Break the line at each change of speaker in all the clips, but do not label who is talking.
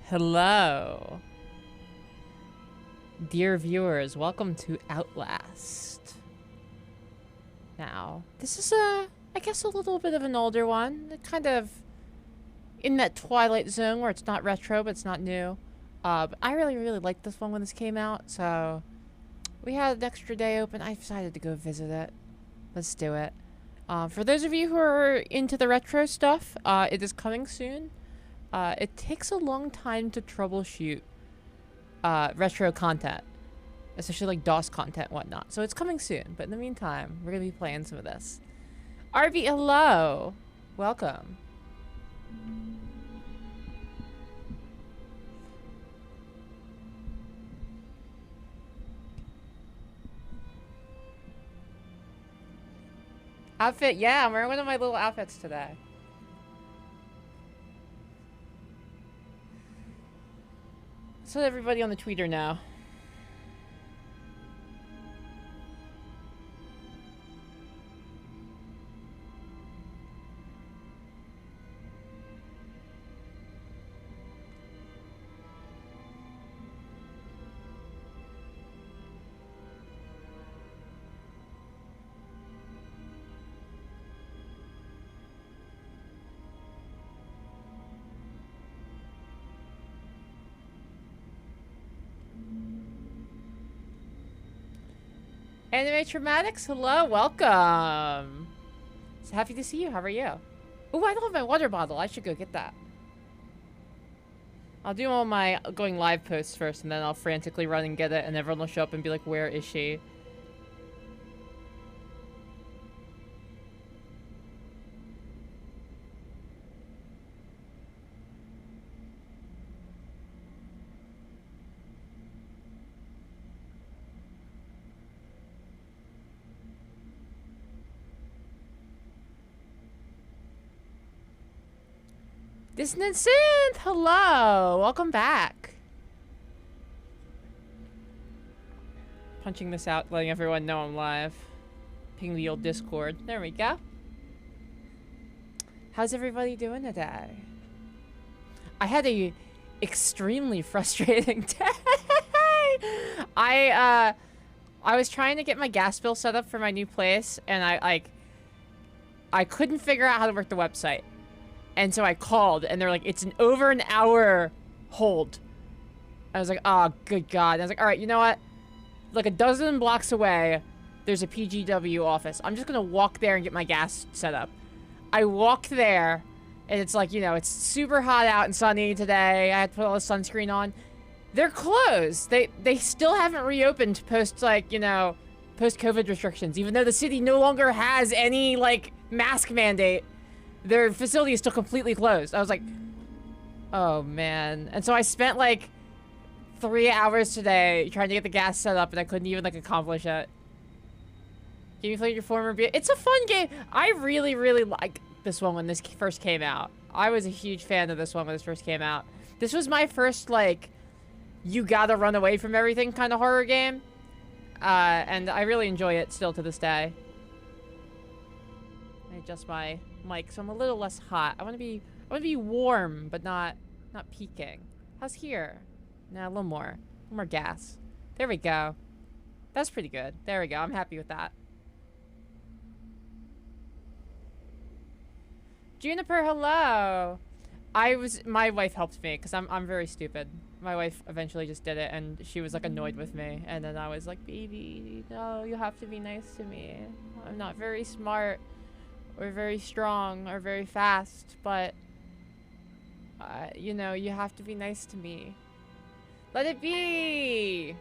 Hello. Dear viewers, welcome to Outlast. Now, this is I guess a little bit of an older one. Kind of in that twilight zone where it's not retro, but it's not new. But I really liked this one when this came out, so we had an extra day open. I decided to go visit it. Let's do it. For those of you who are into the retro stuff, it is coming soon. It takes a long time to troubleshoot retro content, especially like DOS content and whatnot. So it's coming soon, but in the meantime, we're gonna be playing some of this. RB, hello! Welcome. Outfit, yeah, I'm wearing one of my little outfits today. Let's let everybody on the tweeter know. Anime Traumatics, hello, welcome. So happy to see you. How are you? Oh, I don't have my water bottle. I should go get that. I'll do all my going live posts first, and then I'll frantically run and get it, and everyone will show up and be like, where is she? Dissonant Synth, hello! Welcome back. Punching this out, letting everyone know I'm live. Ping the old Discord. There we go. How's everybody doing today? I had a extremely frustrating day. I was trying to get my gas bill set up for my new place, and I couldn't figure out how to work the website. And so I called, and they're like, it's over an hour hold. I was like, oh, good God. And I was like, all right, you know what? Like a dozen blocks away, there's a PGW office. I'm just going to walk there and get my gas set up. I walked there, and it's like, you know, it's super hot out and sunny today. I had to put all the sunscreen on. They're closed. They still haven't reopened post, like, you know, post-COVID restrictions, even though the city no longer has any, like, mask mandate. Their facility is still completely closed. I was like, oh man. And so I spent like 3 hours today trying to get the gas set up, and I couldn't even like accomplish it. Game you played your former beer? It's a fun game. I really like this one when this first came out. I was a huge fan of this one when this first came out. This was my first like, you gotta run away from everything kind of horror game. And I really enjoy it still to this day. I adjust my mic so I'm a little less hot. I want to be warm, but not peaking. How's here? Nah, a little more gas. There we go. That's pretty good. There we go. I'm happy with that. Juniper, hello. My wife helped me because I'm very stupid. My wife eventually just did it, and she was like annoyed with me, and then I was like, baby, no, you have to be nice to me. I'm not very smart or very strong or very fast, but you know, you have to be nice to me. Let it be.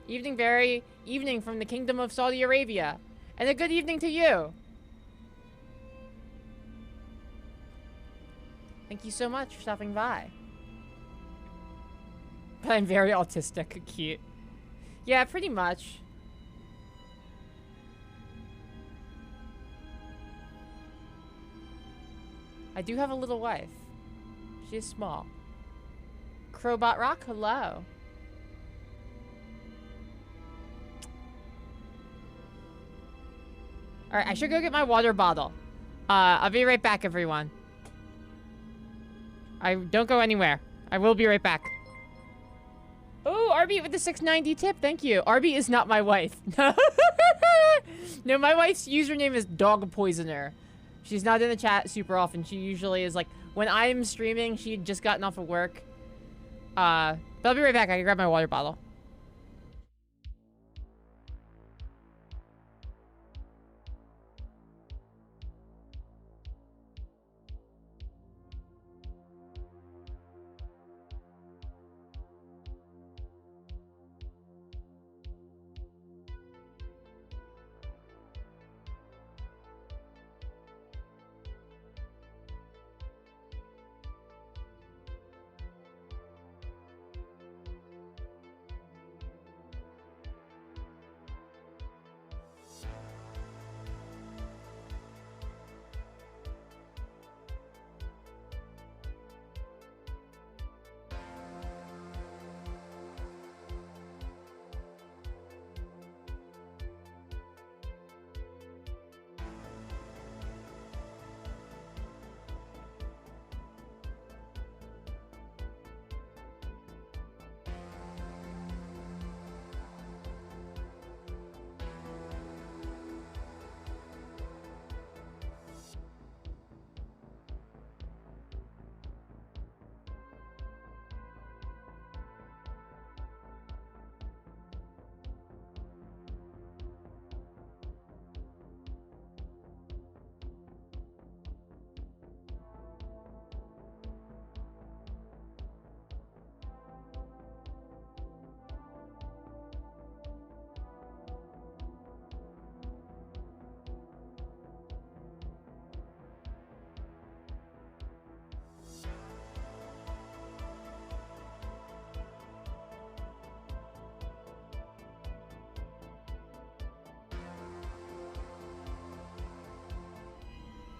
Evening from the Kingdom of Saudi Arabia, and a good evening to you. Thank you so much for stopping by. But I'm very autistic. Cute. Yeah, pretty much. I do have a little wife. She is small. Crowbot Rock, hello. Alright, I should go get my water bottle. I'll be right back, everyone. Don't go anywhere. I will be right back. Oh, Arby with the 690 tip. Thank you. Arby is not my wife. No, my wife's username is Dog Poisoner. She's not in the chat super often. She usually is like, when I'm streaming, she'd just gotten off of work. But I'll be right back. I can grab my water bottle.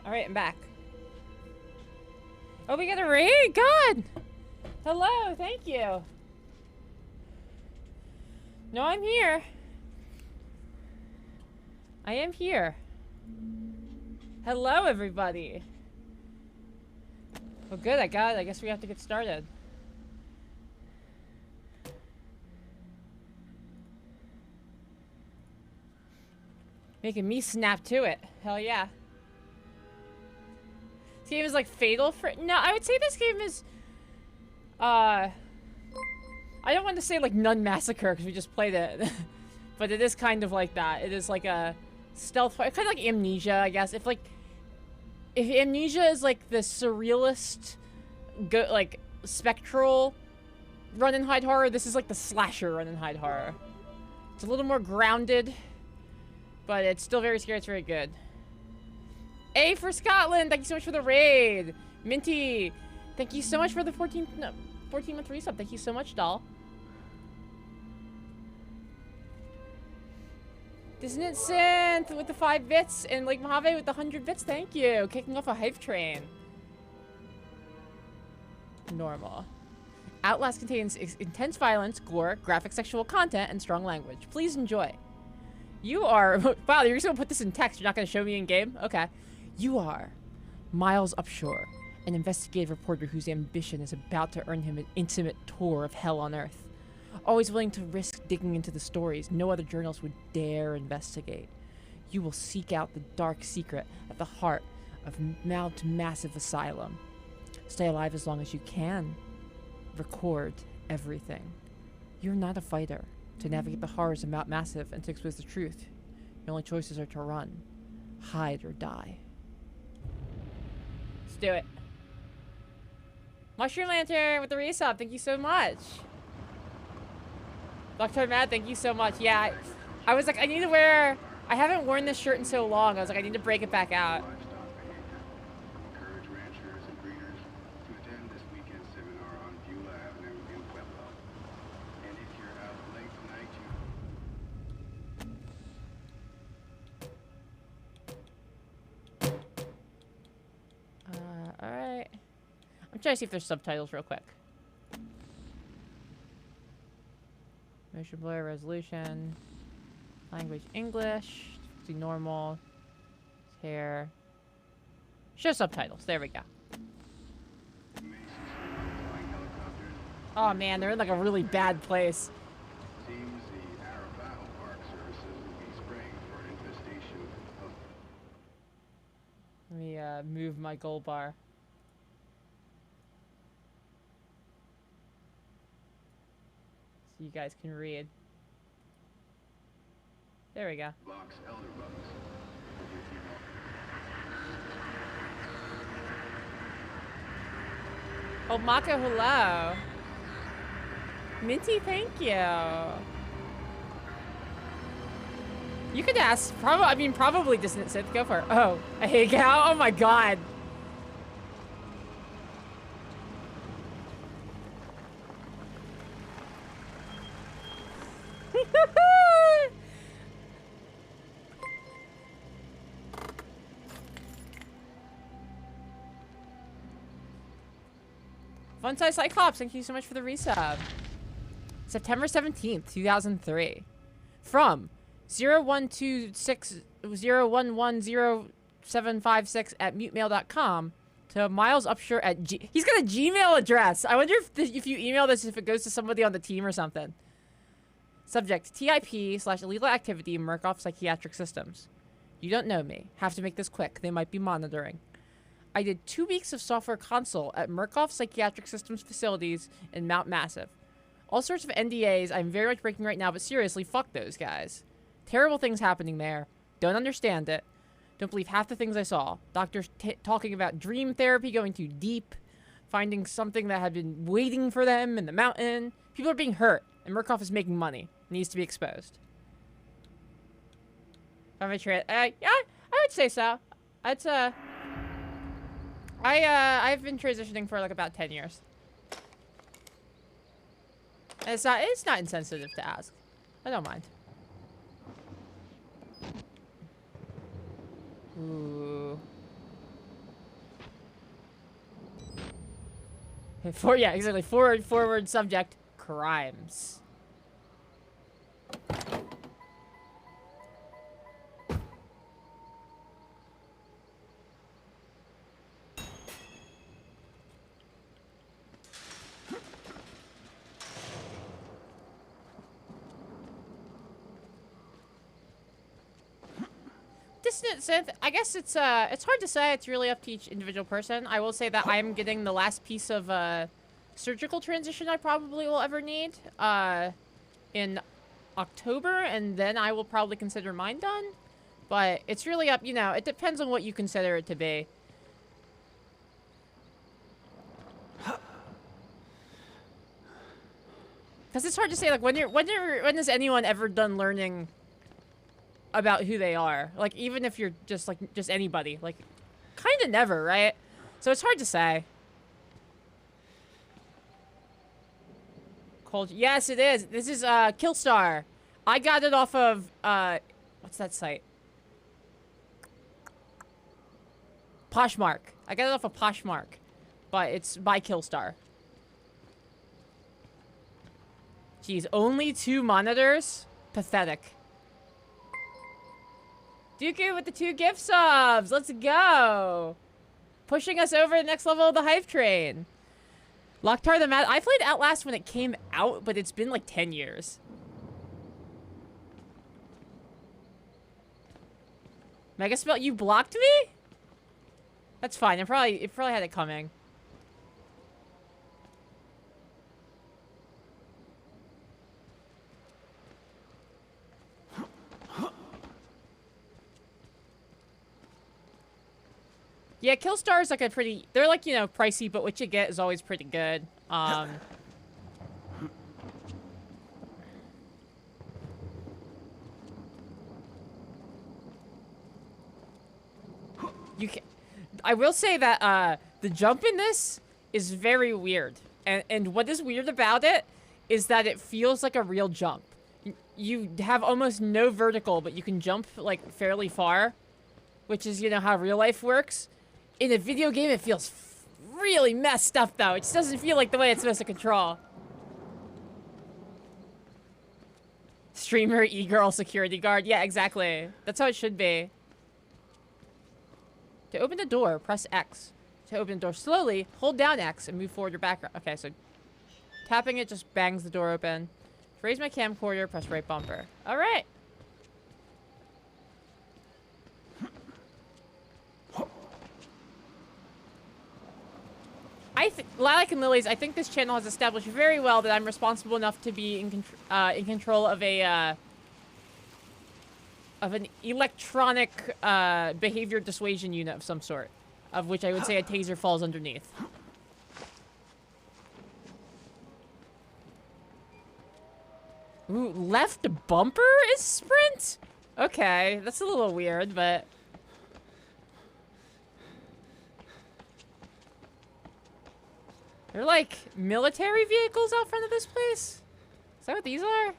Alright, I'm back. Oh, we got a raid? God! Hello, thank you. No, I'm here. I am here. Hello, everybody. Well, good, I got it. I guess we have to get started. Making me snap to it. Hell yeah. This game is like fatal for... No, I would say this game is... I don't want to say like Nun Massacre because we just played it. But it is kind of like that. It is like a stealth... Kind of like Amnesia, I guess. If Amnesia is like the surrealist, like spectral run and hide horror, this is like the slasher run and hide horror. It's a little more grounded, but it's still very scary. It's very good. A for Scotland, thank you so much for the raid. Minty, thank you so much for the 14-month resub. Thank you so much, doll. Dissonant Synth with the 5 bits and Lake Mojave with the 100 bits. Thank you. Kicking off a hype train. Normal. Outlast contains intense violence, gore, graphic sexual content, and strong language. Please enjoy. You are... Wow, you're just going to put this in text. You're not going to show me in game? Okay. You are Miles Upshore, an investigative reporter whose ambition is about to earn him an intimate tour of hell on Earth. Always willing to risk digging into the stories no other journalists would dare investigate. You will seek out the dark secret at the heart of Mount Massive Asylum. Stay alive as long as you can. Record everything. You're not a fighter. To navigate the horrors of Mount Massive and to expose the truth, your only choices are to run, hide, or die. Let's do it. Mushroom Lantern with the resub, thank you so much. Dr. Mad, thank you so much. Yeah, I was like, I need to wear... I haven't worn this shirt in so long. I was like, I need to break it back out. Alright. I'm trying to see if there's subtitles real quick. Motion blur, resolution. Language English. See normal. Hair. Show subtitles. There we go. Oh man, they're in like a really bad place.
Seems the Arapaho Park Services will be spraying for an infestation of...
Let me move my gold bar. So you guys can read. There we go.
Box elderbugs.
Oh, Mako, hello. Minty, thank you. You could ask, probably Dissonant Sith. Go for it. Oh, a hangout? Oh my god. Fun Size Cyclops, thank you so much for the resub. September 17th, 2003. From 012601107756 at mutemail.com to Miles Upshur at he's got a Gmail address. I wonder if you email this, if it goes to somebody on the team or something. Subject, TIP/illegal activity, Murkoff Psychiatric Systems. You don't know me. Have to make this quick. They might be monitoring. I did 2 weeks of software console at Murkoff Psychiatric Systems facilities in Mount Massive. All sorts of NDAs I'm very much breaking right now, but seriously, fuck those guys. Terrible things happening there. Don't understand it. Don't believe half the things I saw. Doctors talking about dream therapy going too deep. Finding something that had been waiting for them in the mountain. People are being hurt, and Murkoff is making money. Needs to be exposed. Yeah, I would say so. It's, I've been transitioning for like about 10 years. It's not insensitive to ask. I don't mind. Ooh. Yeah, exactly. Forward subject, crimes. Dissonant Synth, I guess it's hard to say. It's really up to each individual person. I will say that I am getting the last piece of surgical transition I probably will ever need in October, and then I will probably consider mine done. But it's really up, you know, it depends on what you consider it to be. Because it's hard to say, like, when is anyone ever done learning about who they are? Like, even if you're just anybody, like, kind of never, right? So it's hard to say. Cold, yes, it is. This is Killstar. I got it off of what's that site? Poshmark. I got it off of Poshmark, but it's by Killstar. Jeez, only 2 monitors? Pathetic. Dooku with the 2 gift subs. Let's go. Pushing us over the next level of the hype train. Locktar the Mad. I played Outlast when it came out, but it's been like 10 years. Megaspell, you blocked me? That's fine. It probably had it coming. Yeah, Killstar is like a pretty... They're like, you know, pricey, but what you get is always pretty good. You can... I will say that the jump in this is very weird. And what is weird about it is that it feels like a real jump. You have almost no vertical, but you can jump, like, fairly far. Which is, you know, how real life works. In a video game, it feels really messed up, though. It just doesn't feel like the way it's supposed to control. Streamer, e-girl, security guard. Yeah, exactly. That's how it should be. To open the door, press X. To open the door slowly, hold down X and move forward your background. Okay, so... Tapping it just bangs the door open. To raise my camcorder, press right bumper. All right. Lilac and Lilies, I think this channel has established very well that I'm responsible enough to be in control of a of an electronic behavior dissuasion unit of some sort, of which I would say a taser falls underneath. Ooh, left bumper is sprint? Okay, that's a little weird, but... They're like military vehicles out front of this place? Is that what these are?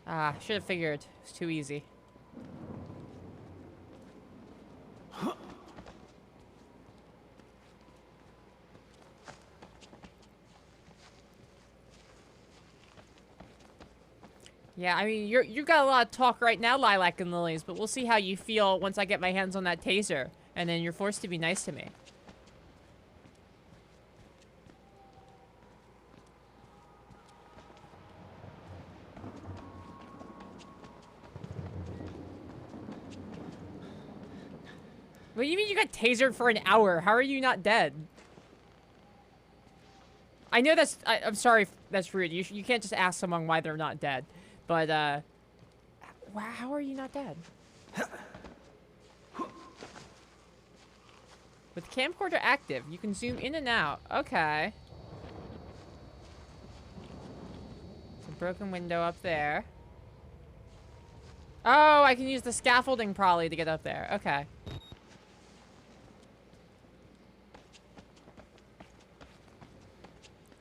Ah, should have figured. It's too easy. Yeah, I mean, you've got a lot of talk right now, Lilac and Lilies, but we'll see how you feel once I get my hands on that taser, and then you're forced to be nice to me. What do you mean you got tasered for an hour? How are you not dead? I know that's... I'm sorry if that's rude. You can't just ask someone why they're not dead. But, wow, how are you not dead? With camcorder active, you can zoom in and out. Okay. There's a broken window up there. Oh, I can use the scaffolding probably to get up there. Okay.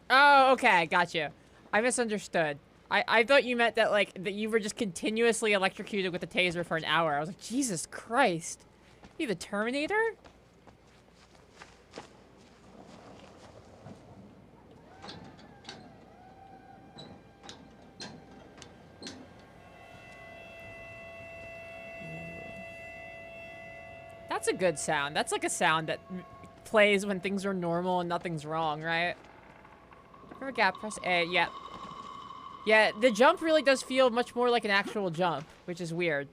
Oh, okay, got you. I misunderstood. I thought you meant that, like, that you were just continuously electrocuted with a taser for an hour. I was like, Jesus Christ. You the Terminator? That's a good sound. That's like a sound that plays when things are normal and nothing's wrong, right? For a gap, press A. Yeah. Yeah, the jump really does feel much more like an actual jump, which is weird.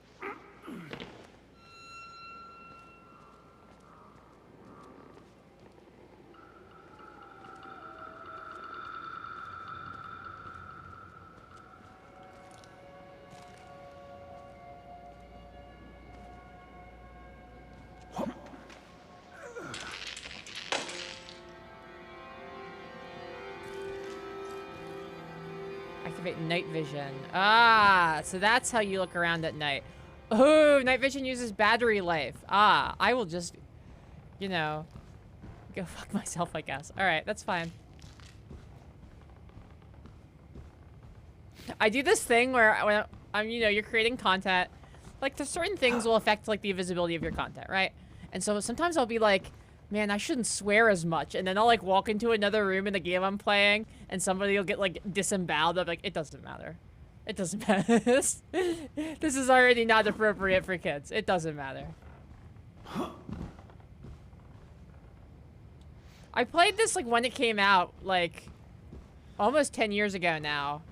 Activate night vision. Ah, so that's how you look around at night. Oh, night vision uses battery life. Ah, I will just, you know, go fuck myself, I guess. All right, that's fine. I do this thing where when I'm, you know, you're creating content, like, there's certain things will affect, like, the visibility of your content, right? And so sometimes I'll be like, man, I shouldn't swear as much. And then I'll, like, walk into another room in the game I'm playing, and somebody will get, like, disemboweled. I'm like, it doesn't matter. It doesn't matter. This is already not appropriate for kids. It doesn't matter. I played this, like, when it came out, like, almost 10 years ago now.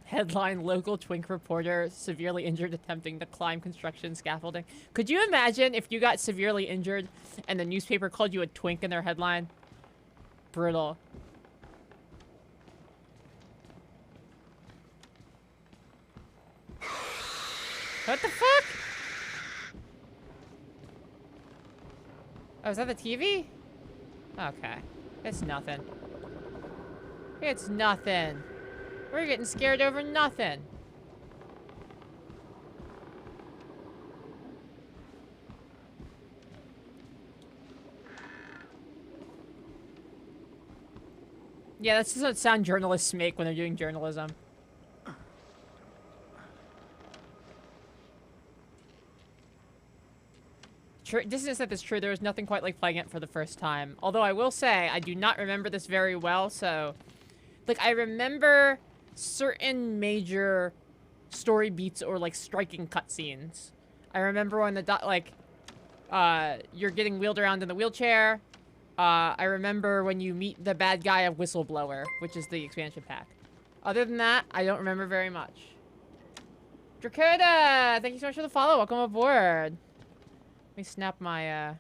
Headline, local twink reporter severely injured attempting to climb construction scaffolding. Could you imagine if you got severely injured and the newspaper called you a twink in their headline? Brutal. What the fuck? Oh, is that the TV? Okay. It's nothing. It's nothing. We're getting scared over nothing. Yeah, that's just what sound journalists make when they're doing journalism. Dissonance said this true. There was nothing quite like playing it for the first time. Although I will say, I do not remember this very well, so... Like, I remember certain major story beats or, like, striking cutscenes. I remember when you're getting wheeled around in the wheelchair. I remember when you meet the bad guy of Whistleblower, which is the expansion pack. Other than that, I don't remember very much. Dracoda! Thank you so much for the follow. Welcome aboard. Let me snap my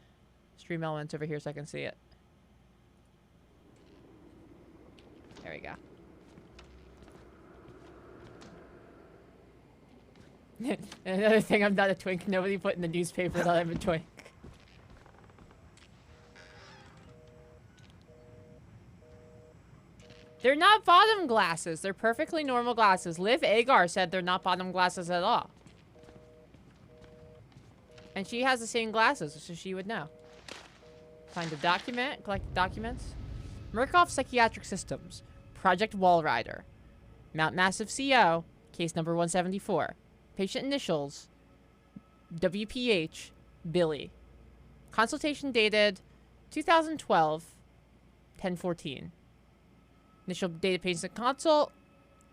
stream elements over here so I can see it. There we go. Another thing, I'm not a twink. Nobody put in the newspaper that I'm a twink. They're not bottom glasses. They're perfectly normal glasses. Liv Agar said they're not bottom glasses at all. And she has the same glasses, so she would know. Find a document. Collect documents. Murkoff Psychiatric Systems. Project Wallrider. Mount Massive CO. Case number 174. Patient initials. WPH. Billy. Consultation dated 2012. 10/14. Initial date of patient consult.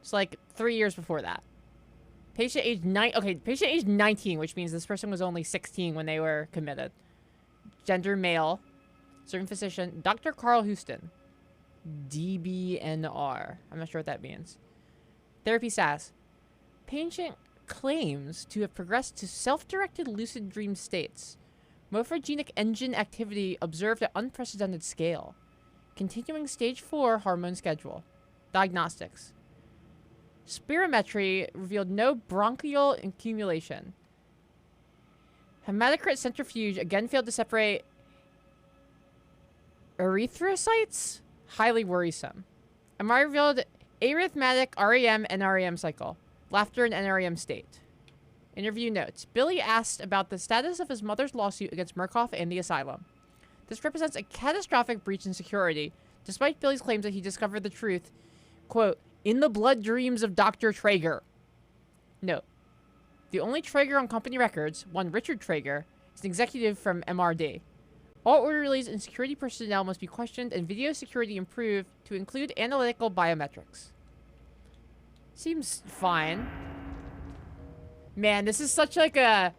It's like 3 years before that. Patient age 19, which means this person was only 16 when they were committed. Gender male. Certain physician, Dr. Carl Houston. DBNR. I'm not sure what that means. Therapy status. Patient claims to have progressed to self-directed lucid dream states. Morphogenic engine activity observed at unprecedented scale. Continuing stage 4 hormone schedule. Diagnostics. Spirometry revealed no bronchial accumulation. Hematocrit centrifuge again failed to separate erythrocytes? Highly worrisome. MRI revealed arrhythmatic REM and NREM cycle. Laughter and NREM state. Interview notes. Billy asked about the status of his mother's lawsuit against Murkoff and the asylum. This represents a catastrophic breach in security, despite Billy's claims that he discovered the truth, quote, in the blood dreams of Dr. Traeger. Note. The only Traeger on company records, one Richard Traeger, is an executive from MRD. All orderlies and security personnel must be questioned and video security improved to include analytical biometrics. Seems fine. Man, this is such like a...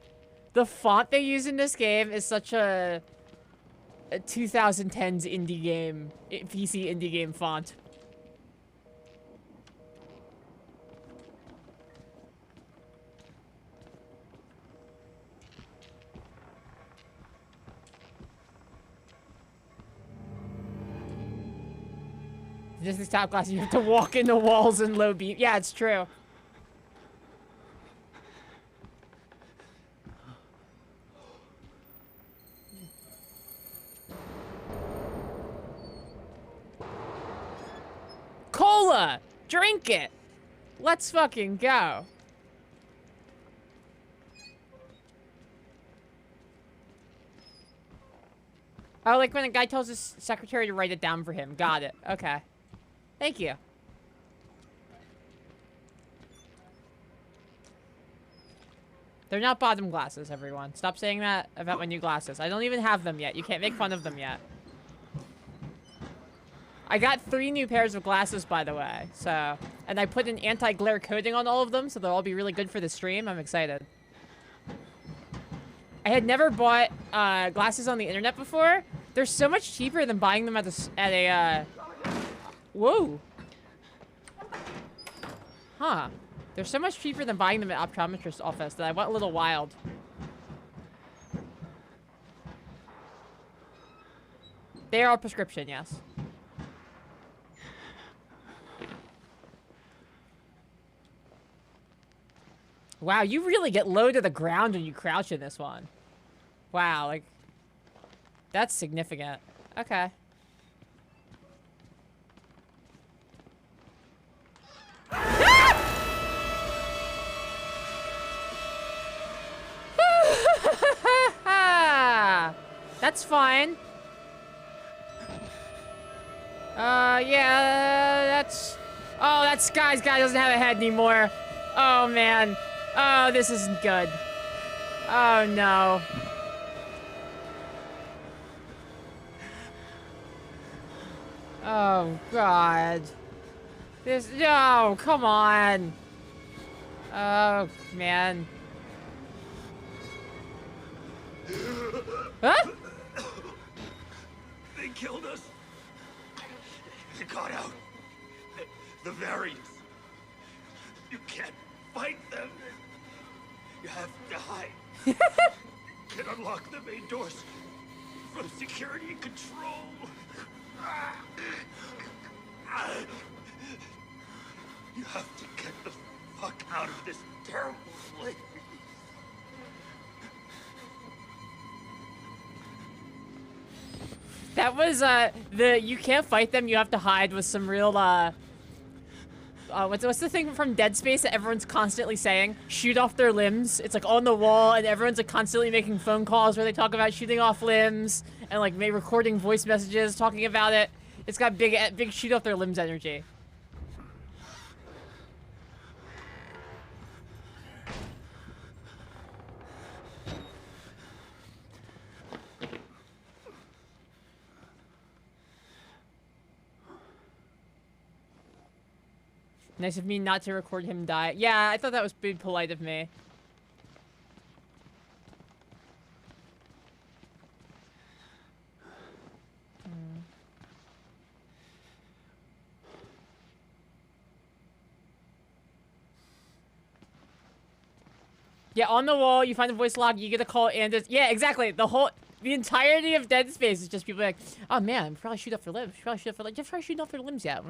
The font they use in this game is such a 2010s indie game, PC indie game font. Just this top class, you have to walk into walls and low beam. Yeah, it's true. Cola! Drink it! Let's fucking go. Oh, like when a guy tells his secretary to write it down for him. Got it. Okay. Thank you. They're not bottom glasses, everyone. Stop saying that about my new glasses. I don't even have them yet. You can't make fun of them yet. I got 3 new pairs of glasses, by the way. So, and I put an anti-glare coating on all of them, so they'll all be really good for the stream. I'm excited. I had never bought glasses on the internet before. They're so much cheaper than buying them at a whoa. Huh. They're so much cheaper than buying them at optometrist's office that I went a little wild. They are prescription, yes. Wow, you really get low to the ground when you crouch in this one. Wow, like... That's significant. Okay. That's fine. Yeah, that's... Oh, that Sky's guy doesn't have a head anymore. Oh, man. Oh, this isn't good. Oh, no. Oh, God. This, no, come on. Oh, man. Huh?
They killed us. They got out. The variants. You can't fight them. You have to hide. You can unlock the main doors from security control. You have to get the fuck out of this terrible place.
That was, the you can't fight them, you have to hide was some real, what's the thing from Dead Space that everyone's constantly saying? Shoot off their limbs. It's like on the wall, and everyone's like constantly making phone calls where they talk about shooting off limbs and like maybe recording voice messages talking about it. It's got big shoot off their limbs energy. Nice of me not to record him die. Yeah, I thought that was pretty polite of me. Yeah, on the wall, you find the voice log, you get a call, and it's... Yeah, exactly. The entirety of Dead Space is just people like, oh man, I'm probably shoot off their limbs. Probably shoot off their limbs. Just try shooting off their limbs yet.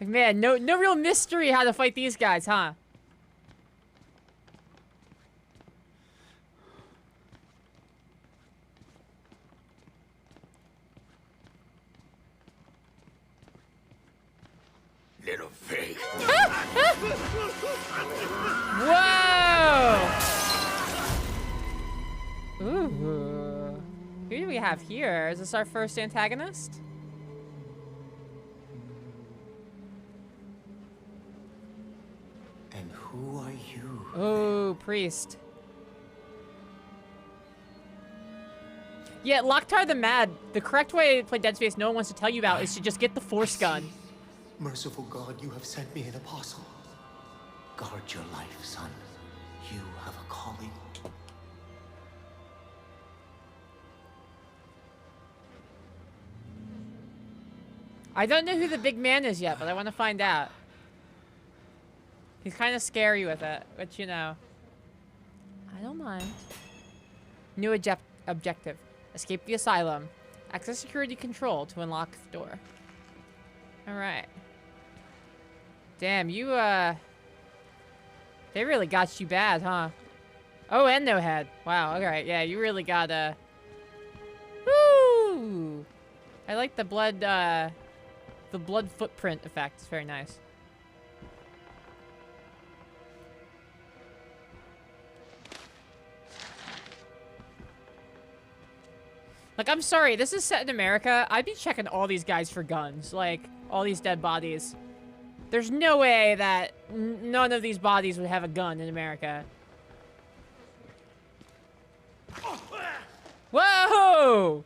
Like, man, no real mystery how to fight these guys, huh?
Little pig.
Whoa! Ooh. Who do we have here? Is this our first antagonist?
And who are you?
Oh, priest. Yeah, Locktar the Mad, the correct way to play Dead Space no one wants to tell you about is to just get the Force gun.
Merciful God, you have sent me an apostle. Guard your life, son. You have a calling.
I don't know who the big man is yet, but I want to find out. He's kind of scary with it, but you know. I don't mind. New objective. Escape the asylum. Access security control to unlock the door. Alright. Damn, you, they really got you bad, huh? Oh, and no head. Wow, alright, yeah, you really got, Woo! I like the blood footprint effect. It's very nice. Like, I'm sorry, this is set in America. I'd be checking all these guys for guns. Like, all these dead bodies. There's no way that none of these bodies would have a gun in America. Whoa!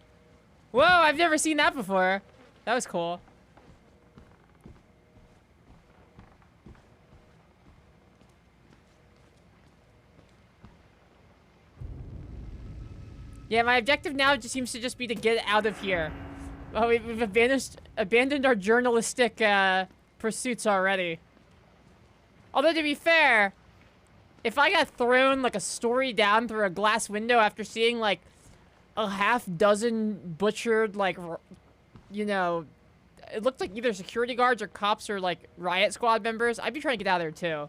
Whoa, I've never seen that before. That was cool. Yeah, my objective now just seems to just be to get out of here. Oh, we've abandoned our journalistic pursuits already. Although, to be fair, if I got thrown like a story down through a glass window after seeing like a half-dozen butchered, like, you know, it looked like either security guards or cops or like riot squad members, I'd be trying to get out of there too.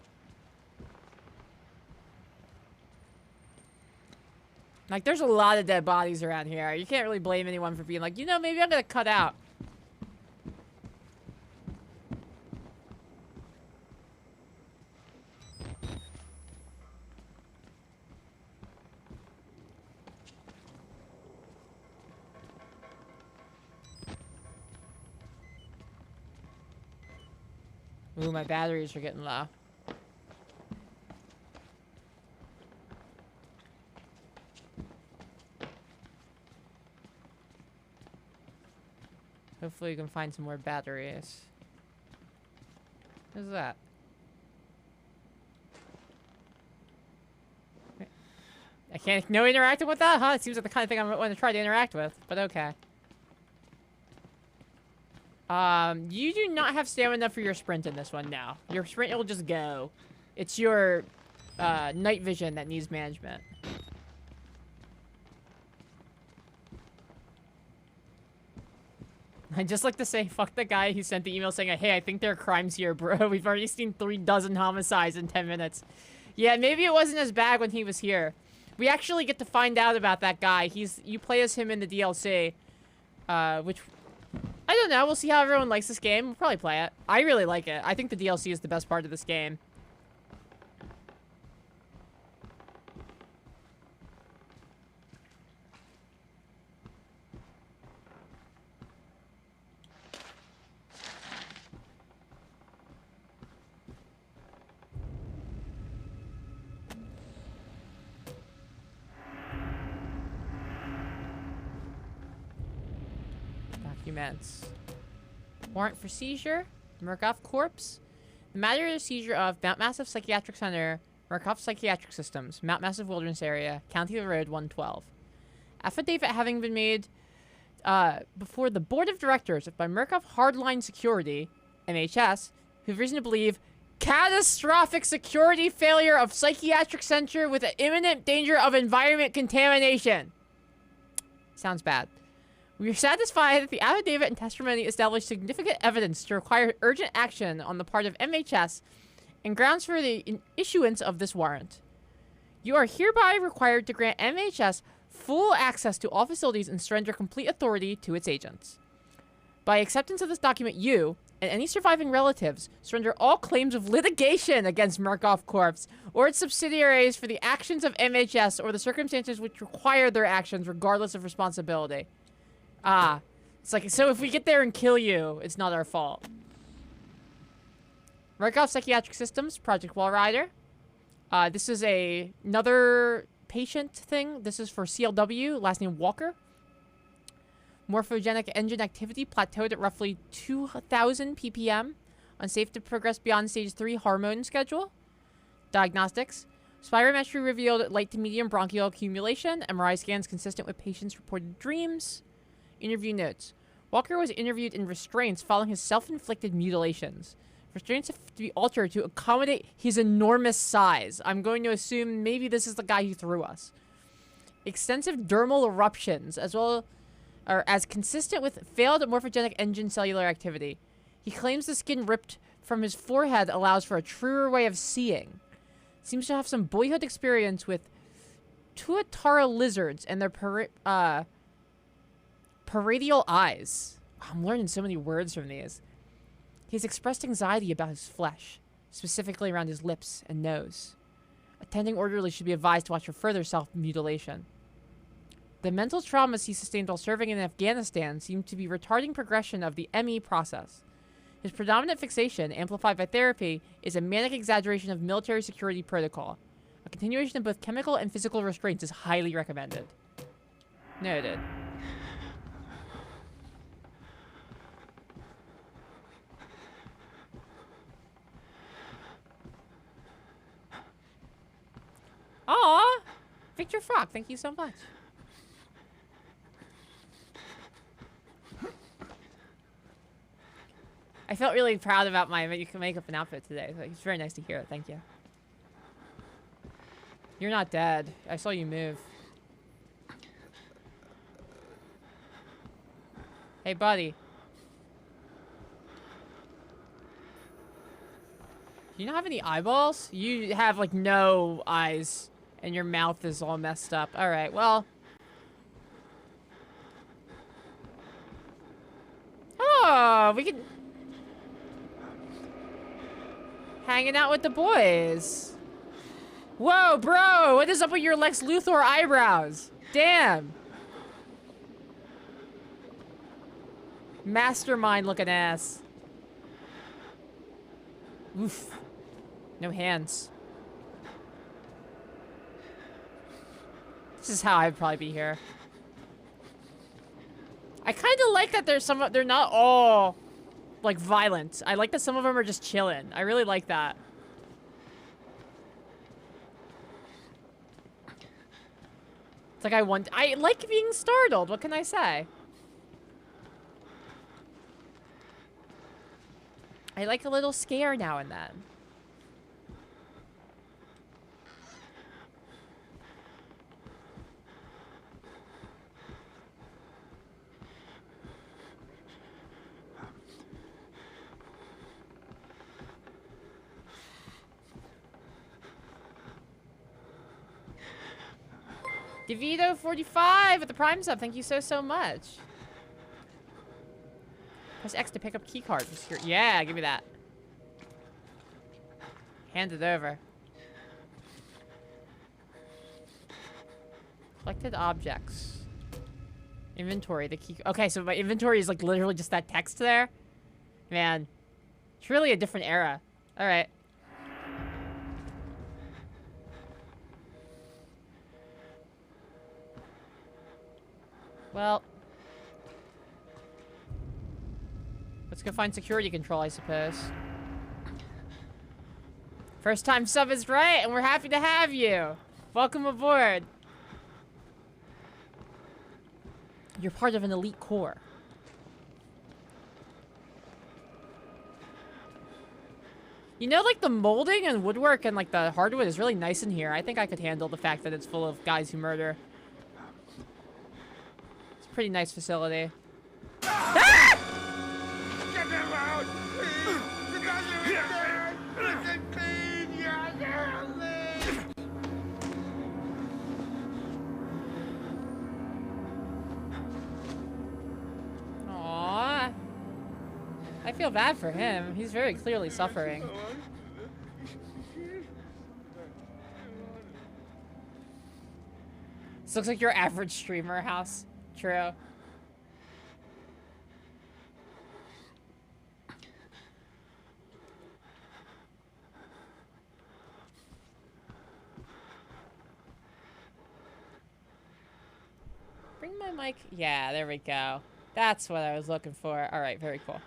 Like, there's a lot of dead bodies around here. You can't really blame anyone for being like, you know, maybe I'm gonna cut out. Ooh, my batteries are getting low. Hopefully we can find some more batteries. What's that? I can't. No interacting with that, huh? It seems like the kind of thing I'm going to try to interact with, but okay. You do not have stamina for your sprint in this one now. Your sprint will just go. It's your night vision that needs management. I'd just like to say, fuck the guy who sent the email saying, hey, I think there are crimes here, bro. We've already seen 36 homicides in 10 minutes. Yeah, maybe it wasn't as bad when he was here. We actually get to find out about that guy. You play as him in the DLC, which, I don't know. We'll see how everyone likes this game. We'll probably play it. I really like it. I think the DLC is the best part of this game. Documents. Warrant for seizure. Murkoff corpse. The matter is seizure of Mount Massive Psychiatric Center, Murkoff Psychiatric Systems, Mount Massive Wilderness Area, County Road 112. Affidavit having been made before the Board of Directors by Murkoff Hardline Security, MHS, who have reason to believe catastrophic security failure of psychiatric center with an imminent danger of environment contamination. Sounds bad. We are satisfied that the affidavit and testimony established significant evidence to require urgent action on the part of MHS and grounds for the issuance of this warrant. You are hereby required to grant MHS full access to all facilities and surrender complete authority to its agents. By acceptance of this document, you and any surviving relatives surrender all claims of litigation against Murkoff Corp. Or its subsidiaries for the actions of MHS or the circumstances which require their actions regardless of responsibility. Ah, it's like, so if we get there and kill you, it's not our fault. Murkoff Psychiatric Systems, Project Wallrider. This is another patient thing. This is for CLW, last name Walker. Morphogenic engine activity plateaued at roughly 2,000 ppm. Unsafe to progress beyond stage 3 hormone schedule. Diagnostics. Spirometry revealed light to medium bronchial accumulation. MRI scans consistent with patient's reported dreams. Interview notes. Walker was interviewed in restraints following his self-inflicted mutilations. Restraints have to be altered to accommodate his enormous size. I'm going to assume maybe this is the guy who threw us. Extensive dermal eruptions, as consistent with failed morphogenic engine cellular activity. He claims the skin ripped from his forehead allows for a truer way of seeing. Seems to have some boyhood experience with tuatara lizards and their paradial eyes. I'm learning so many words from these. He's expressed anxiety about his flesh, specifically around his lips and nose. Attending orderly should be advised to watch for further self-mutilation. The mental traumas he sustained while serving in Afghanistan seem to be retarding progression of the ME process. His predominant fixation, amplified by therapy, is a manic exaggeration of military security protocol. A continuation of both chemical and physical restraints is highly recommended. Noted. Aw! Victor Frock, thank you so much. I felt really proud about my makeup and outfit today. It's very nice to hear it. Thank you. You're not dead. I saw you move. Hey, buddy. Do you not have any eyeballs? You have, like, no eyes. And your mouth is all messed up. Alright, well. Oh, we can... Hanging out with the boys. Whoa, bro! What is up with your Lex Luthor eyebrows? Damn. Mastermind looking ass. Oof. No hands. This is how I'd probably be here. I kind of like that there's some, they're not all, like, violent. I like that some of them are just chilling. I really like that. It's like I like being startled. What can I say? I like a little scare now and then. DeVito45 with the Prime sub. Thank you so much. Press X to pick up key card. Yeah, give me that. Hand it over. Collected objects. Inventory, the key. Okay, so my inventory is like literally just that text there. Man, it's really a different era. All right. Well, let's go find security control, I suppose. First time sub is right, and we're happy to have you. Welcome aboard. You're part of an elite corps. You know, like, the molding and woodwork and, like, the hardwood is really nice in here. I think I could handle the fact that it's full of guys who murder. Pretty nice facility. Ah!
Get them out!
Aww. I feel bad for him. He's very clearly suffering. This looks like your average streamer house. True. Bring my mic. Yeah, there we go. That's what I was looking for. All right, very cool.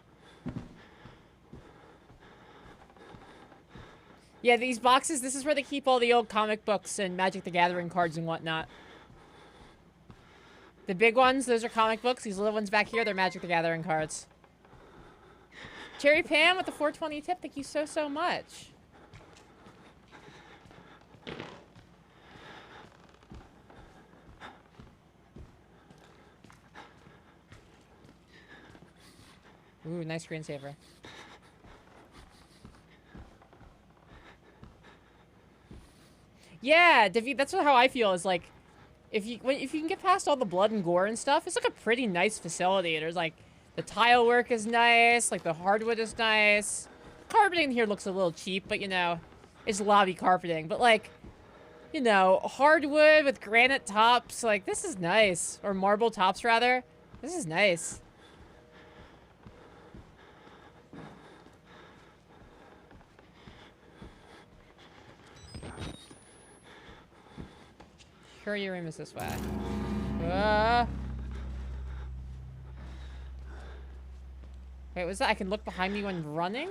Yeah, these boxes, this is where they keep all the old comic books and Magic the Gathering cards and whatnot. The big ones, those are comic books. These little ones back here, they're Magic the Gathering cards. Cherry Pam with the 420 tip. Thank you so much. Ooh, nice screensaver. Yeah, David, that's how I feel. Is like, if you can get past all the blood and gore and stuff, it's like a pretty nice facility. There's like, the tile work is nice, like the hardwood is nice. Carpeting here looks a little cheap, but you know, it's lobby carpeting. But like, you know, hardwood with granite tops, like this is nice. Or marble tops rather. This is nice. Sure, your room is this way. Wait, was that? I can look behind me when running?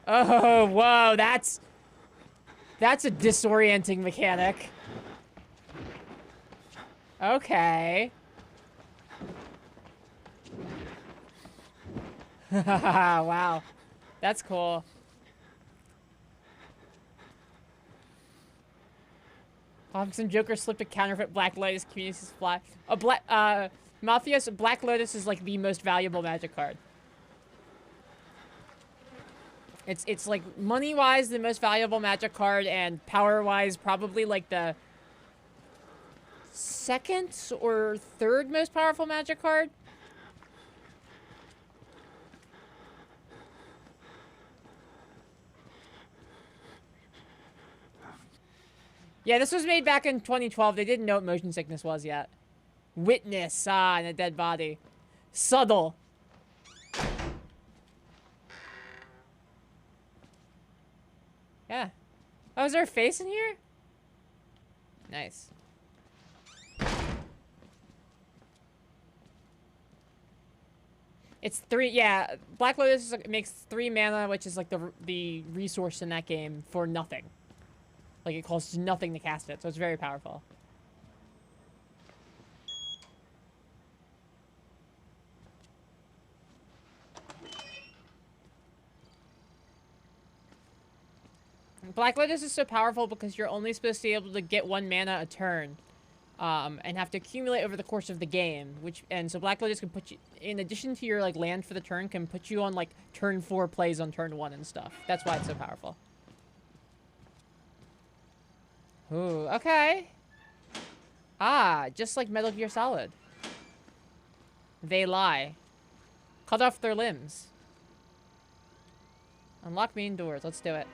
Oh, whoa, that's a disorienting mechanic. Okay. Wow. That's cool. Some Joker slipped a counterfeit Black Lotus community supply. Mafia's Black Lotus is like the most valuable Magic card. It's like money-wise the most valuable Magic card, and power-wise probably like the second or third most powerful Magic card. Yeah, this was made back in 2012. They didn't know what motion sickness was yet. Witness, and a dead body. Subtle. Yeah. Oh, is there a face in here? Nice. It's 3, yeah. Black Lotus is, like, makes 3 mana, which is like the resource in that game for nothing. Like it costs nothing to cast it, so it's very powerful. Black Lotus is so powerful because you're only supposed to be able to get 1 mana a turn. And have to accumulate over the course of the game, and so Black Lotus can put you, in addition to your like land for the turn, can put you on like turn 4 plays on turn 1 and stuff. That's why it's so powerful. Ooh, okay. Ah, just like Metal Gear Solid. They lie. Cut off their limbs. Unlock main doors. Let's do it.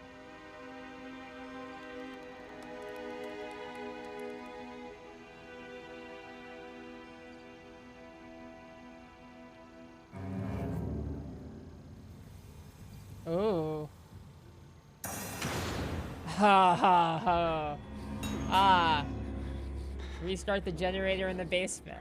Oh. Ha ha ha. Ah. Restart the generator in the basement.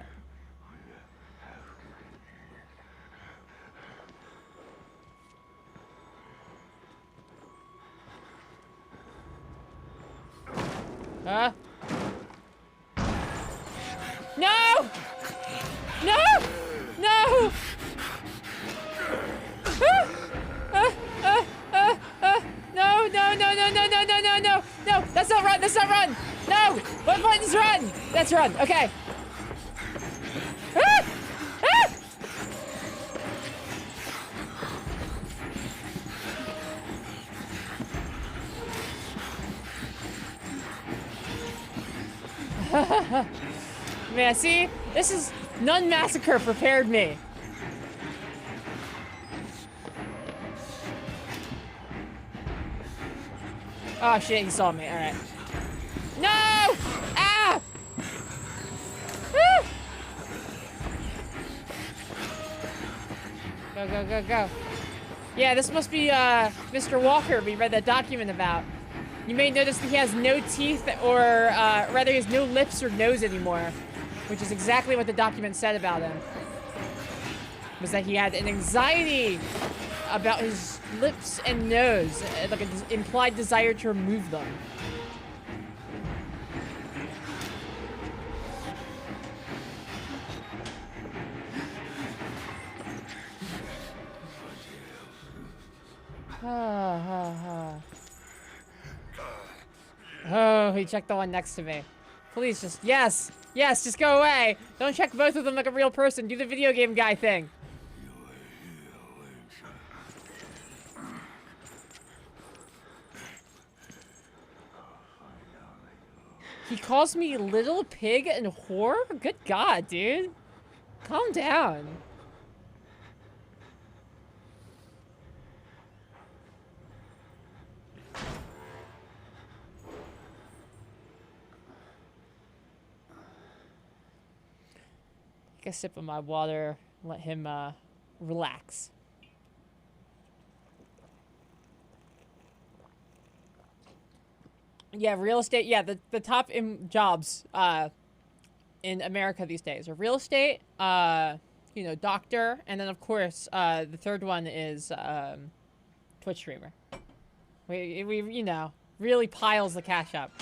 Huh? No! No! No! No, no, no, no, no, no, no, no, no, no! That's not run! That's not run! No! What button's run? That's run. Okay. Ah! Ah! Man, see? This is... Nun Massacre prepared me. Oh shit, he saw me. Alright. No! Ah! Woo! Go, go, go, go. Yeah, this must be Mr. Walker we read that document about. You may notice that he has no teeth, or rather he has no lips or nose anymore, which is exactly what the document said about him. Was that he had an anxiety about his lips and nose, like an implied desire to remove them. Oh, he checked the one next to me. Please just, yes, yes, just go away. Don't check both of them like a real person. Do the video game guy thing. He calls me little pig and whore? Good God, dude. Calm down. Take a sip of my water. Let him, relax. Yeah, real estate. Yeah, the top jobs in America these days are real estate, you know, doctor, and then of course the third one is Twitch streamer. We you know, really piles the cash up.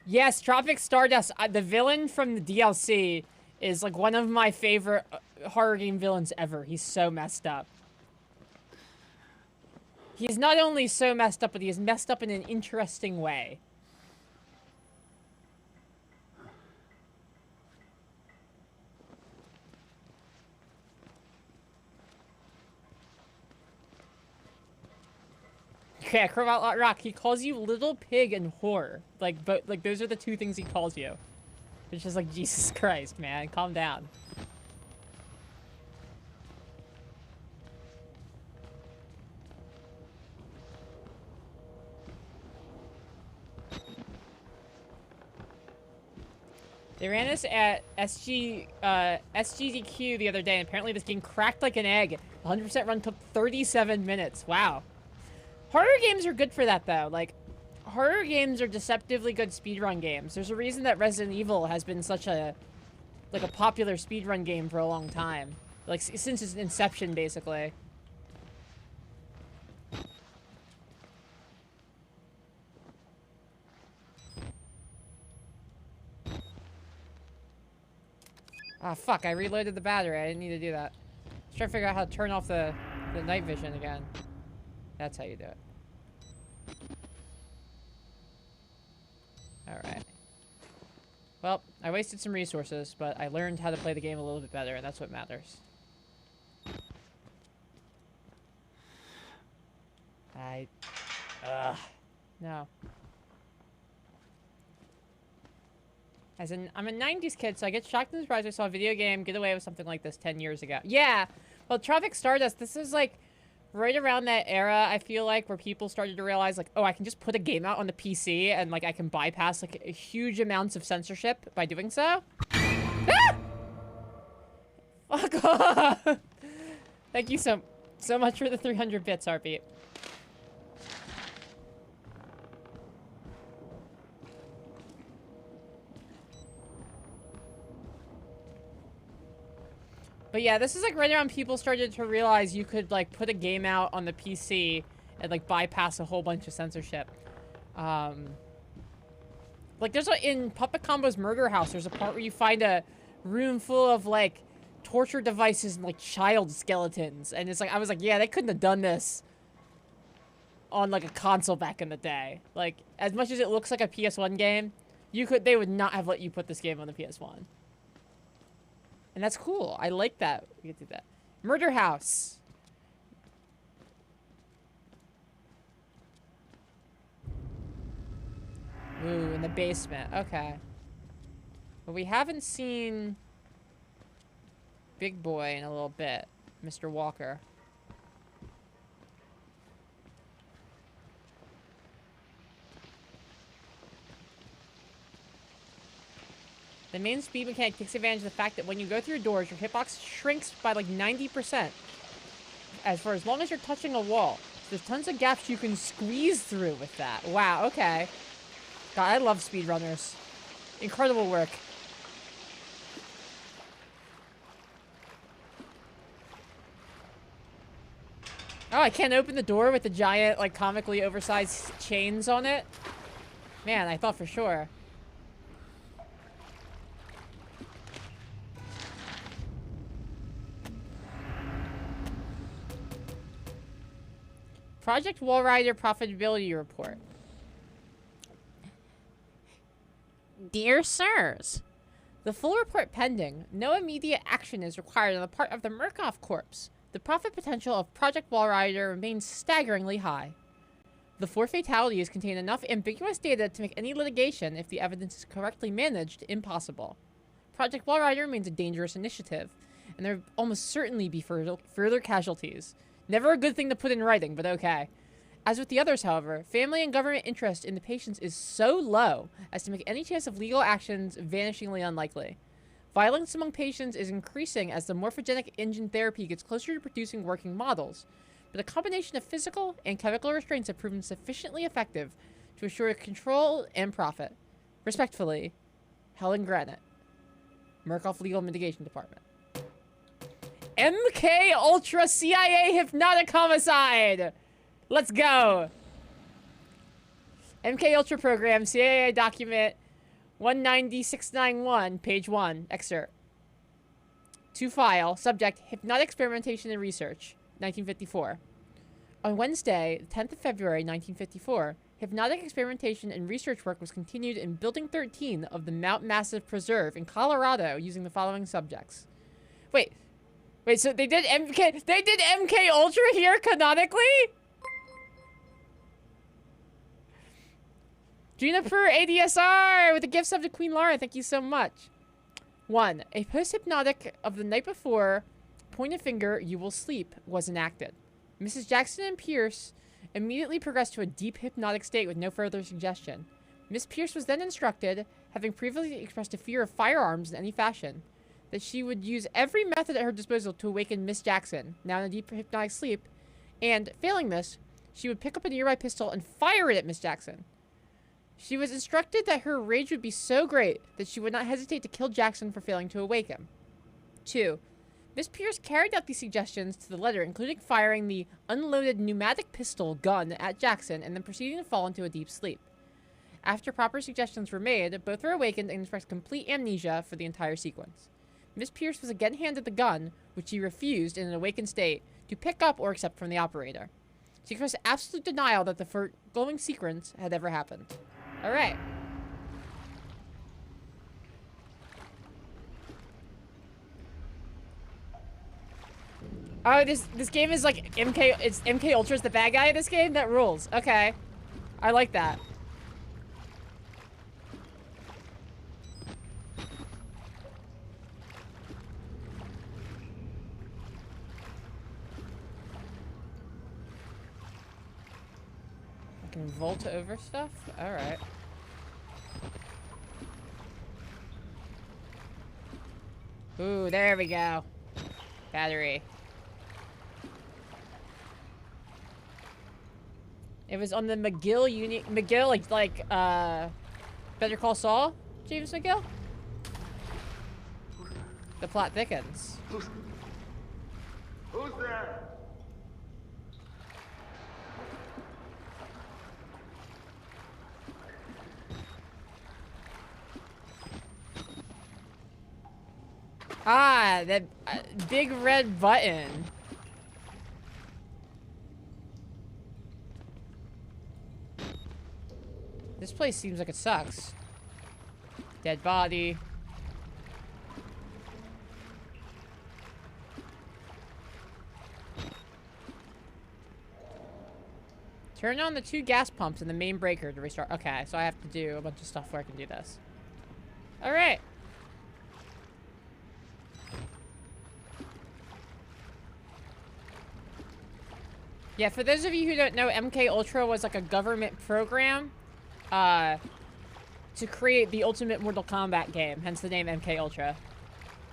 Yes, Tropic Stardust, the villain from the DLC is like one of my favorite horror game villains ever. He's so messed up. He's not only so messed up, but he is messed up in an interesting way. Okay, Cravat Rock, he calls you little pig and whore. Like, but like those are the two things he calls you. It's just like, Jesus Christ, man, calm down. They ran this at SGDQ the other day, and apparently this game cracked like an egg. 100% run took 37 minutes. Wow. Horror games are good for that, though. Like, horror games are deceptively good speedrun games. There's a reason that Resident Evil has been such a, like, a popular speedrun game for a long time. Like, since its inception, basically. Ah, fuck, I reloaded the battery. I didn't need to do that. Let's try to figure out how to turn off the night vision again. That's how you do it. Alright. Well, I wasted some resources, but I learned how to play the game a little bit better, and that's what matters. No. I'm a 90s kid, so I get shocked and surprised I saw a video game get away with something like this 10 years ago. Yeah! Well, Tropic Stardust, this is like right around that era, I feel like, where people started to realize, like, oh, I can just put a game out on the PC and, like, I can bypass, like, huge amounts of censorship by doing so. Ah! Fuck off! Thank you so much for the 300 bits, Heartbeat. But yeah, this is like right around people started to realize you could like put a game out on the PC and like bypass a whole bunch of censorship. Like there's in Puppet Combo's Murder House, there's a part where you find a room full of like torture devices and like child skeletons. And it's like, I was like, yeah, they couldn't have done this on like a console back in the day. Like as much as it looks like a PS1 game, they would not have let you put this game on the PS1. And that's cool. I like that. We can do that. Murder House. Ooh, in the basement. Okay. But we haven't seen Big Boy in a little bit. Mr. Walker. The main speed mechanic takes advantage of the fact that when you go through doors, your hitbox shrinks by like 90%. For as long as you're touching a wall. So there's tons of gaps you can squeeze through with that. Wow, okay. God, I love speedrunners. Incredible work. Oh, I can't open the door with the giant, like, comically oversized chains on it? Man, I thought for sure. Project Wallrider Profitability Report. Dear Sirs, the full report pending. No immediate action is required on the part of the Murkoff Corps. The profit potential of Project Wallrider remains staggeringly high. The 4 fatalities contain enough ambiguous data to make any litigation, if the evidence is correctly managed, impossible. Project Wallrider remains a dangerous initiative, and there will almost certainly be further casualties. Never a good thing to put in writing, but okay. As with the others, however, family and government interest in the patients is so low as to make any chance of legal actions vanishingly unlikely. Violence among patients is increasing as the morphogenic engine therapy gets closer to producing working models, but a combination of physical and chemical restraints have proven sufficiently effective to assure control and profit. Respectfully, Helen Granite, Murkoff Legal Mitigation Department. MK Ultra CIA Hypnotic Homicide! Let's go! MK Ultra Program, CIA Document 190691, page 1, excerpt. To file, subject, Hypnotic Experimentation and Research, 1954. On Wednesday, the 10th of February, 1954, hypnotic experimentation and research work was continued in Building 13 of the Mount Massive Preserve in Colorado using the following subjects. Wait, so they did MK Ultra here canonically? Juniper ADSR with the gift sub to Queen Laura. Thank you so much. 1. A post-hypnotic of the night before, point a finger, you will sleep, was enacted. Mrs. Jackson and Pierce immediately progressed to a deep hypnotic state with no further suggestion. Miss Pierce was then instructed, having previously expressed a fear of firearms in any fashion, that she would use every method at her disposal to awaken Miss Jackson, now in a deep hypnotic sleep, and, failing this, she would pick up a nearby pistol and fire it at Miss Jackson. She was instructed that her rage would be so great that she would not hesitate to kill Jackson for failing to awaken. 2. Miss Pierce carried out these suggestions to the letter, including firing the unloaded pneumatic pistol gun at Jackson and then proceeding to fall into a deep sleep. After proper suggestions were made, both were awakened and expressed complete amnesia for the entire sequence. Miss Pierce was again handed the gun, which she refused in an awakened state to pick up or accept from the operator. She expressed absolute denial that the foregoing sequence had ever happened. Alright. Oh, this game is like it's MK Ultra's the bad guy in this game? That rules. Okay. I like that. I can vault over stuff? Alright. Ooh, there we go. Battery. It was on the McGill unit. McGill, Better Call Saul? James McGill? The plot thickens.
Who's there?
Ah, that big red button. This place seems like it sucks. Dead body. Turn on the 2 gas pumps and the main breaker to restart. Okay, so I have to do a bunch of stuff where I can do this. Alright. Yeah, for those of you who don't know, MK Ultra was like a government program to create the ultimate Mortal Kombat game, hence the name MK Ultra.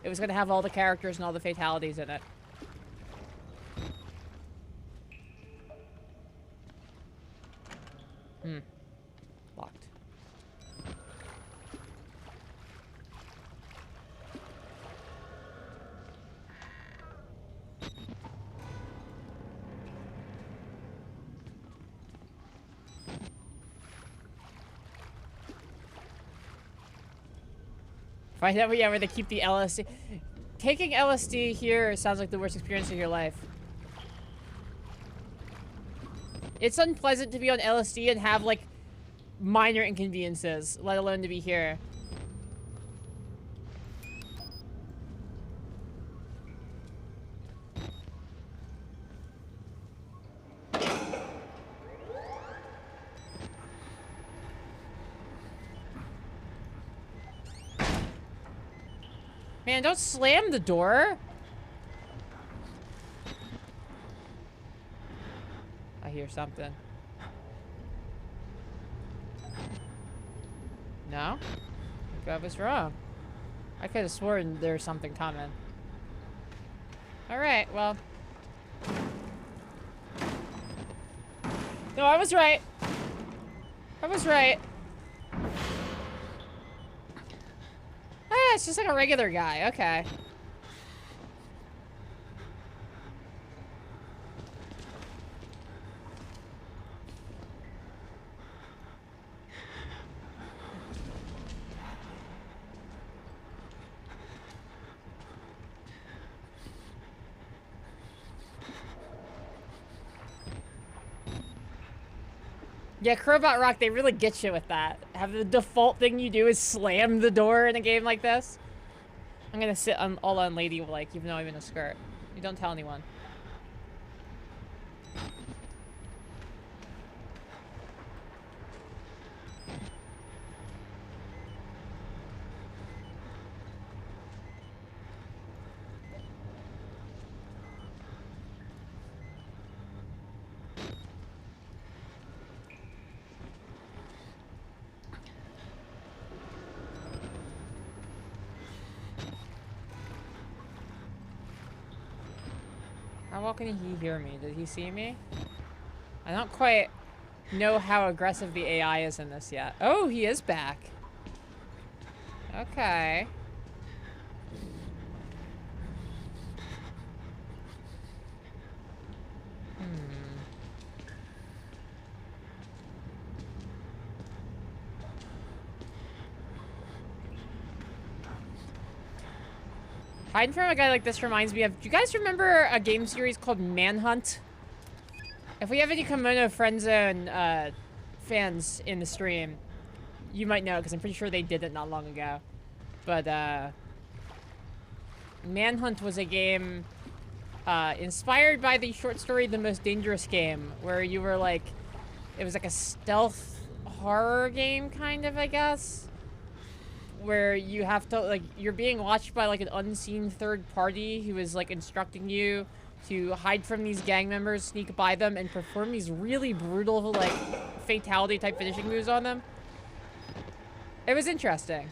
It was going to have all the characters and all the fatalities in it. Locked. Find out where they keep the LSD. Taking LSD here sounds like the worst experience of your life. It's unpleasant to be on LSD and have, like, minor inconveniences, let alone to be here. Man, don't slam the door. I hear something. No? Maybe I was wrong. I could have sworn there was something coming. Alright, well. No, I was right. I was right. Oh, yeah, it's just like a regular guy. Okay. Yeah, Crowbot Rock, they really get you with that. Have the default thing you do is slam the door in a game like this. I'm gonna sit on all unladylike, even though I'm in a skirt. You don't tell anyone. How well can he hear me? Did he see me? I don't quite know how aggressive the AI is in this yet. Oh, he is back. Okay. Hiding from a guy like this reminds me of... Do you guys remember a game series called Manhunt? If we have any Kimono Friend Zone fans in the stream, you might know, because I'm pretty sure they did it not long ago. But, Manhunt was a game inspired by the short story The Most Dangerous Game, where you were like... It was like a stealth horror game, kind of, I guess? Where you have to, like, you're being watched by, like, an unseen third party who is, like, instructing you to hide from these gang members, sneak by them, and perform these really brutal, like, fatality-type finishing moves on them. It was interesting.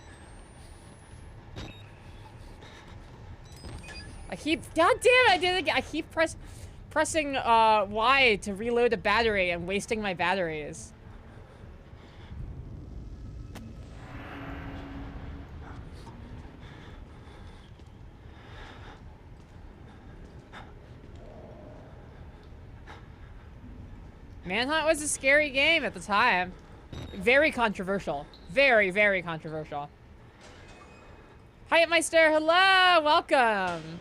I keep... God damn it, I did it again. I keep pressing Y to reload a battery and wasting my batteries. Manhunt was a scary game at the time. Very controversial. Very, very controversial. Hi, Meister. Hello. Welcome.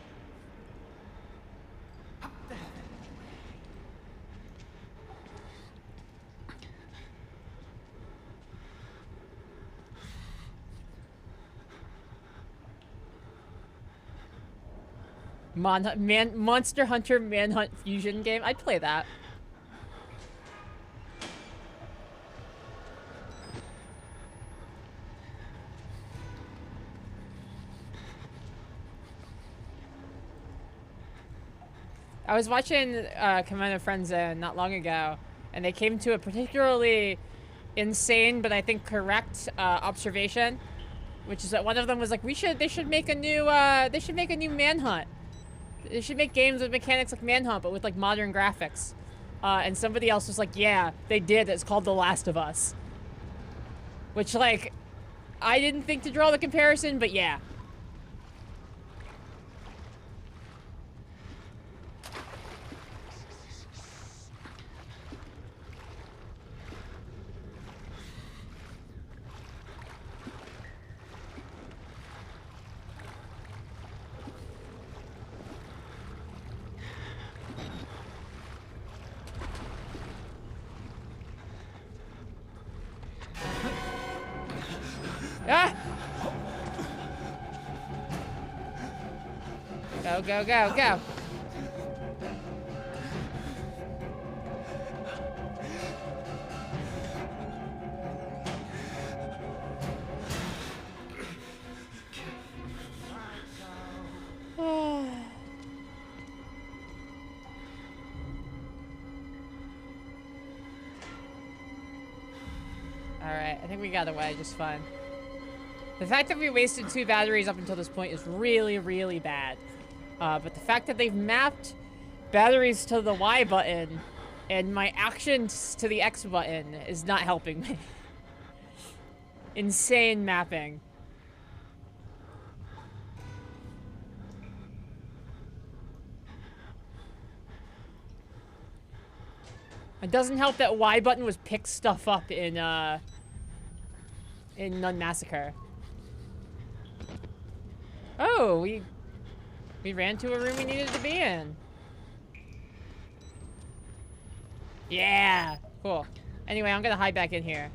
Monster Hunter Manhunt Fusion game. I'd play that. I was watching Kimono Friend Zone not long ago, and they came to a particularly insane, but I think correct observation, which is that one of them was like, they should make a new Manhunt. They should make games with mechanics like Manhunt, but with like modern graphics. And somebody else was like, yeah, they did. It's called The Last of Us. Which, like, I didn't think to draw the comparison, but yeah. Ah! Go, go, go, go. Alright, I think we got away just fine. The fact that we wasted 2 batteries up until this point is really, really bad. But the fact that they've mapped batteries to the Y button and my actions to the X button is not helping me. Insane mapping. It doesn't help that Y button was pick stuff up in Nun Massacre. Oh, we ran to a room we needed to be in. Yeah, cool. Anyway, I'm gonna hide back in here.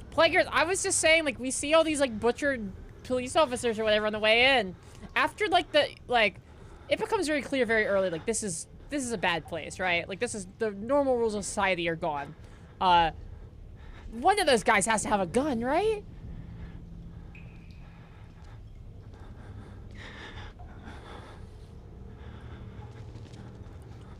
Plaguers, I was just saying, like, we see all these, like, butchered police officers or whatever on the way in. After, like, it becomes very clear very early, like, this is a bad place, right? Like, this is, the normal rules of society are gone. One of those guys has to have a gun, right?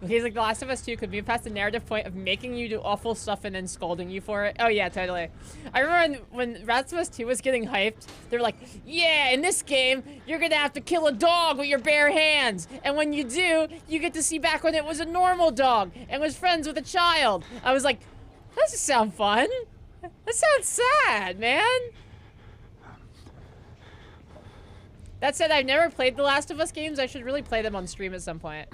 He's like, The Last of Us 2 could move past the narrative point of making you do awful stuff and then scolding you for it. Oh yeah, totally. I remember when Last of Us 2 was getting hyped, they were like, yeah, in this game, you're gonna have to kill a dog with your bare hands. And when you do, you get to see back when it was a normal dog and was friends with a child. I was like, that doesn't sound fun. That sounds sad, man. That said, I've never played the Last of Us games. I should really play them on stream at some point.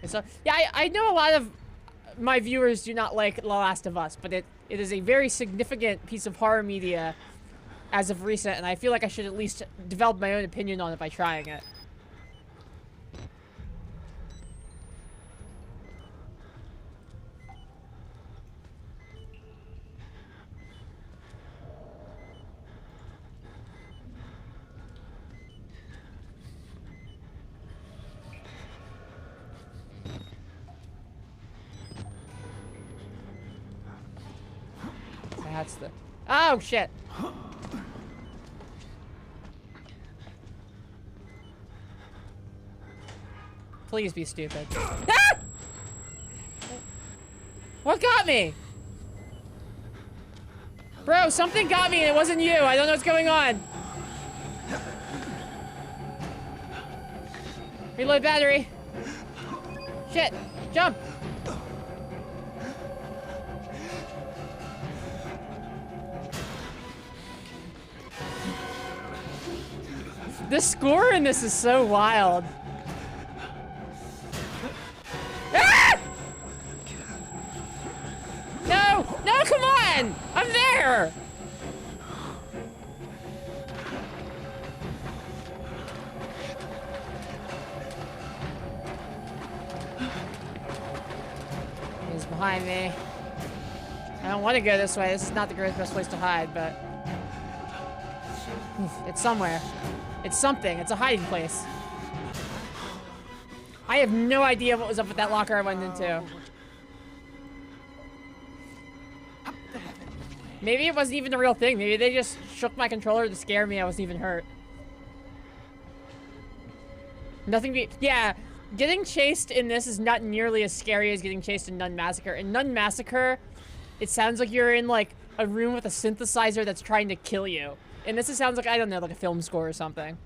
So, yeah, I know a lot of my viewers do not like The Last of Us, but it is a very significant piece of horror media as of recent, and I feel like I should at least develop my own opinion on it by trying it. That's the... Oh, shit. Please be stupid. Ah! What got me? Bro, something got me and it wasn't you. I don't know what's going on. Reload battery. Shit. Jump. The score in this is so wild. Ah! No! No, come on! I'm there! He's behind me. I don't want to go this way. This is not the best place to hide, but... It's somewhere. It's something. It's a hiding place. I have no idea what was up with that locker I went into. Maybe it wasn't even a real thing. Maybe they just shook my controller to scare me. I wasn't even hurt. Nothing be- Yeah, getting chased in this is not nearly as scary as getting chased in Nun Massacre. In Nun Massacre, it sounds like you're in, like, a room with a synthesizer that's trying to kill you. And this sounds like, I don't know, like a film score or something.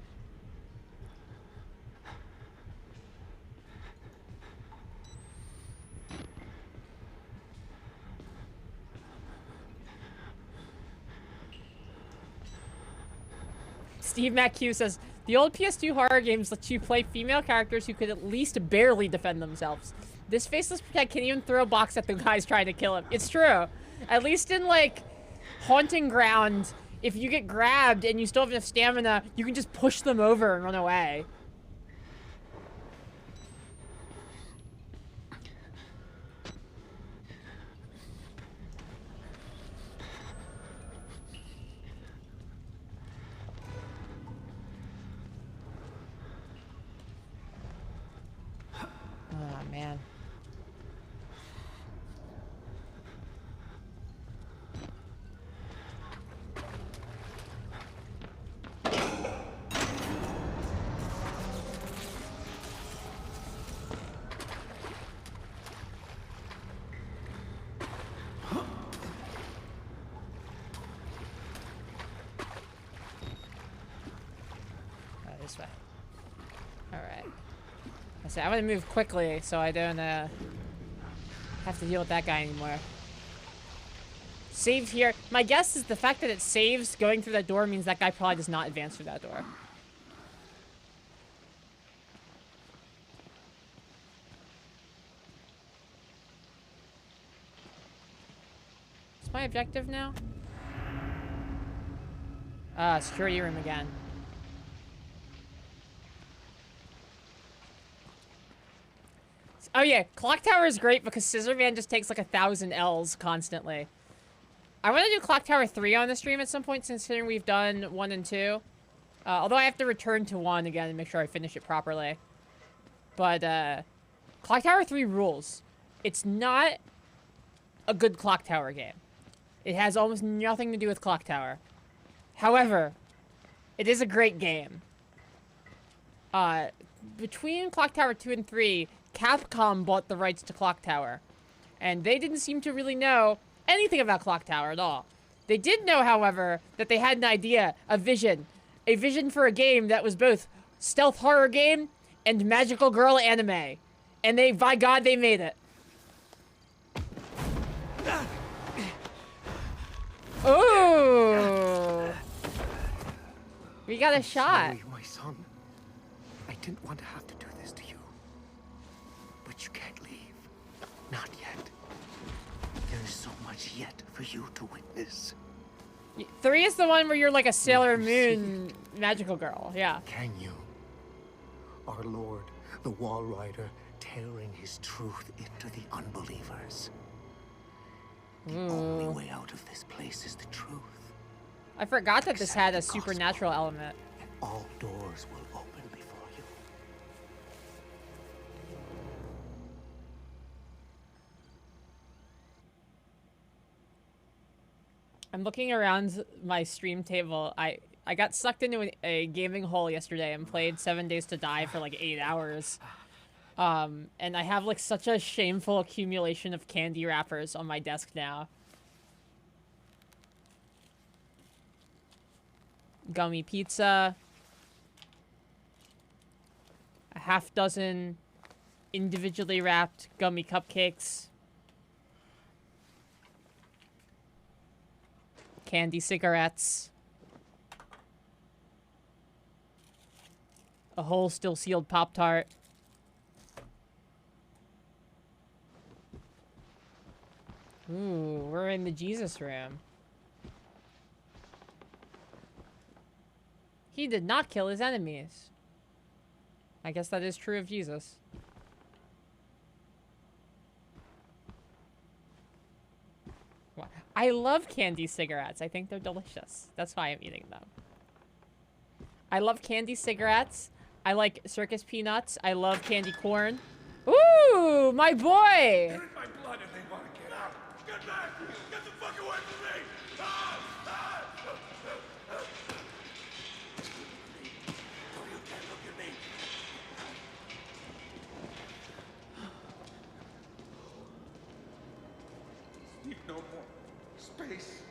Steve MacQ says, the old PS2 horror games let you play female characters who could at least barely defend themselves. This faceless protect can't even throw a box at the guys trying to kill him. It's true. At least in, like, Haunting Ground, if you get grabbed and you still have enough stamina, you can just push them over and run away. Oh, man. This way. Alright. I'm gonna move quickly so I don't have to deal with that guy anymore. Save here. My guess is the fact that it saves going through that door means that guy probably does not advance through that door. What's my objective now? Security room again. Oh yeah, Clock Tower is great because Scissor Man just takes like 1,000 L's constantly. I want to do Clock Tower 3 on the stream at some point, considering we've done 1 and 2. Although I have to return to 1 again and make sure I finish it properly. But, Clock Tower 3 rules. It's not a good Clock Tower game. It has almost nothing to do with Clock Tower. However, it is a great game. Between Clock Tower 2 and 3, Capcom bought the rights to Clock Tower. And they didn't seem to really know anything about Clock Tower at all. They did know, however, that they had an idea, a vision for a game that was both stealth horror game and magical girl anime. And they, by God, they made it. Ooh. We got a shot.
Sorry, my son. I didn't want to have to do this to you. But you can't leave. Not yet. There is so much yet for you to witness.
3 is the one where you're like a Sailor Moon magical girl, yeah.
Can you? Our Lord, the Wall Rider, tearing his truth into the unbelievers. The only way out of this place is the truth.
I forgot that this had a supernatural element.
And all doors will open before you.
I'm looking around my stream table. I got sucked into a gaming hole yesterday and played 7 Days to Die for like 8 hours. And I have like such a shameful accumulation of candy wrappers on my desk now. Gummy pizza. A half dozen individually wrapped gummy cupcakes. Candy cigarettes. A whole still sealed Pop-Tart. Ooh, we're in the Jesus room. He did not kill his enemies. I guess that is true of Jesus. I love candy cigarettes. I think they're delicious. That's why I'm eating them. I love candy cigarettes. I like circus peanuts. I love candy corn. Ooh, my boy!
They're in my blood and they want to get out. Get back! Get the fuck away from me! No, you can't look at me. Need no more space.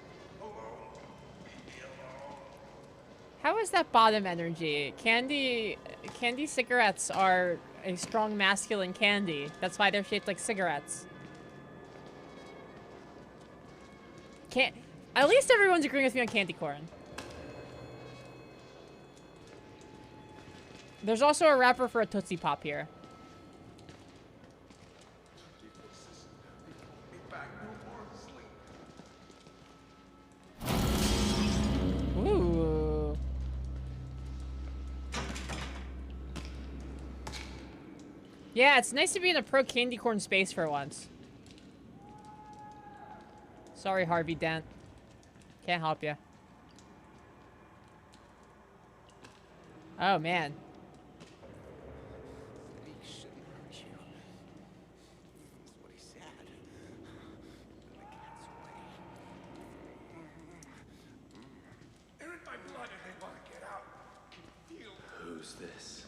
Alone. Leave me alone.
How is that bottom energy? Candy cigarettes are a strong masculine candy. That's why they're shaped like cigarettes. At least everyone's agreeing with me on candy corn. There's also a wrapper for a Tootsie Pop here. Ooh. Yeah, it's nice to be in a pro candy corn space for once. Sorry, Harvey Dent. Can't help you. Oh, man.
He shouldn't hurt you. That's what he said. The cat's away. They're in my blood and they want to get out. I can feel it.
Who's this?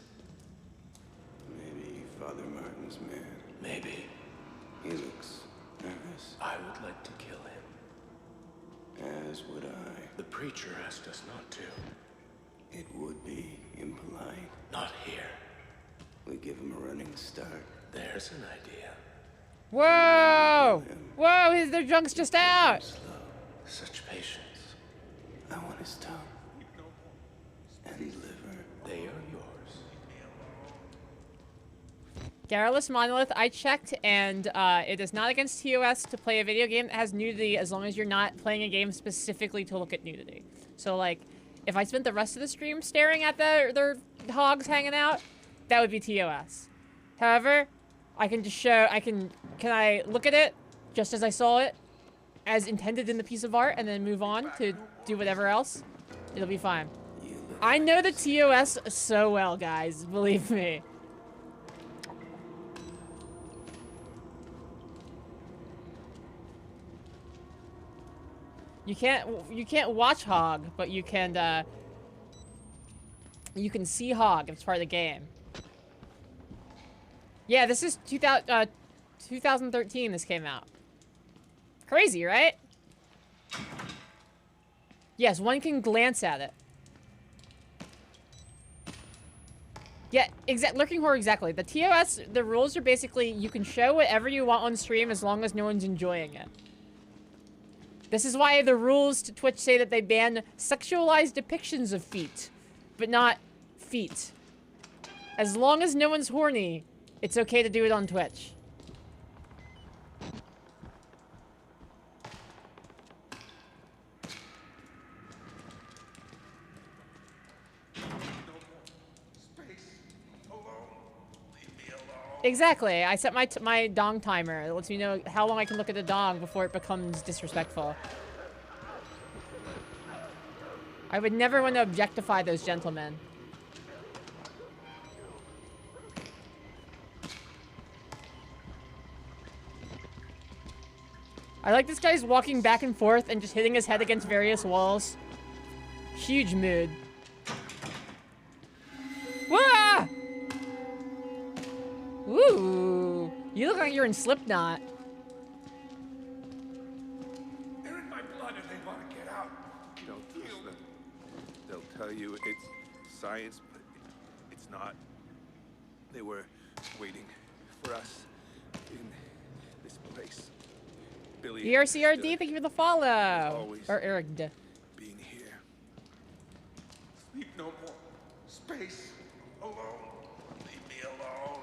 Maybe Father Martin's man.
Maybe.
He looks nervous.
I would like to kill him.
As would I.
The preacher asked us not to.
It would be impolite.
Not here.
We give him a running start.
There's an idea.
Whoa! Whoa, their junk's just out!
Slow.
Such patience.
I want his tongue. And liver.
They are yours.
Garrulous Monolith, I checked, and it is not against TOS to play a video game that has nudity as long as you're not playing a game specifically to look at nudity. So, like, if I spent the rest of the stream staring at their hogs hanging out, that would be TOS. However, I can just show, can I look at it just as I saw it, as intended in the piece of art, and then move on to do whatever else? It'll be fine. I know the TOS so well, guys, believe me. You can't watch Hog, but you can see Hog. It's part of the game. Yeah, this is 2013 this came out. Crazy, right? Yes, one can glance at it. Yeah, Lurking Horror, exactly. The TOS, the rules are basically you can show whatever you want on stream as long as no one's enjoying it. This is why the rules to Twitch say that they ban sexualized depictions of feet, but not feet. As long as no one's horny, it's okay to do it on Twitch. Exactly. I set my dong timer. It lets me know how long I can look at the dong before it becomes disrespectful. I would never want to objectify those gentlemen. I like this guy's walking back and forth and just hitting his head against various walls. Huge mood. Wah! Ooh, you look like you're in Slipknot.
They're in my blood and they want to get out.
Don't trust them. They'll tell you it's science, but it's not. They were waiting for us in this place. Billy.
ERCRD, thank you for the follow.
Always
Or Eric.
being here. Sleep no more. Space. Alone. Leave me alone.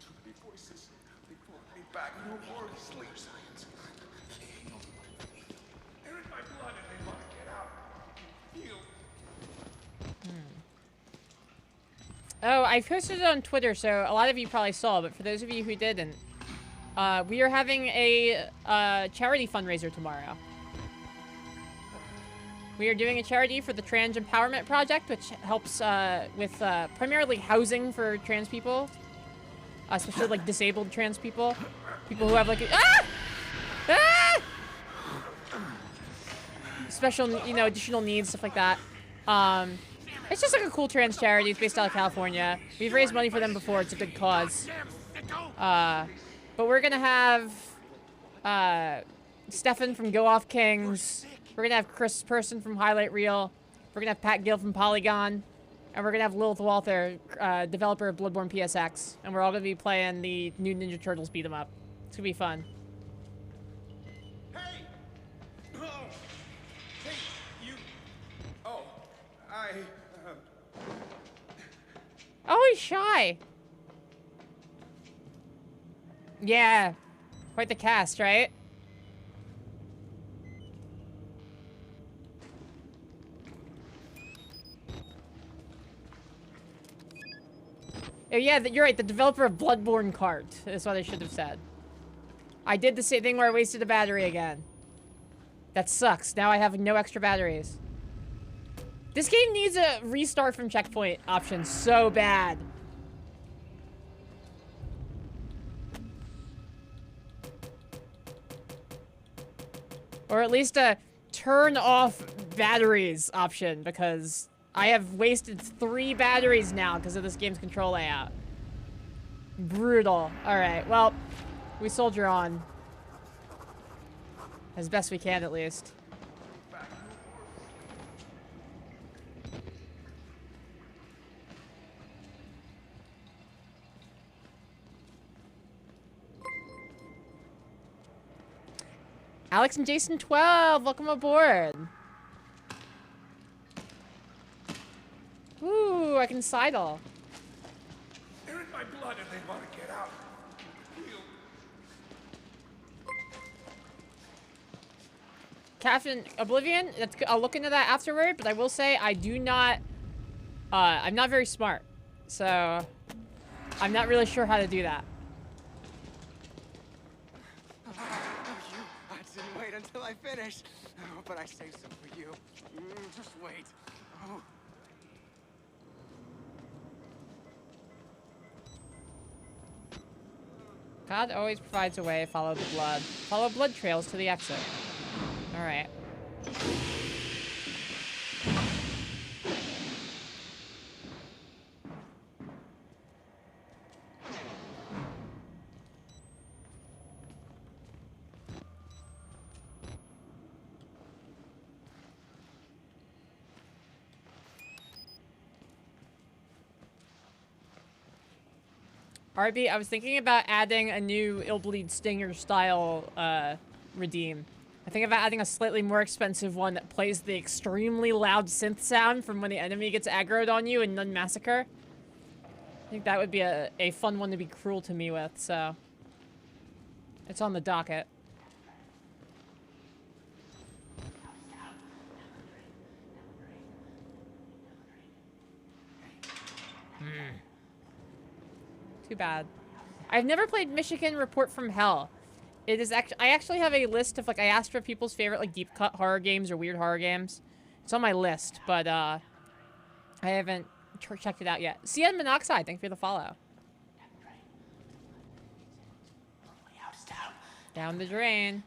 Too many voices. They brought me back. No more sleep. Science. They're in my blood and they want to get out. Feel.
Oh, I posted it on Twitter, so a lot of you probably saw, but for those of you who didn't, we are having a charity fundraiser tomorrow. We are doing a charity for the Trans Empowerment Project, which helps with primarily housing for trans people, especially like disabled trans people, people who have like special, you know, additional needs, stuff like that. It's just like a cool trans charity. It's based out of California. We've raised money for them before. It's a good cause. But we're gonna have Stefan from Go Off Kings. We're gonna have Chris Person from Highlight Reel. We're gonna have Pat Gill from Polygon. And we're gonna have Lilith Walther, developer of Bloodborne PSX. And we're all gonna be playing the new Ninja Turtles beat 'em up. It's gonna be fun.
Hey! Oh! Hey, you... Oh,
Oh, he's shy. Yeah. Quite the cast, right? Oh, yeah, you're right. The developer of Bloodborne Cart is what I should have said. I did the same thing where I wasted a battery again. That sucks. Now I have no extra batteries. This game needs a restart from checkpoint option so bad. Or at least a turn off batteries option, because I have wasted 3 batteries now because of this game's control layout. Brutal. Alright, well, we soldier on. As best we can, at least. Alex and Jason 12, welcome aboard. Ooh, I can sidle.
they're in my blood and they want to get out. Feel.
Captain Oblivion, I'll look into that afterward, but I will say I do not, I'm not very smart. So, I'm not really sure how to do that.
I didn't wait until I finished. Oh, but I saved some for you. Just wait. Oh.
God always provides a way. Follow the blood. Follow blood trails to the exit. Alright. RB, I was thinking about adding a new Illbleed Stinger style redeem. I think about adding a slightly more expensive one that plays the extremely loud synth sound from when the enemy gets aggroed on you in Nun Massacre. I think that would be a fun one to be cruel to me with, so... It's on the docket. Too bad. I've never played Michigan Report from Hell. It is actually, I actually have a list of, like, I asked for people's favorite, like, deep cut horror games or weird horror games. It's on my list, but, I haven't checked it out yet. CN Monoxide, thank you for the follow. Down the drain.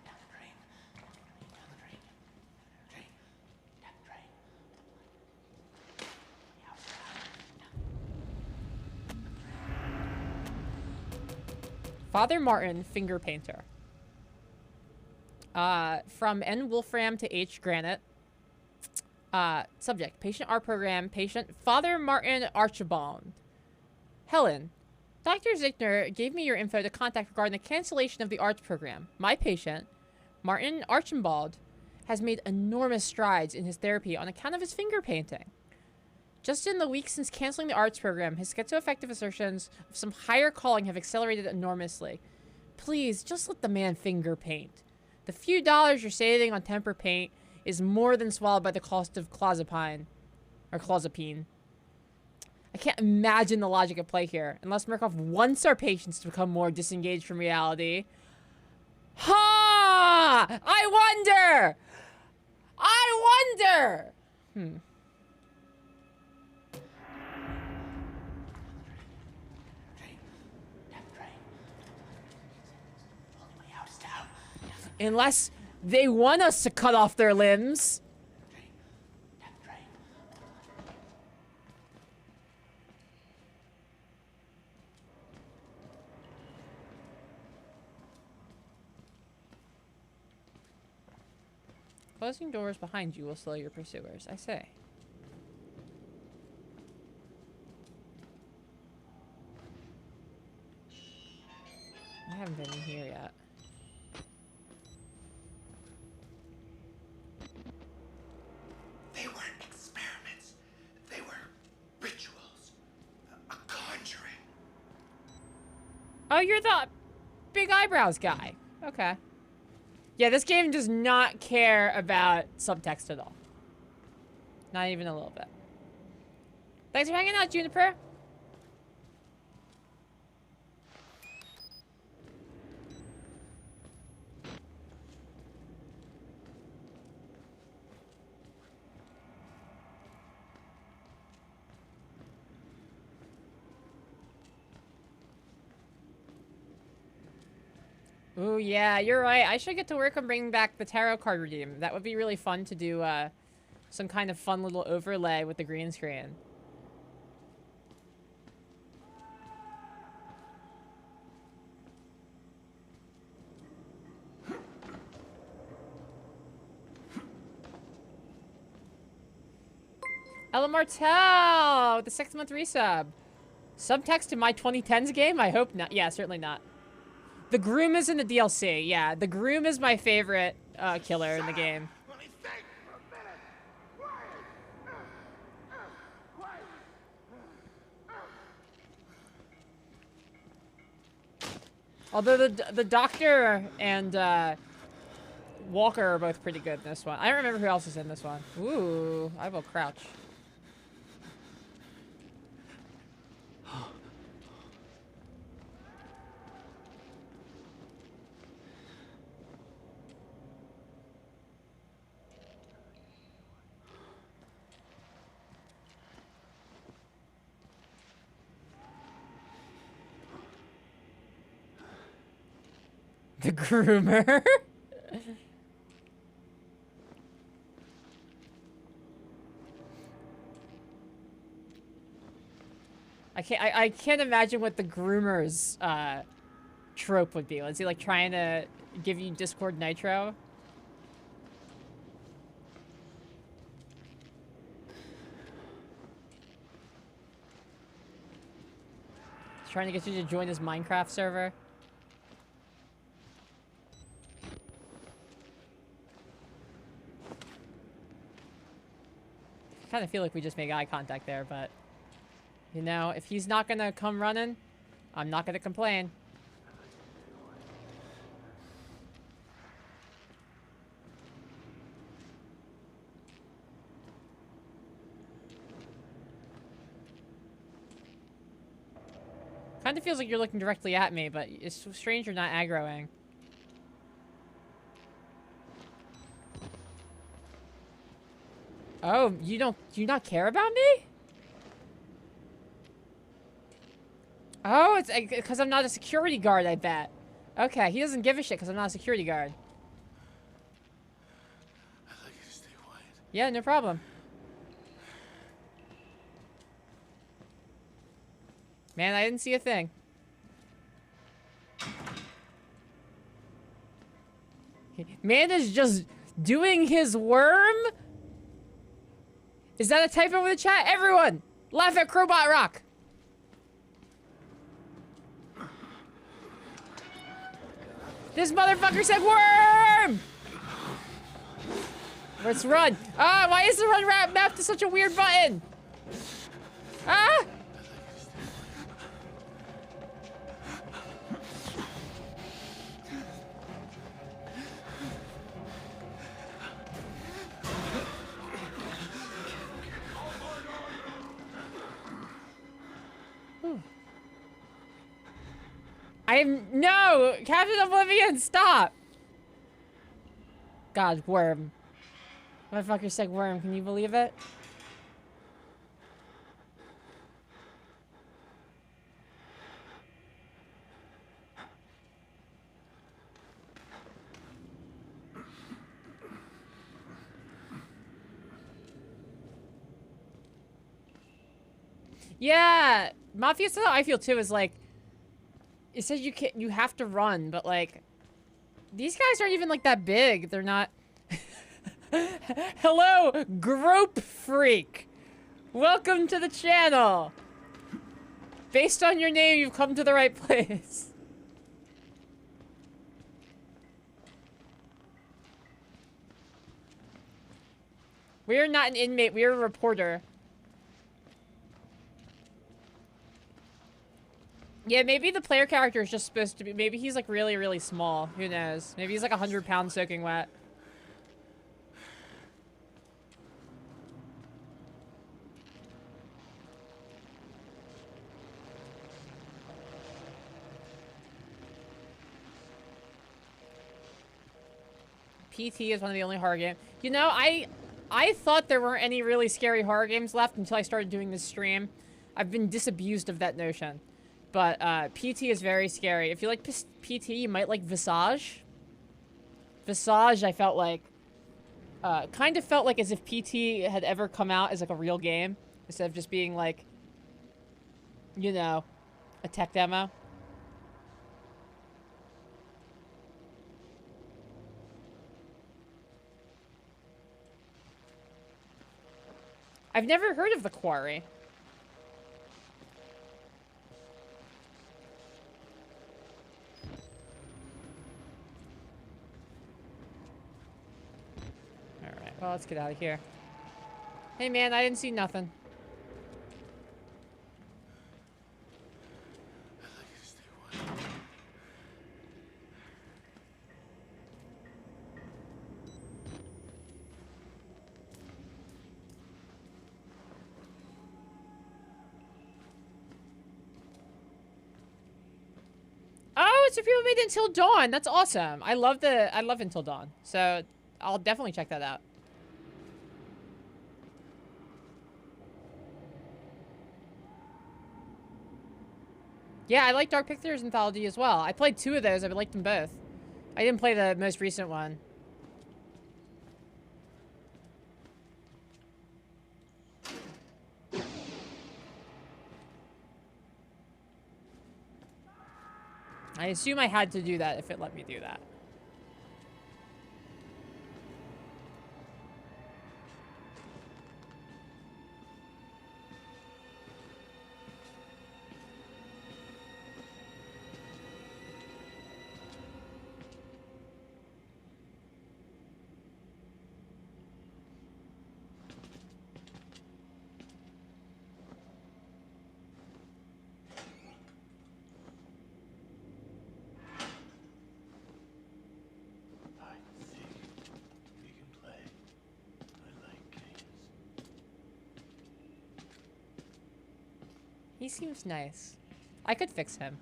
Father Martin, Finger Painter. From N. Wolfram to H. Granite. Subject, patient R program, patient Father Martin Archibald. Helen, Dr. Zickner gave me your info to contact regarding the cancellation of the arts program. My patient, Martin Archibald, has made enormous strides in his therapy on account of his finger painting. Just in the weeks since canceling the arts program, his schizoaffective assertions of some higher calling have accelerated enormously. Please, just let the man finger paint. The few dollars you're saving on temper paint is more than swallowed by the cost of clozapine. Or clozapine. I can't imagine the logic at play here, unless Murkoff wants our patients to become more disengaged from reality. Ha! I wonder! I wonder! Unless they want us to cut off their limbs. Closing doors behind you will slow your pursuers, I say. I haven't been in here yet.
They weren't experiments. They were rituals. A conjuring.
Oh, you're the big eyebrows guy. Okay. Yeah, this game does not care about subtext at all. Not even a little bit. Thanks for hanging out, Juniper. Ooh, yeah, you're right. I should get to work on bringing back the tarot card redeem. That would be really fun to do, some kind of fun little overlay with the green screen. Ella Martel with the 6-month resub. Subtext in my 2010s game? I hope not. Yeah, certainly not. The Groom is in the DLC. Yeah, the Groom is my favorite killer in the game.
Let me think for a minute.
Although the Doctor and Walker are both pretty good in this one. I don't remember who else is in this one. Ooh, I will crouch. The groomer. I can't imagine what the groomer's trope would be. Was he like trying to give you Discord Nitro? He's trying to get you to join his Minecraft server? I kind of feel like we just make eye contact there, but you know, if he's not gonna come running, I'm not gonna complain. Kind of feels like you're looking directly at me, but it's strange you're not aggroing. Oh, do you not care about me? Oh, it's because I'm not a security guard, I bet. Okay, he doesn't give a shit because I'm not a security guard.
I'd like you to stay quiet.
Yeah, no problem. Man, I didn't see a thing. Man is just doing his worm? Is that a typo in the chat? Everyone, laugh at Crowbot Rock. This motherfucker said worm! Let's run. Ah, why is the run map to such a weird button? Ah! No! Captain Oblivion, stop! God, worm. Motherfucker said worm, can you believe it? Yeah! Mafia style I feel too is like, it says you have to run, but like, these guys aren't even like that big. They're not. Hello, Grope Freak. Welcome to the channel. Based on your name, you've come to the right place. We are not an inmate. We are a reporter. Yeah, maybe the player character is just supposed to be... Maybe he's, like, really, really small. Who knows? Maybe he's, like, 100 pounds soaking wet. PT is one of the only horror games. You know, I thought there weren't any really scary horror games left until I started doing this stream. I've been disabused of that notion. But PT is very scary. If you like PT, you might like Visage. Visage, I felt like, kind of felt like as if PT had ever come out as like a real game instead of just being like, you know, a tech demo. I've never heard of The Quarry. Well, let's get out of here. Hey, man, I didn't see nothing. Oh, so people made Until Dawn. That's awesome. I love Until Dawn. So I'll definitely check that out. Yeah, I like Dark Pictures Anthology as well. I played 2 of those. I liked them both. I didn't play the most recent one. I assume I had to do that if it let me do that.
I think we can play. I like games.
He seems nice. I could fix him.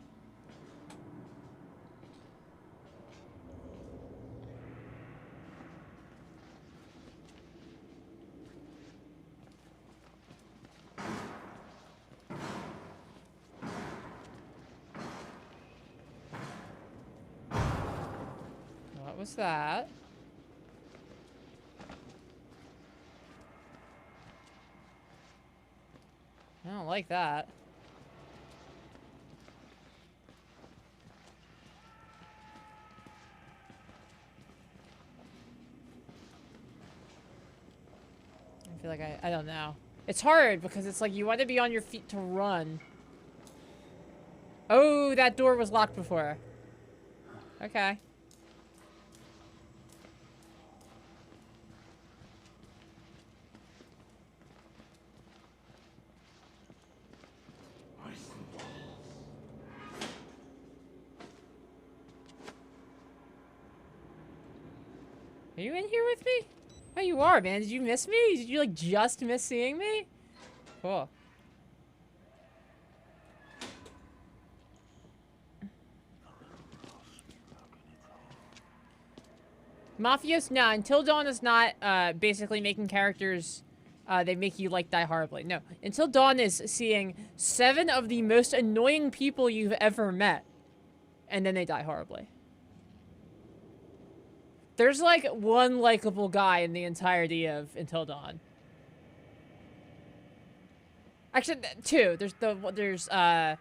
What was that? I don't like that. I feel like I don't know. It's hard because it's like you want to be on your feet to run. Oh, that door was locked before. Okay. Are you in here with me? Oh, you are, man. Did you miss me? Did you, like, just miss seeing me? Cool. Mafios, nah, Until Dawn is not, basically making characters, they make you, like, die horribly. No. Until Dawn is seeing 7 of the most annoying people you've ever met. And then they die horribly. There's, like, one likable guy in the entirety of Until Dawn. Actually, 2. There's the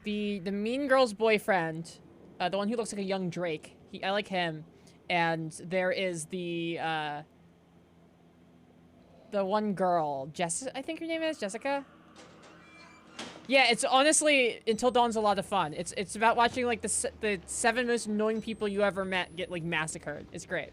mean girl's boyfriend, the one who looks like a young Drake. I like him. And there is the one girl, I think her name is Jessica. Yeah, it's honestly, Until Dawn's a lot of fun. It's about watching, like, the 7 most annoying people you ever met get, like, massacred. It's great.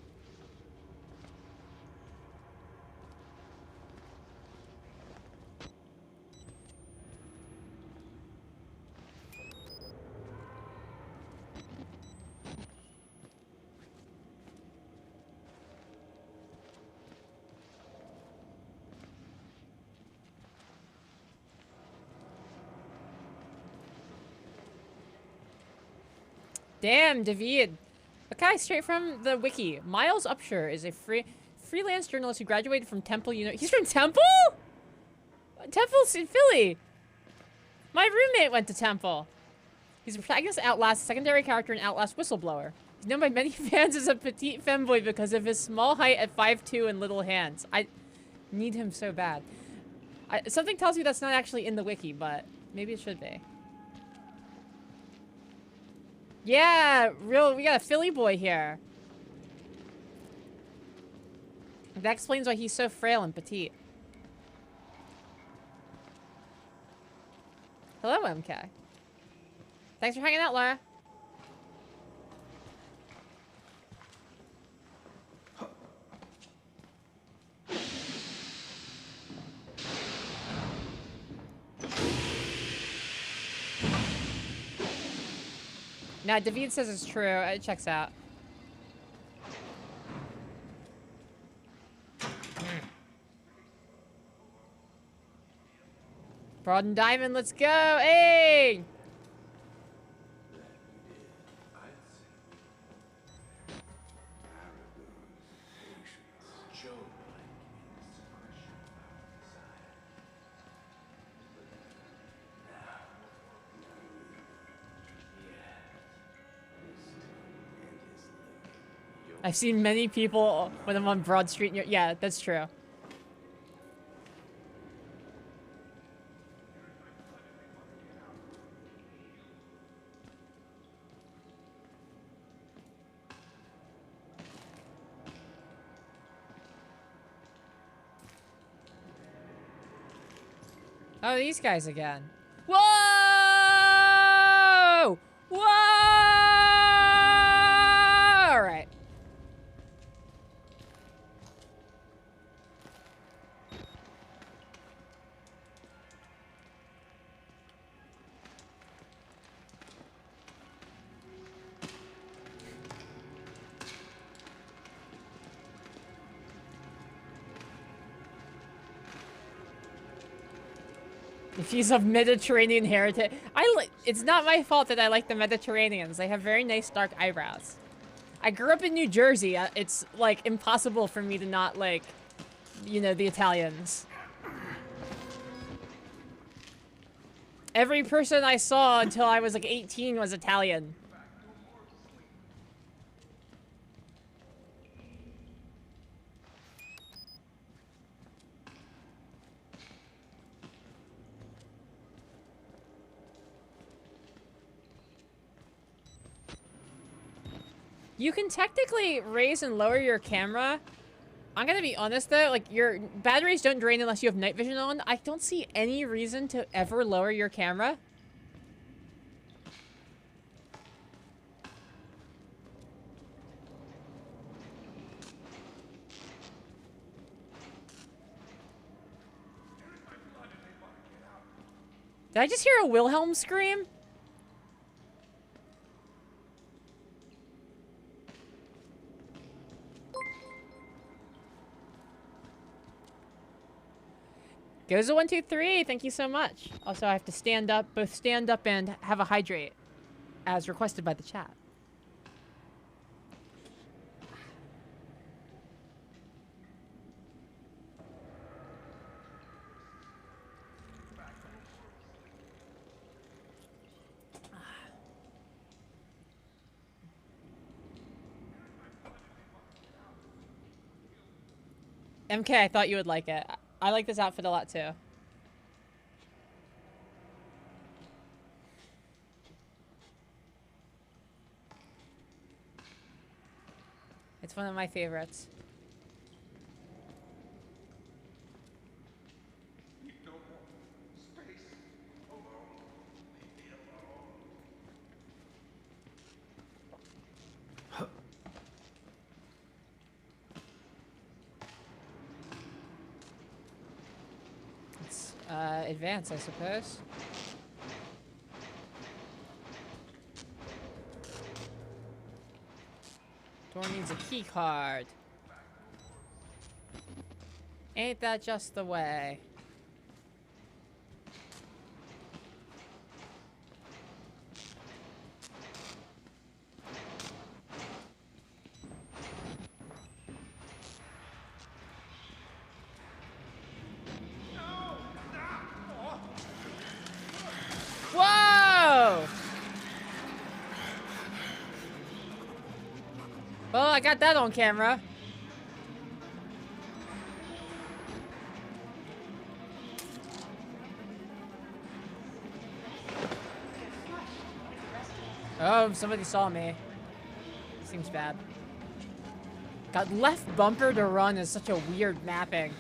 Damn, David. Okay, straight from the wiki. Miles Upshur is a freelance journalist who graduated from Temple He's from Temple? Temple's in Philly. My roommate went to Temple. He's a protagonist of Outlast, secondary character in Outlast Whistleblower. He's known by many fans as a petite femboy because of his small height at 5'2" and little hands. I need him so bad. Something tells me that's not actually in the wiki, but maybe it should be. Yeah, we got a Philly boy here. That explains why he's so frail and petite. Hello, MK. Thanks for hanging out, Laura. Now, David says it's true. It checks out. Broad and Diamond, let's go! Hey! I've seen many people when I'm on Broad Street. Yeah, that's true. Oh, these guys again. Whoa! Whoa! All right. If he's of Mediterranean heritage, it's not my fault that I like the Mediterraneans. They have very nice dark eyebrows. I grew up in New Jersey. It's like impossible for me to not like, you know, the Italians. Every person I saw until I was like 18 was Italian. You can technically raise and lower your camera. I'm gonna be honest though, like your batteries don't drain unless you have night vision on. I don't see any reason to ever lower your camera. Did I just hear a Wilhelm scream? Goes a 1, 2, 3. Thank you so much. Also, I have to stand up, both stand up and have a hydrate, as requested by the chat. MK, I thought you would like it. I like this outfit a lot too. It's one of my favorites. Advance, I suppose. Door needs a key card. Ain't that just the way? Well, I got that on camera. Oh, somebody saw me. Seems bad. God, left bumper to run is such a weird mapping.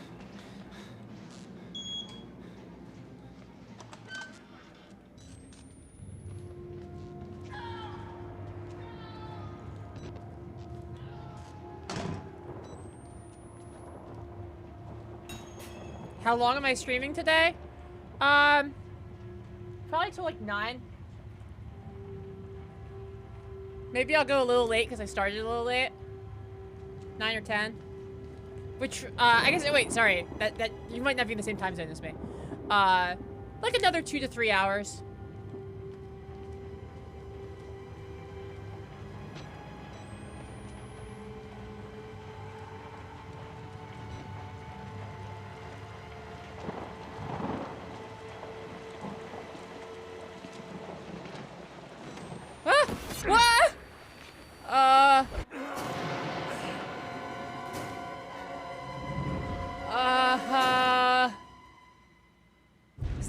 How long am I streaming today? Probably till like 9. Maybe I'll go a little late because I started a little late. 9 or 10. Which, I guess, wait, sorry. That you might not be in the same time zone as me. Like another 2 to 3 hours.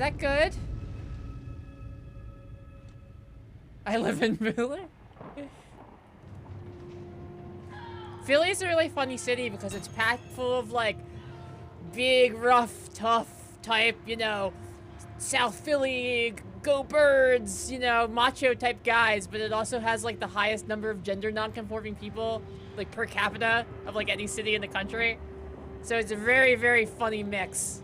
that good? I live in Philly. Philly's a really funny city because it's packed full of like big, rough, tough type, you know, South Philly, go birds, you know, macho type guys, but it also has like the highest number of gender non-conforming people, like per capita, of like any city in the country. So it's a very, very funny mix.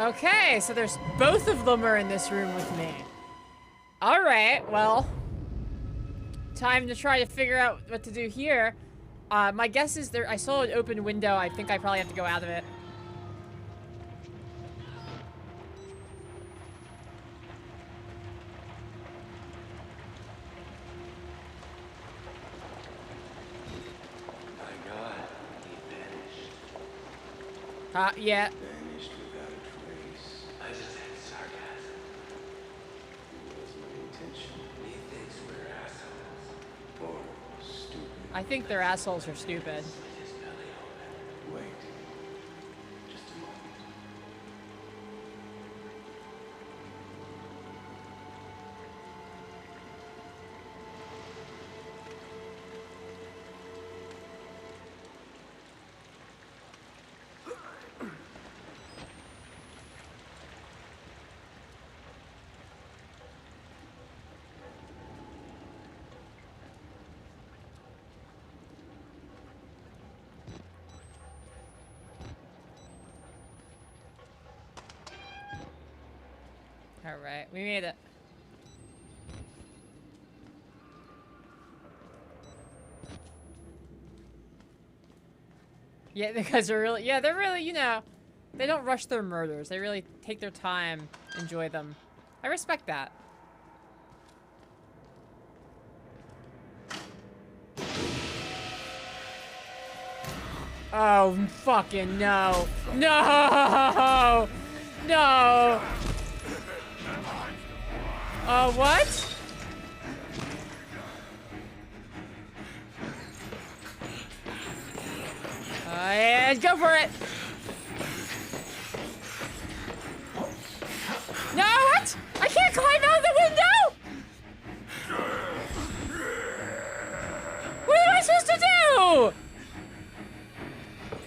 Okay, so there's both of them are in this room with me. All right, well, time to try to figure out what to do here. My guess is I saw an open window. I think I probably have to go out of it.
My God, he vanished.
Yeah.
Vanished without a trace. I just had sarcasm. It was my intention. He thinks we're assholes. Or stupid.
I think their assholes are stupid.
Split his belly open. Wait. Just a moment.
All right, we made it. Yeah, because they're really, you know, they don't rush their murders. They really take their time, enjoy them. I respect that. Oh, fucking no. No! No! What? Yeah, go for it! No, what? I can't climb out of the window! What am I supposed to do?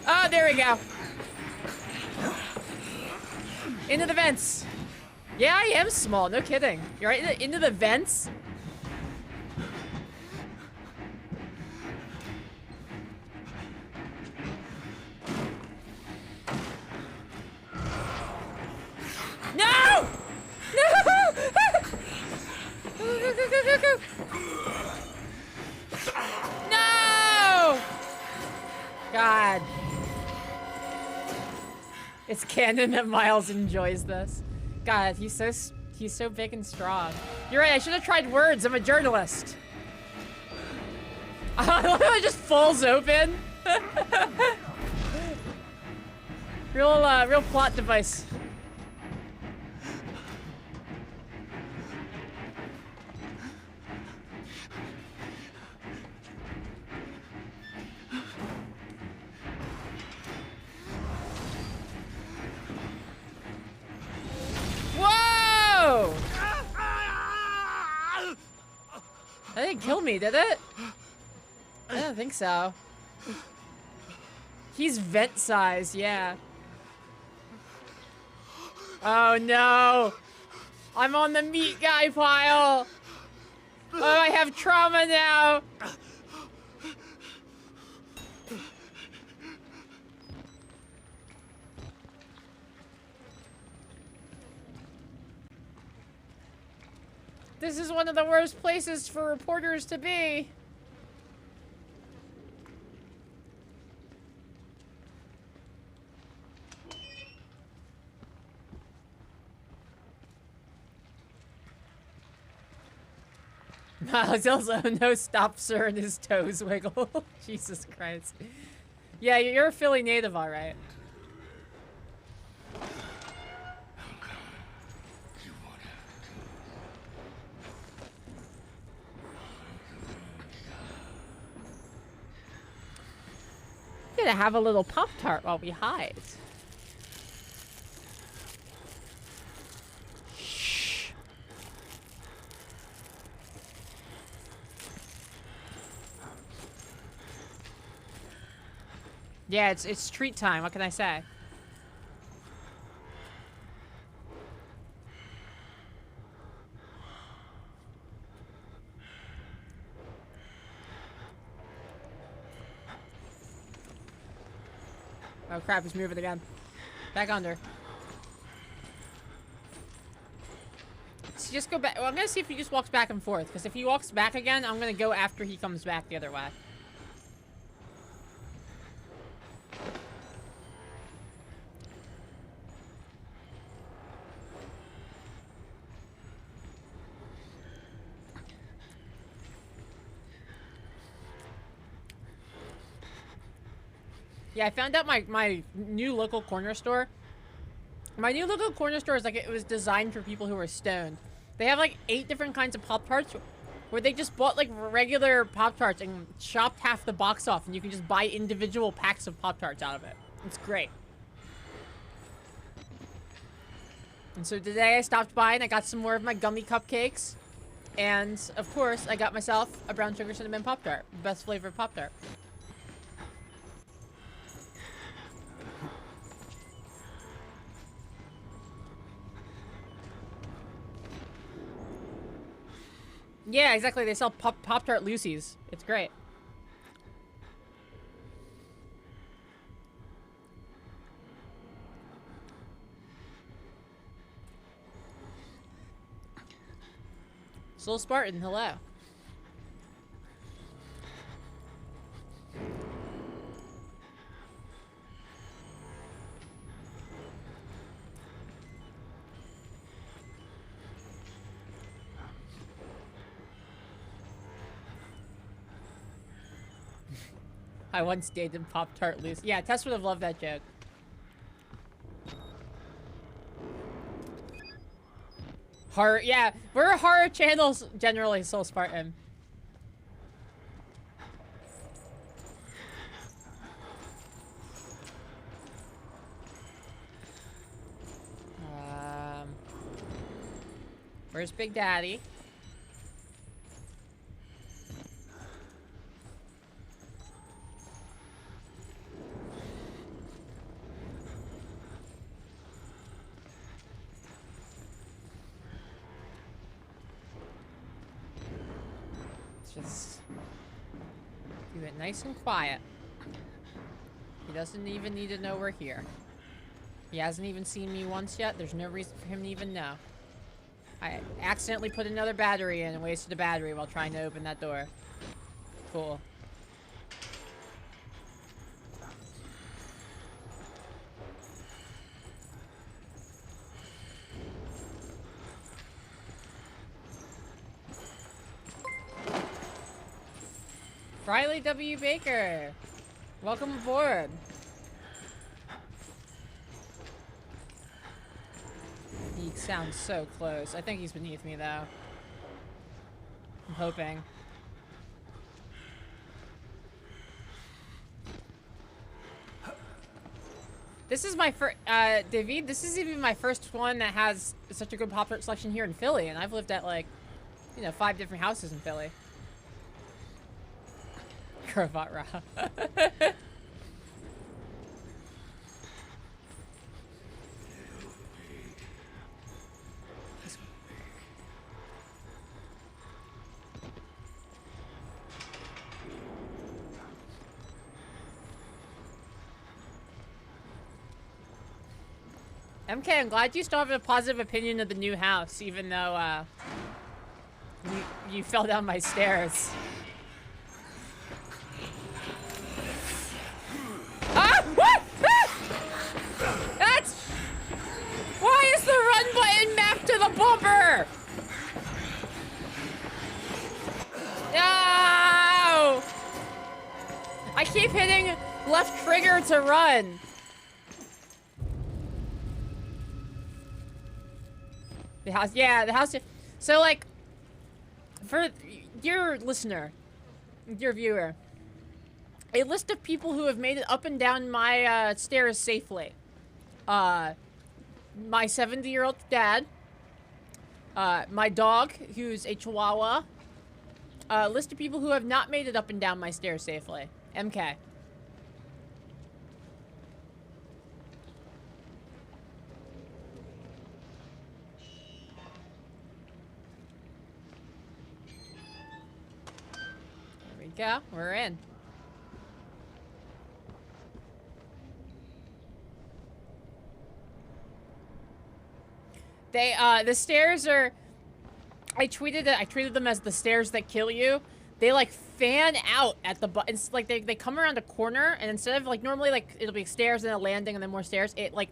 Oh, there we go. Into the vents. Yeah, I am small, no kidding. You're right into the vents? No! No! Go! No! God. It's canon that Miles enjoys this. God, he's so big and strong. You're right, I should have tried words. I'm a journalist. It just falls open. Real plot device. Whoa! That didn't kill me, did it? I don't think so. He's vent size, yeah. Oh no! I'm on the meat guy pile! Oh, I have trauma now! This is one of the worst places for reporters to be. Miles yells, "Oh no, stop, sir," and his toes wiggle. Jesus Christ. Yeah, you're a Philly native, alright. Gonna have a little Pop-Tart while we hide. Shh. Yeah, it's treat time. What can I say? Oh crap, he's moving again. Back under. So just go back. Well, I'm gonna see if he just walks back and forth. Because if he walks back again, I'm gonna go after he comes back the other way. Yeah, I found out my new local corner store. My new local corner store is like, it was designed for people who are stoned. They have like 8 different kinds of Pop-Tarts where they just bought like regular Pop-Tarts and chopped half the box off, and you can just buy individual packs of Pop-Tarts out of it. It's great. And so today I stopped by and I got some more of my gummy cupcakes. And of course, I got myself a brown sugar cinnamon Pop-Tart. Best flavor of Pop-Tart. Yeah, exactly. They sell Pop-Tart Lucy's. It's great. Soul Spartan, hello. I once dated Pop-Tart Lucy. Yeah, Tess would have loved that joke. Horror, yeah, we're horror channels generally, Soul Spartan. Where's Big Daddy? Just do it nice and quiet. He doesn't even need to know we're here. He hasn't even seen me once yet. There's no reason for him to even know. I accidentally put another battery in and wasted a battery while trying to open that door. Cool. Riley W. Baker, welcome aboard. He sounds so close. I think he's beneath me, though. I'm hoping. This is my first, David, this is even my first one that has such a good Pop-Tart selection here in Philly, and I've lived at, like, you know, 5 different houses in Philly. Cravat Ra. MK, I'm glad you still have a positive opinion of the new house, even though, you fell down my stairs. Ah! What? Ah! That's... Why is the run button mapped to the bumper? No! I keep hitting left trigger to run. The house, yeah, the house. So, like, for your listener, your viewer, a list of people who have made it up and down my stairs safely. My 70-year-old dad, my dog, who's a Chihuahua. A list of people who have not made it up and down my stairs safely. MK. There we go. We're in. They, the stairs are... I treated them as the stairs that kill you. They, like, fan out at the it's like, they come around a corner, and instead of, like, normally, like, it'll be stairs and a landing and then more stairs, it, like,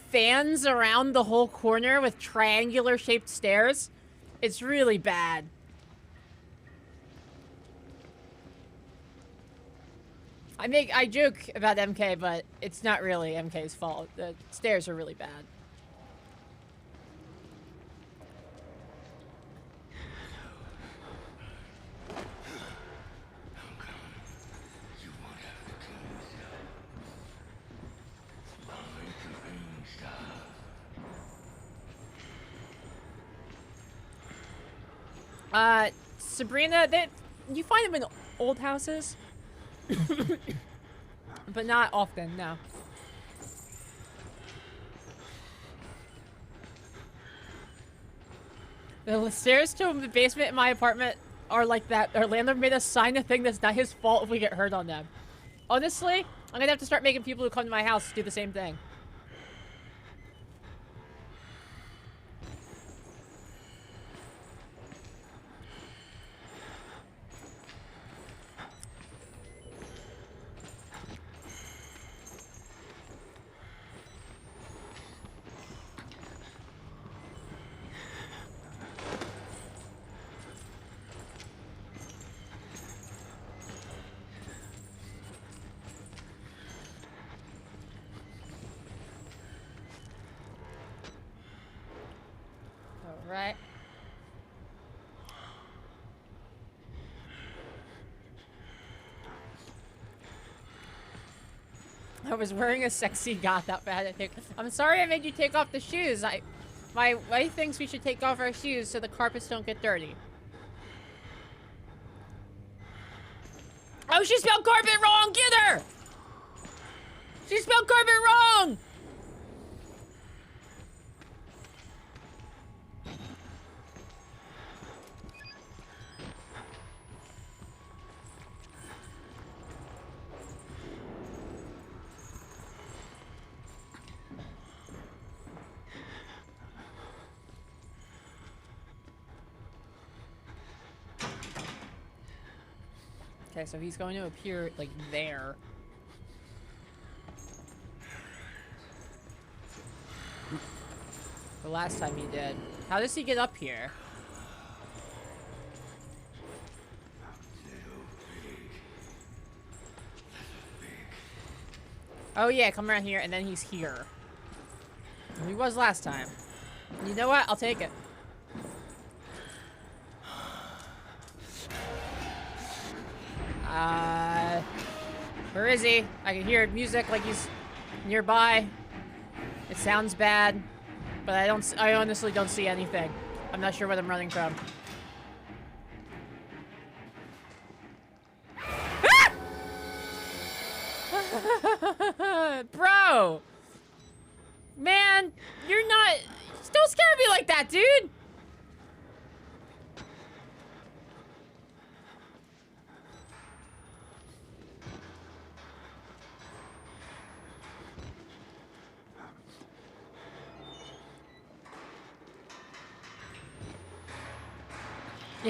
fans around the whole corner with triangular-shaped stairs. It's really bad. I joke about MK, but it's not really MK's fault. The stairs are really bad. Sabrina, you find them in old houses, but not often, no. The stairs to the basement in my apartment are like that. Our landlord made us sign a thing that's not his fault if we get hurt on them. Honestly, I'm gonna have to start making people who come to my house do the same thing. Right. I was wearing a sexy goth outfit. I'm sorry I made you take off the shoes. My wife thinks we should take off our shoes so the carpets don't get dirty. Oh, she spelled carpet wrong! Get her! She spelled carpet wrong! Okay, so he's going to appear, like, there. The last time he did. How does he get up here? Oh yeah, come around here, and then he's here. He was last time. You know what? I'll take it. Where is he? I can hear music like he's nearby. It sounds bad, but I honestly don't see anything. I'm not sure what I'm running from. Ah! Bro! Man, you're not... Don't scare me like that, dude!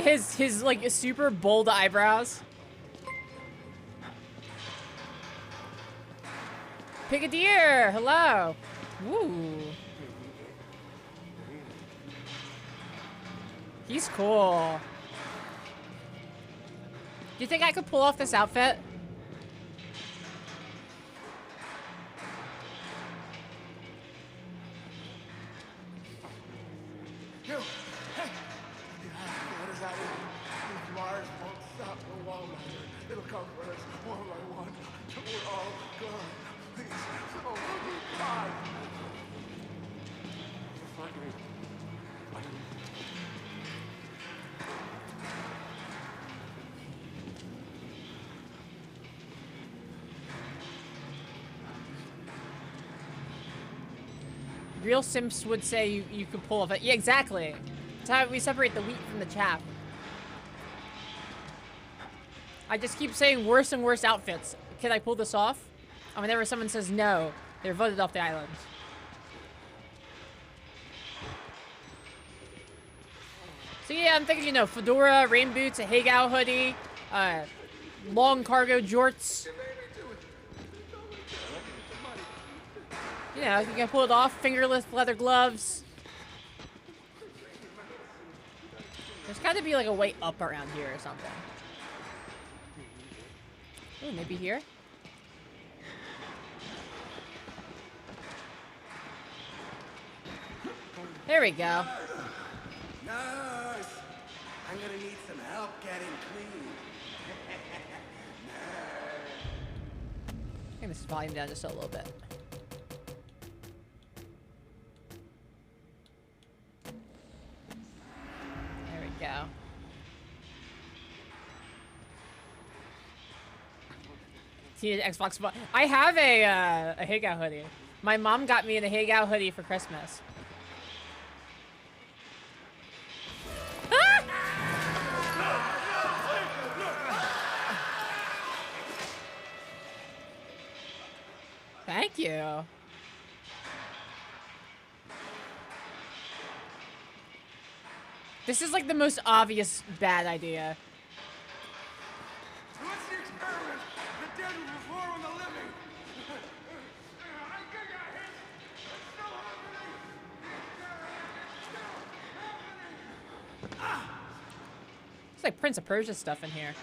His like super bold eyebrows. Pickadeer, hello. Woo. He's cool. Do you think I could pull off this outfit?
You, hey! What is that? Mars won't stop the wall rider. It'll come for us one by one until we're all gone. Please, oh God! Fuck me.
Real simps would say you could pull off it. Yeah, exactly. That's how we separate the wheat from the chaff. I just keep saying worse and worse outfits. Can I pull this off? And whenever someone says no, they're voted off the island. So yeah, I'm thinking, you know, fedora, rain boots, a Hagao hoodie, long cargo jorts. You know, you can pull it off. Fingerless leather gloves. There's got to be like a way up around here or something. Oh, maybe here? There we go.
Nurse! I'm gonna need some help getting clean.
I'm gonna volume down just a little bit. There we go. See Xbox One. I have a Hagao hoodie. My mom got me a Hagao hoodie for Christmas. Thank you. This is like the most obvious bad idea.
What's the experiment? The dead will reform on the living. I think I hit. It's still happening.
It's like Prince of Persia stuff in here.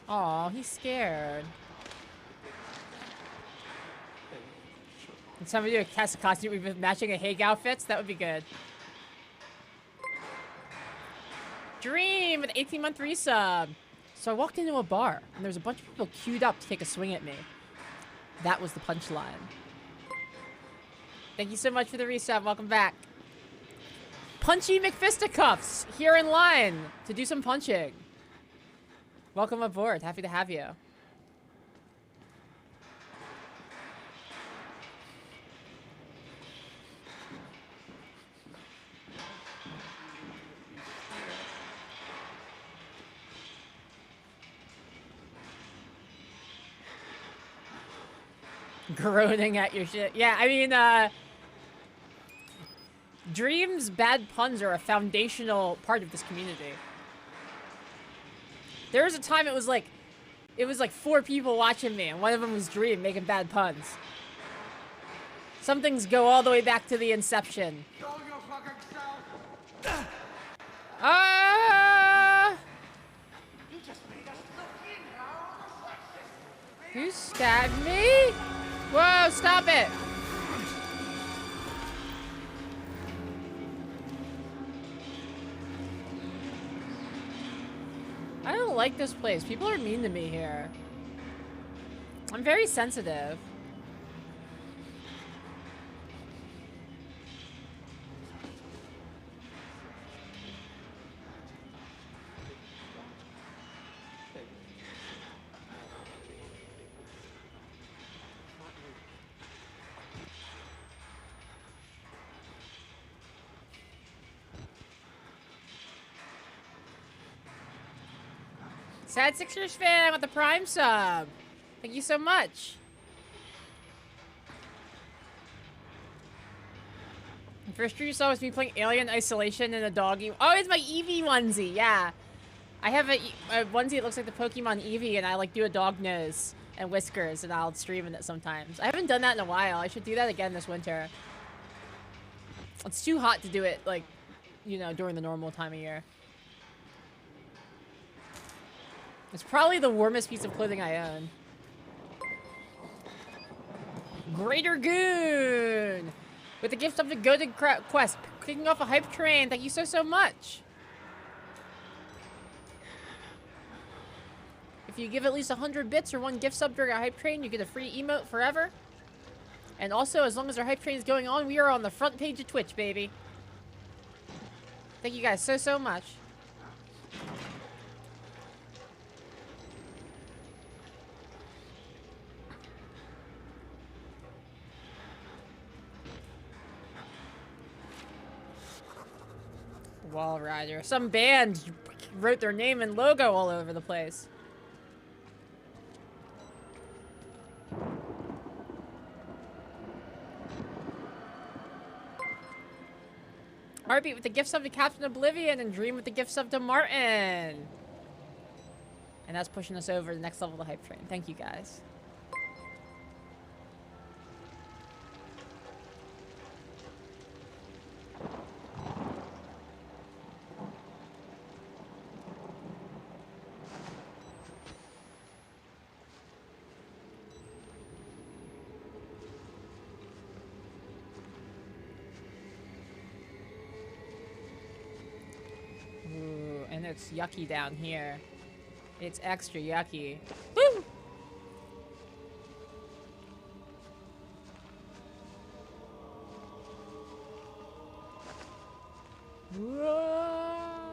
Aw, he's scared. Can somebody do a cast of costume with matching a Hague outfits? That would be good. Dream with 18-month resub. So I walked into a bar and there was a bunch of people queued up to take a swing at me. That was the punchline. Thank you so much for the resub. Welcome back. Punchy McFisticuffs here in line to do some punching. Welcome aboard. Happy to have you. Groaning at your shit. Yeah, I mean, Dream's bad puns are a foundational part of this community. There was a time it was like 4 people watching me, and one of them was Dream making bad puns. Some things go all the way back to the inception.
Go your fucking self. You just made us look in now.
Who stabbed me? Whoa, stop it! I don't like this place. People are mean to me here. I'm very sensitive. Sad Sixers fan with the Prime sub. Thank you so much. First you saw was me playing Alien Isolation and a doggy. Oh, it's my Eevee onesie. Yeah. I have a onesie that looks like the Pokemon Eevee, and I like do a dog nose and whiskers, and I'll stream in it sometimes. I haven't done that in a while. I should do that again this winter. It's too hot to do it, like, you know, during the normal time of year. It's probably the warmest piece of clothing I own. Greater Goon! With the gift of the Goated Quest. Kicking off a hype train. Thank you so much. If you give at least 100 bits or 1 gift sub during a hype train, you get a free emote forever. And also, as long as our hype train is going on, we are on the front page of Twitch, baby. Thank you guys so much. Wall Rider. Some band wrote their name and logo all over the place. Heartbeat with the gift sub to Captain Oblivion and Dream with the gift sub to Martin. And that's pushing us over to the next level of the hype train. Thank you guys. It's yucky down here. It's extra yucky. Woo! Whoa!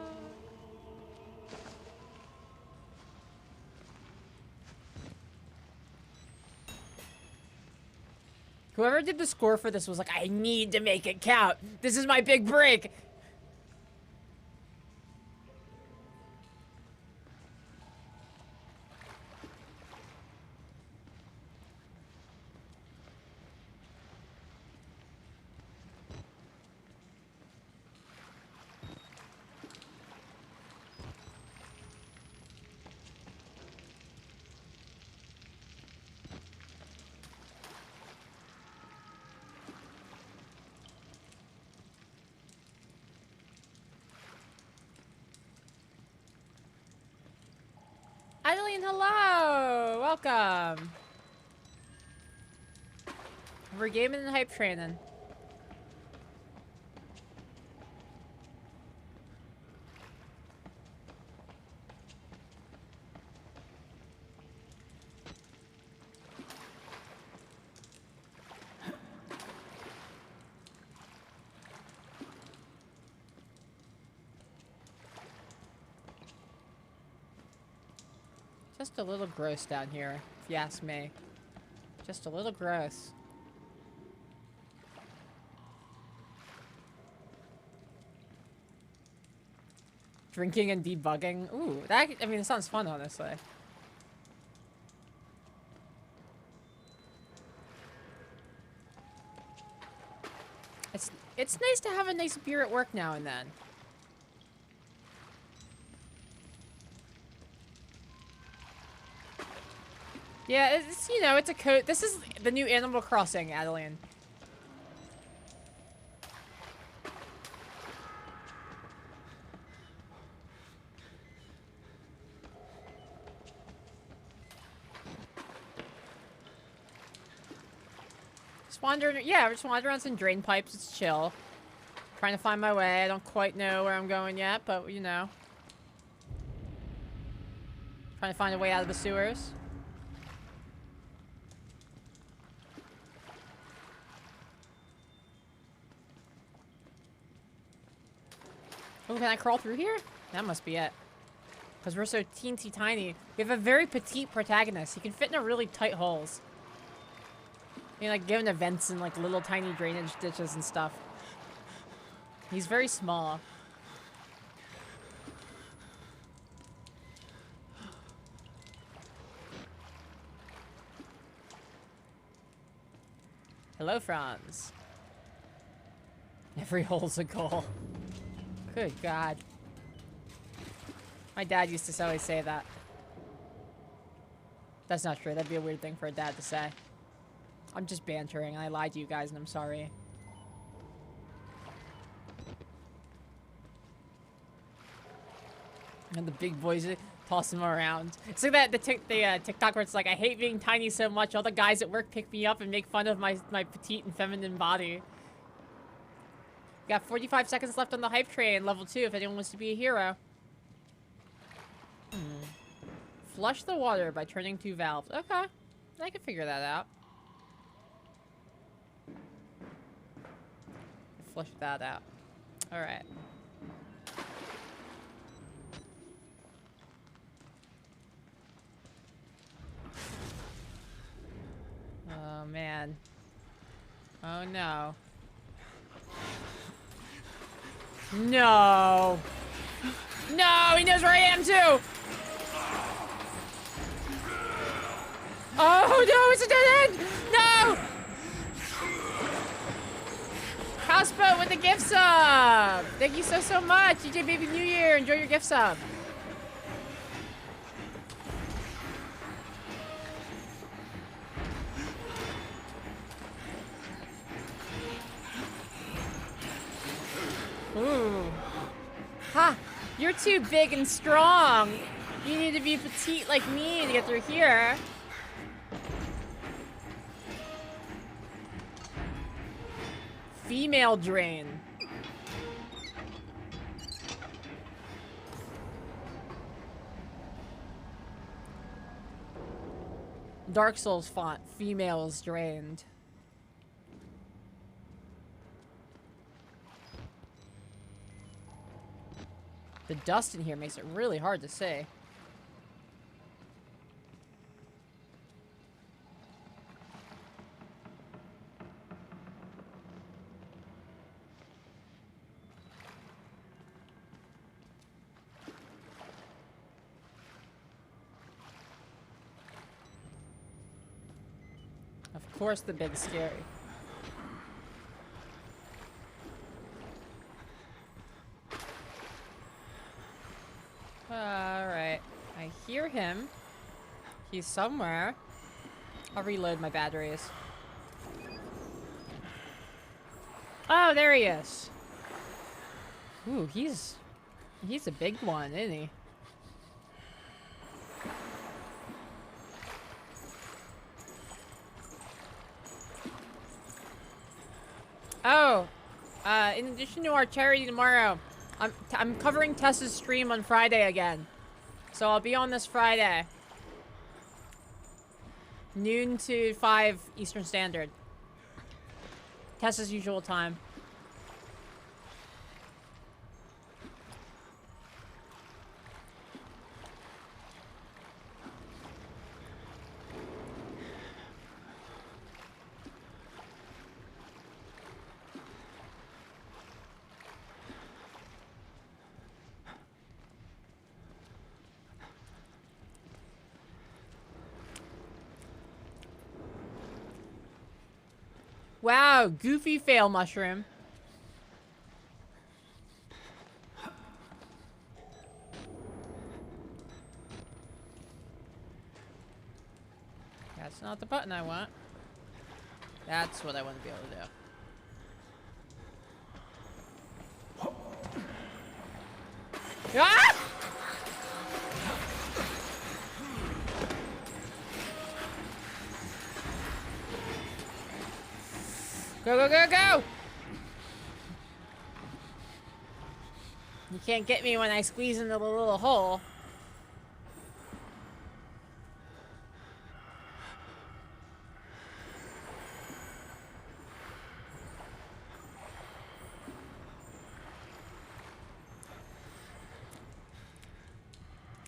Whoever did the score for this was like, I need to make it count. This is my big break. Adeline, hello! Welcome! We're gaming and hype training. Just a little gross down here, if you ask me. Just a little gross. Drinking and debugging. Ooh, that, I mean, it sounds fun, honestly. It's nice to have a nice beer at work now and then. Yeah, it's, you know, it's a code. This is the new Animal Crossing, Adeline. Just wandering, yeah, just wandering around some drain pipes. It's chill. Trying to find my way. I don't quite know where I'm going yet, but, you know. Trying to find a way out of the sewers. Oh, can I crawl through here? That must be it. Because we're so teensy tiny. We have a very petite protagonist. He can fit in really tight holes. You know, like given events and like little tiny drainage ditches and stuff. He's very small. Hello, Franz. Every hole's a goal. Good God. My dad used to always say that. That's not true. That'd be a weird thing for a dad to say. I'm just bantering, and I lied to you guys, and I'm sorry. And the big boys toss them around. It's like that the TikTok where it's like, I hate being tiny so much. All the guys at work pick me up and make fun of my petite and feminine body. Got 45 seconds left on the hype train, level 2, if anyone wants to be a hero. Flush the water by turning 2 valves. Okay. I can figure that out. Flush that out. Alright. Oh, man. Oh, no. No! No! He knows where I am, too! Oh, no! It's a dead end! No! Houseboat with the gift sub! Thank you so much! DJ Baby New Year! Enjoy your gift sub! Ooh. Ha! You're too big and strong. You need to be petite like me to get through here. Female drain. Dark Souls font. Females drained. The dust in here makes it really hard to see. Of course the big scary. Alright. I hear him. He's somewhere. I'll reload my batteries. Oh, there he is. Ooh, he's a big one, isn't he? Oh, in addition to our charity tomorrow, I'm covering Tessa's stream on Friday again. So I'll be on this Friday. Noon to 5 Eastern Standard. Tessa's usual time. Wow, goofy fail mushroom. That's not the button I want. That's what I want to be able to do. Ah! Go, go, go, go! You can't get me when I squeeze into the little hole.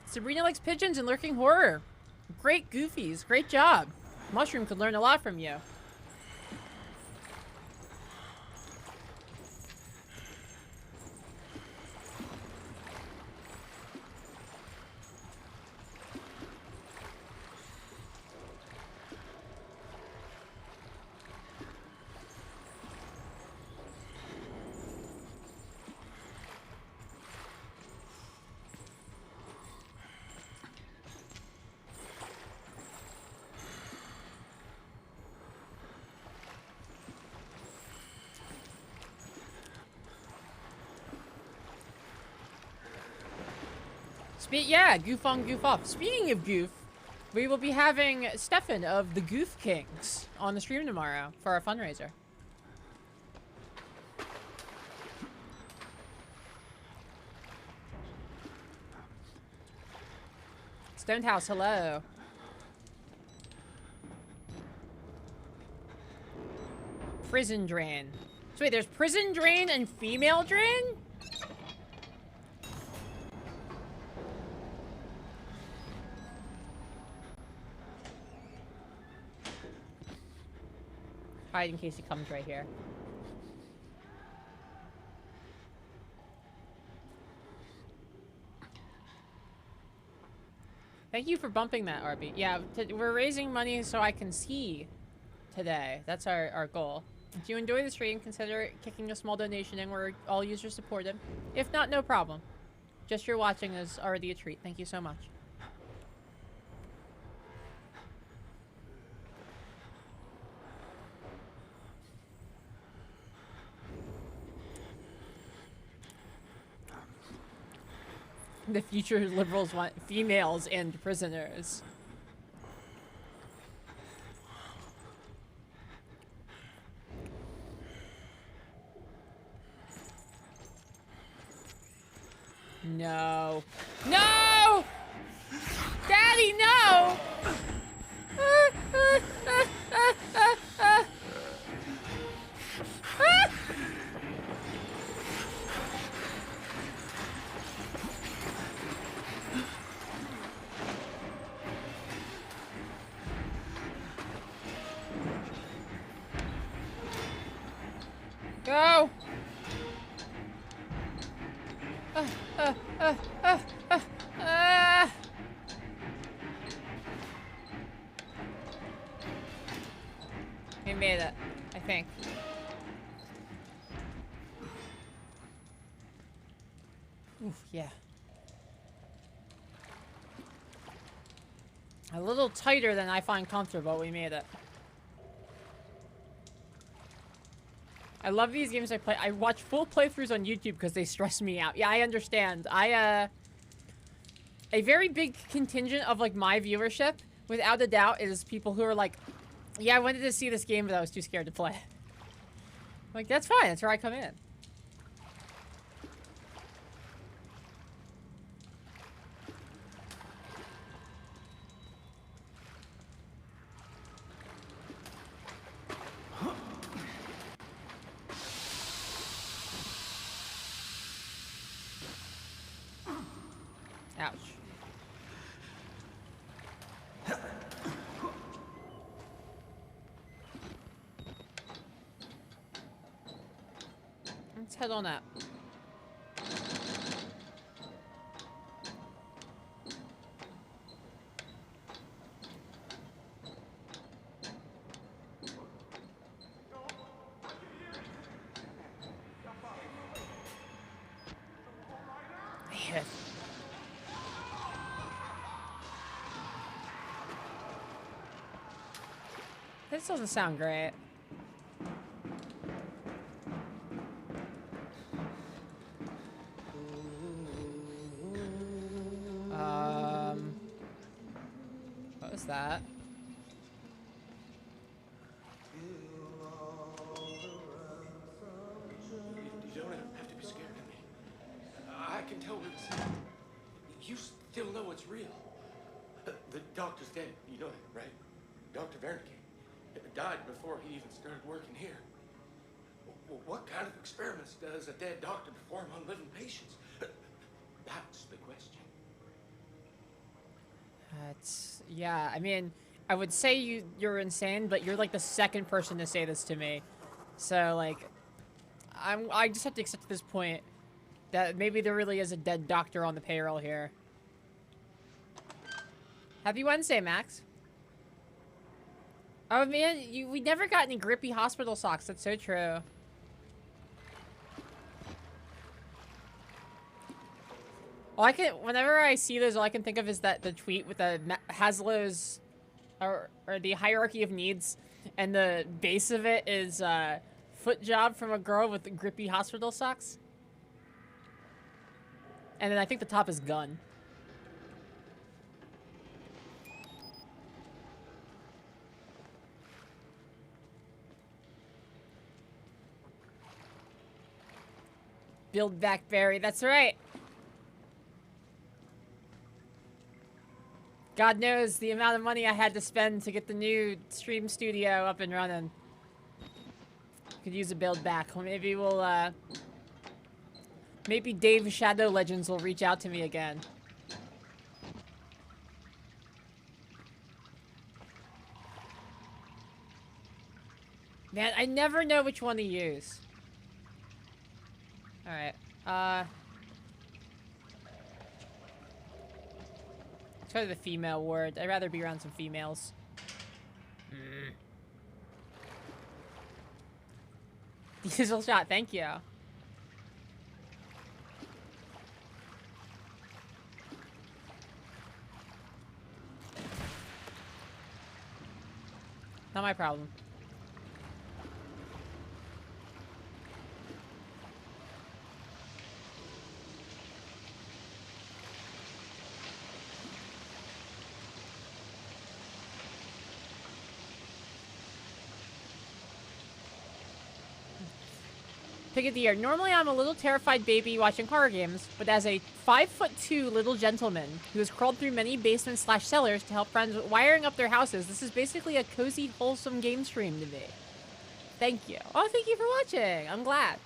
Sabrina likes pigeons and lurking horror. Great goofies. Great job. Mushroom could learn a lot from you. Yeah, goof on, goof off. Speaking of goof, we will be having Stefan of the Goof Kings on the stream tomorrow for our fundraiser. Stoned House, hello. Prison drain. So wait, there's prison drain and female drain? Hide in case he comes right here. Thank you for bumping that, Arby. Yeah, we're raising money so I can see today. That's our goal. If you enjoy the stream, consider kicking a small donation in where all users support him. If not, no problem. Just your watching is already a treat. Thank you so much. The future liberals want females and prisoners. No. No! Daddy, no! Go! We made it, I think. Oof, yeah. A little tighter than I find comfortable, we made it. I love these games I play. I watch full playthroughs on YouTube because they stress me out. Yeah, I understand. A very big contingent of, like, my viewership, without a doubt, is people who are like, yeah, I wanted to see this game, but I was too scared to play. Like, that's fine. That's where I come in. Ouch. Let's head on up. Yes. This doesn't sound great. What was that?
You don't have to be scared of me. I can tell what it's. You still know it's real. The doctor's dead. You know that, right? Dr. Wernicke died before he even started working here. What kind of experiments does a dead doctor perform on living patients? That's the question.
Yeah, I mean, I would say you're insane, but you're like the second person to say this to me. So, like, I just have to accept at this point that maybe there really is a dead doctor on the payroll here. Happy Wednesday, Max. Oh man, we never got any grippy hospital socks. That's so true. Whenever I see those, all I can think of is the tweet with the Haslow's, or the hierarchy of needs, and the base of it is foot job from a girl with grippy hospital socks. And then I think the top is gun. Build back Barry. That's right. God knows the amount of money I had to spend to get the new stream studio up and running. Could use a build back. Maybe we'll, maybe Dave Shadow Legends will reach out to me again. Man, I never know which one to use. Alright, let's go to the female ward. I'd rather be around some females. Diesel shot, thank you. Not my problem. Pick of the year. Normally, I'm a little terrified baby watching horror games, but as a 5'2" little gentleman who has crawled through many basements/cellars to help friends with wiring up their houses, this is basically a cozy, wholesome game stream to me. Thank you. Oh, thank you for watching. I'm glad.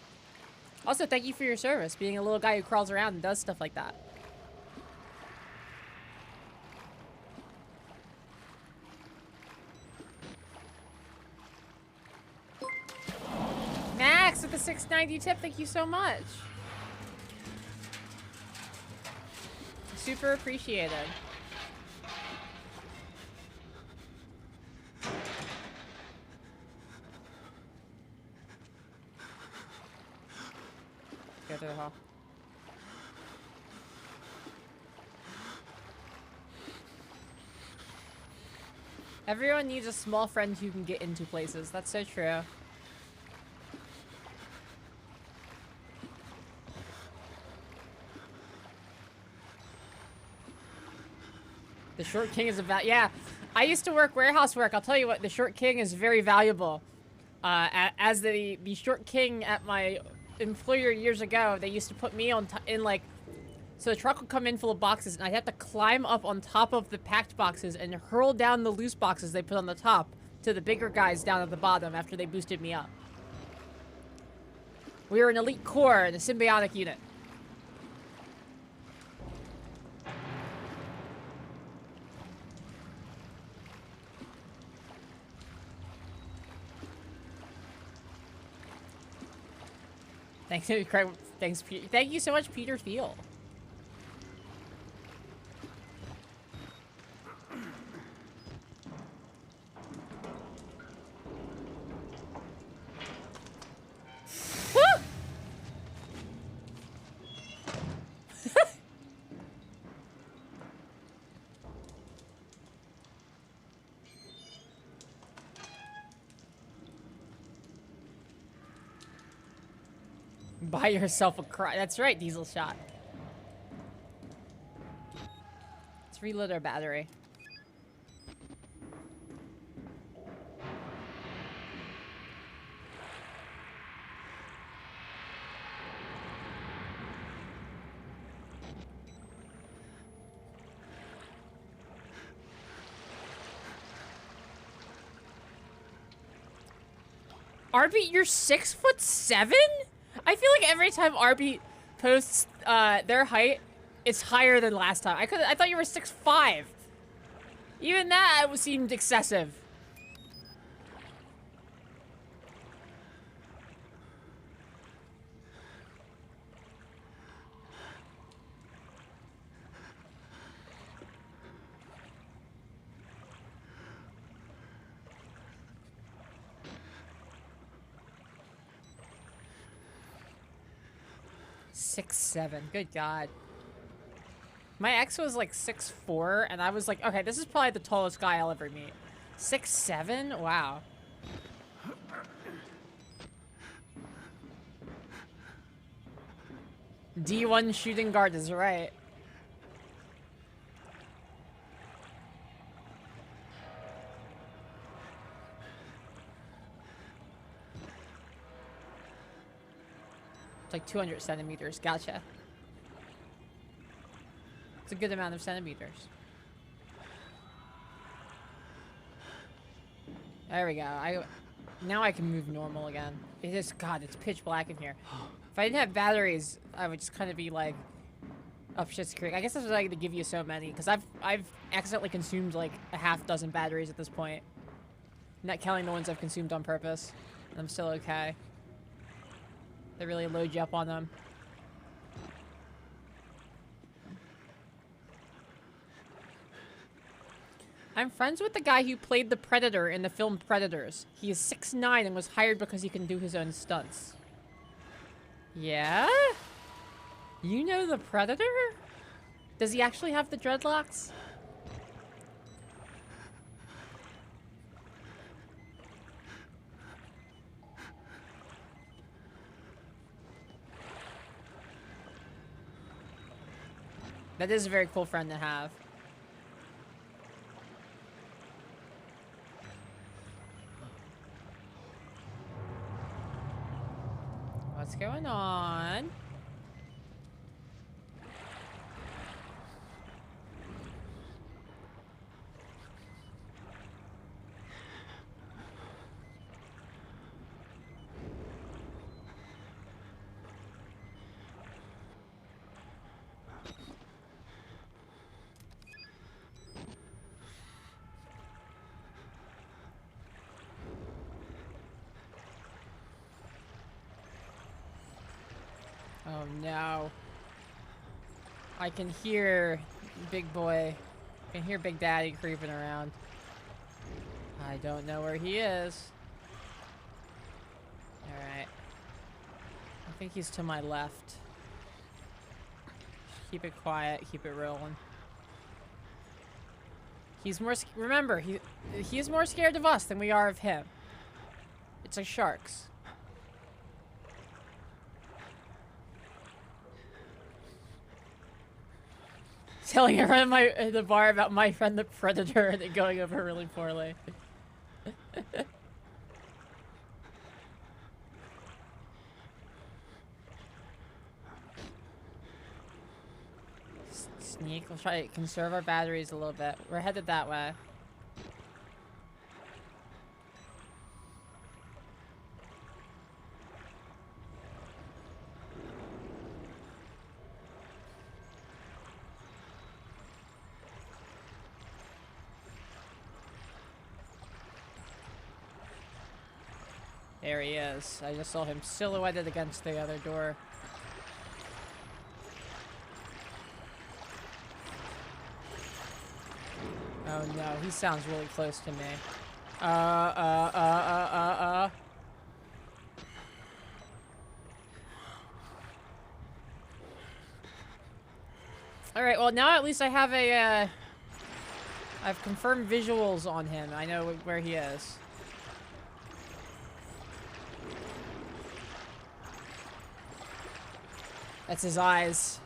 Also, thank you for your service, being a little guy who crawls around and does stuff like that. Max with the 690 tip, thank you so much. Super appreciated. Go through the hall. Everyone needs a small friend who can get into places. That's so true. The short king is about, yeah. I used to work warehouse work. I'll tell you what, the short king is very valuable. As the short king at my employer years ago, they used to put me on in like, so the truck would come in full of boxes, and I'd have to climb up on top of the packed boxes and hurl down the loose boxes they put on the top to the bigger guys down at the bottom after they boosted me up. We were an elite core in a symbiotic unit. Thanks, Peter. Thank you so much, Peter Thiel. Buy yourself a cry. That's right, Diesel shot. Let's reload our battery. Arby, you're 6'7"? I feel like every time Arby posts their height, it's higher than last time. I thought you were 6'5". Even that seemed excessive. Six, 7. Good God. My ex was like 6'4", and I was like, okay, this is probably the tallest guy I'll ever meet. 6'7"? Wow. D1 shooting guard is right. It's like 200 centimeters. Gotcha. It's a good amount of centimeters. There we go. Now I can move normal again. It is, God, it's pitch black in here. If I didn't have batteries, I would just kind of be like up shit's creek. I guess that's what I to give you so many, because I've accidentally consumed like a half dozen batteries at this point. Not counting the ones I've consumed on purpose. And I'm still okay. They really load you up on them. I'm friends with the guy who played the Predator in the film Predators. He is 6'9" and was hired because he can do his own stunts. Yeah? You know the Predator? Does he actually have the dreadlocks? That is a very cool friend to have. What's going on? Oh no. I can hear Big Boy. I can hear Big Daddy creeping around. I don't know where he is. Alright. I think he's to my left. Keep it quiet, keep it rolling. He's more, remember, he's more scared of us than we are of him. It's like sharks. Telling everyone at the bar about my friend the Predator and it going over really poorly. Sneak. We'll try to conserve our batteries a little bit. We're headed that way. There he is. I just saw him silhouetted against the other door. Oh no, he sounds really close to me. Alright, well now at least I have a, I've confirmed visuals on him. I know where he is. That's his eyes.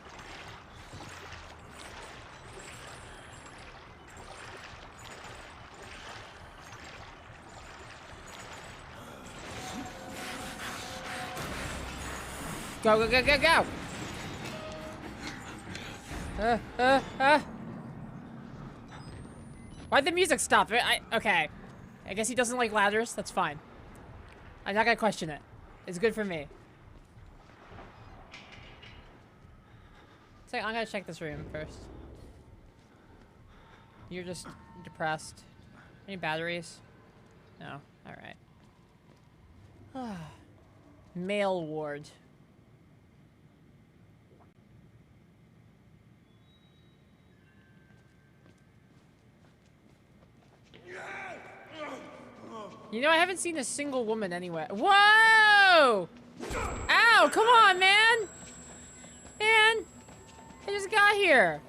Go, go, go, go, go! Why'd the music stop? Okay. I guess he doesn't like ladders. That's fine. I'm not gonna question it. It's good for me. So I'm gonna check this room first. You're just depressed. Any batteries? No. Alright. Male ward. You know, I haven't seen a single woman anywhere. Whoa! Ow, come on, man! Man! I just got here.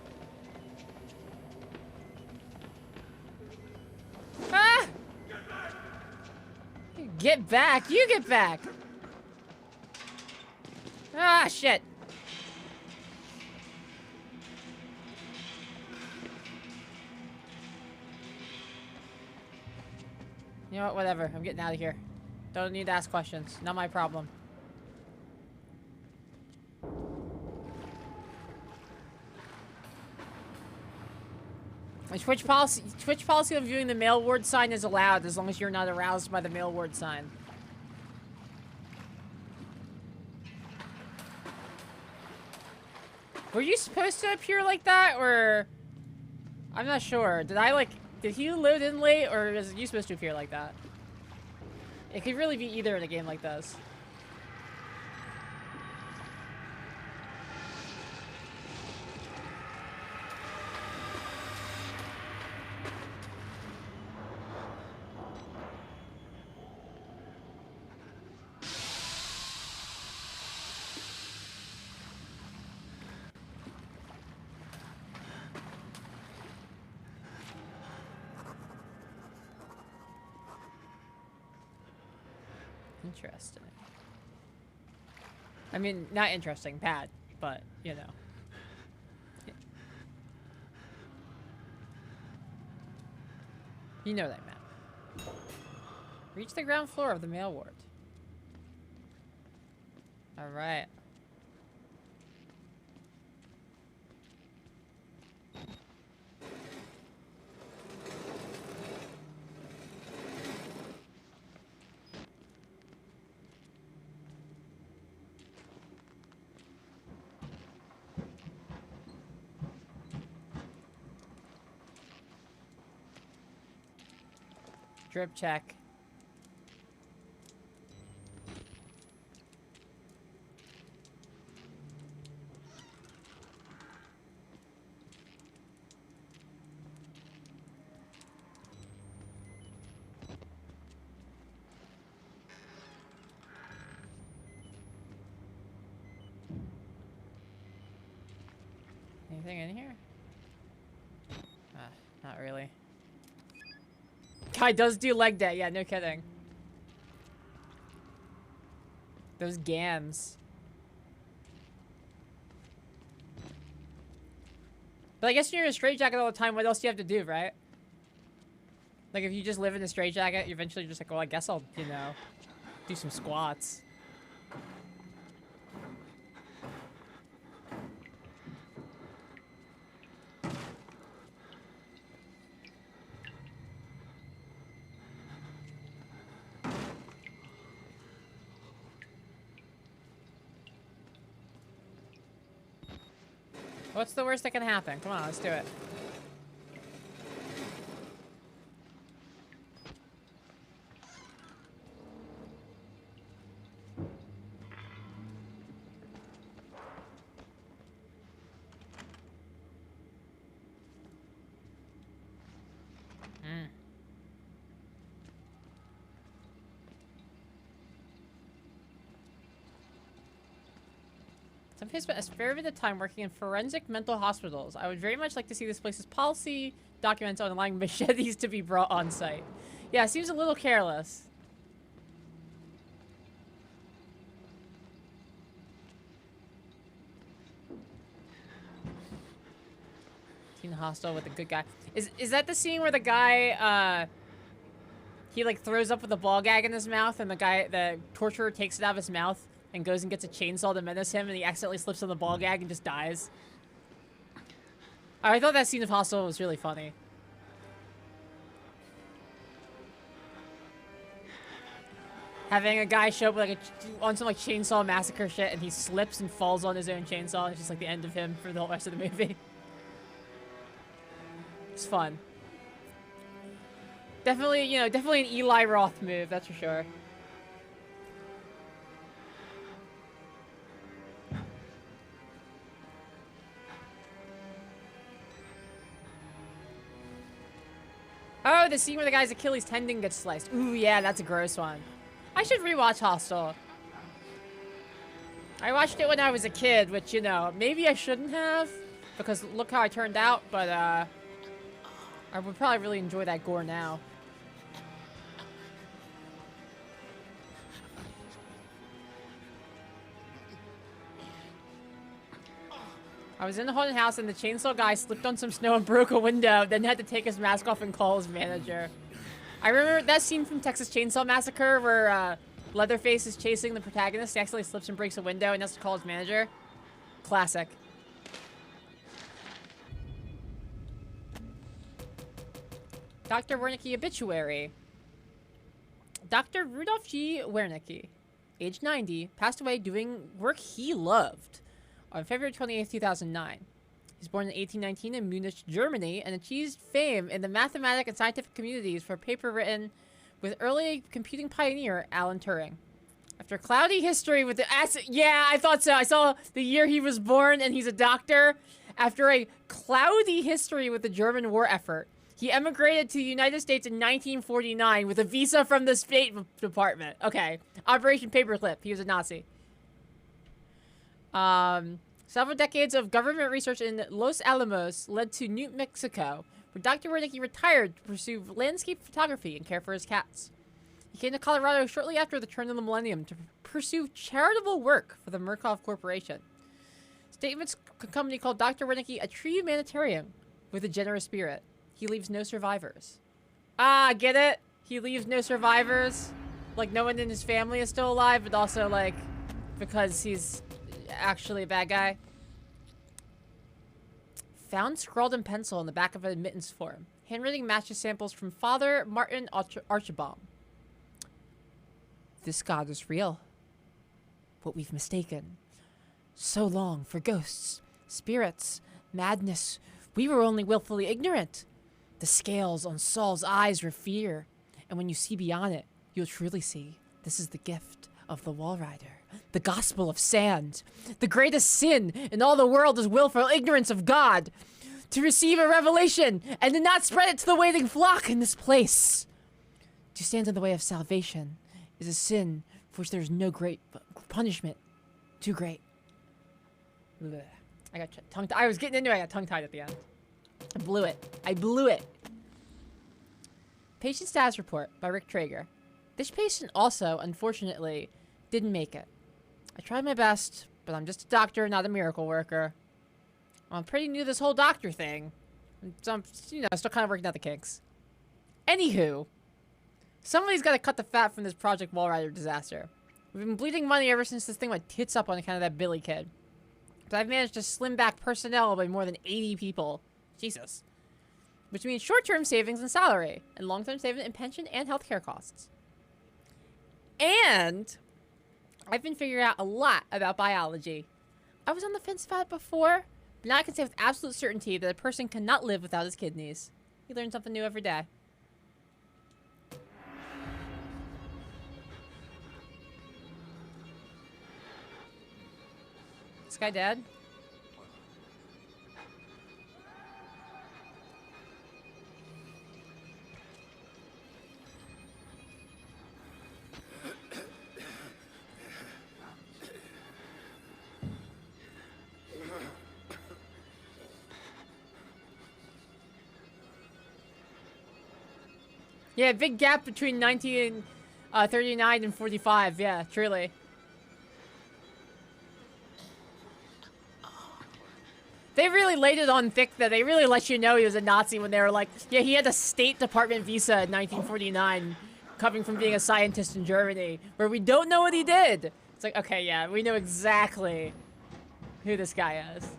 Ah! Get back! You get back! Ah, shit! You know what? Whatever. I'm getting out of here. Don't need to ask questions. Not my problem. A Twitch policy of viewing the mail ward sign is allowed as long as you're not aroused by the mail ward sign. Were you supposed to appear like that, or... I'm not sure. Did he load in late, or is you supposed to appear like that? It could really be either in a game like this. Interesting. I mean, not interesting, bad, but, you know. Yeah. You know that map. Reach the ground floor of the mail ward. Alright. Drip check. Anything in here? Not really. Guy does do leg day, yeah, no kidding. Those gams. But I guess when you're in a straitjacket all the time, what else do you have to do, right? Like, if you just live in a straitjacket, you're eventually just like, well, I guess I'll, you know, do some squats. What's the worst that can happen? Come on, let's do it. Some spent a fair bit of time working in forensic mental hospitals. I would very much like to see this place's policy documents on allowing machetes to be brought on site. Yeah, it seems a little careless. Teen hostile with a good guy. Is that the scene where the guy he like throws up with a ball gag in his mouth and the torturer takes it out of his mouth and goes and gets a chainsaw to menace him, and he accidentally slips on the ball gag and just dies? I thought that scene of Hostel was really funny. Having a guy show up with like on some like chainsaw massacre shit, and he slips and falls on his own chainsaw. It's just like the end of him for the whole rest of the movie. It's fun. Definitely, you know, definitely an Eli Roth move, that's for sure. Oh, the scene where the guy's Achilles tendon gets sliced. Ooh, yeah, that's a gross one. I should rewatch Hostel. I watched it when I was a kid, which, you know, maybe I shouldn't have, because look how I turned out, but, I would probably really enjoy that gore now. I was in the haunted house and the chainsaw guy slipped on some snow and broke a window, then had to take his mask off and call his manager. I remember that scene from Texas Chainsaw Massacre where Leatherface is chasing the protagonist. He accidentally slips and breaks a window and has to call his manager. Classic. Dr. Wernicke obituary. Dr. Rudolf G. Wernicke, age 90, passed away doing work he loved on February 28, 2009. He was born in 1819 in Munich, Germany, and achieved fame in the mathematic and scientific communities for a paper written with early computing pioneer Alan Turing. After a cloudy history with the yeah, I thought so. I saw the year he was born, and he's a doctor. After a cloudy history with the German war effort, he emigrated to the United States in 1949 with a visa from the State Department. Okay. Operation Paperclip. He was a Nazi. Several decades of government research in Los Alamos led to New Mexico, where Dr. Wernicke retired to pursue landscape photography and care for his cats. He came to Colorado shortly after the turn of the millennium to pursue charitable work for the Murkoff Corporation. Statements company called Dr. Wernicke a true humanitarian with a generous spirit. He leaves no survivors. Ah, get it? He leaves no survivors? Like, no one in his family is still alive, but also, like, because he's actually a bad guy. Found scrawled in pencil on the back of an admittance form. Handwriting matches samples from Father Martin Archibald. This God is real. What we've mistaken. So long for ghosts, spirits, madness. We were only willfully ignorant. The scales on Saul's eyes were fear, and when you see beyond it, you'll truly see this is the gift of the Wall Rider, the gospel of sand. The greatest sin in all the world is willful ignorance of God. To receive a revelation and to not spread it to the waiting flock in this place. To stand in the way of salvation is a sin for which there is no great punishment too great. Blech. I got tongue. I was getting into it. I got tongue-tied at the end. I blew it. I blew it. Patient status report by Rick Traeger. This patient also, unfortunately, didn't make it. I tried my best, but I'm just a doctor, not a miracle worker. I'm pretty new to this whole doctor thing. So I'm, still kind of working out the kinks. Anywho, somebody's got to cut the fat from this Project Wallrider disaster. We've been bleeding money ever since this thing went tits up on account of that Billy kid. But I've managed to slim back personnel by more than 80 people. Jesus. Which means short-term savings in salary, and long-term savings in pension and healthcare costs. And I've been figuring out a lot about biology. I was on the fence about it before, but now I can say with absolute certainty that a person cannot live without his kidneys. You learn something new every day. This guy dead? Yeah, big gap between 1939 and 45. Yeah, truly. They really laid it on thick that they really let you know he was a Nazi when they were like, yeah, he had a State Department visa in 1949, coming from being a scientist in Germany, where we don't know what he did. It's like, okay, yeah, we know exactly who this guy is.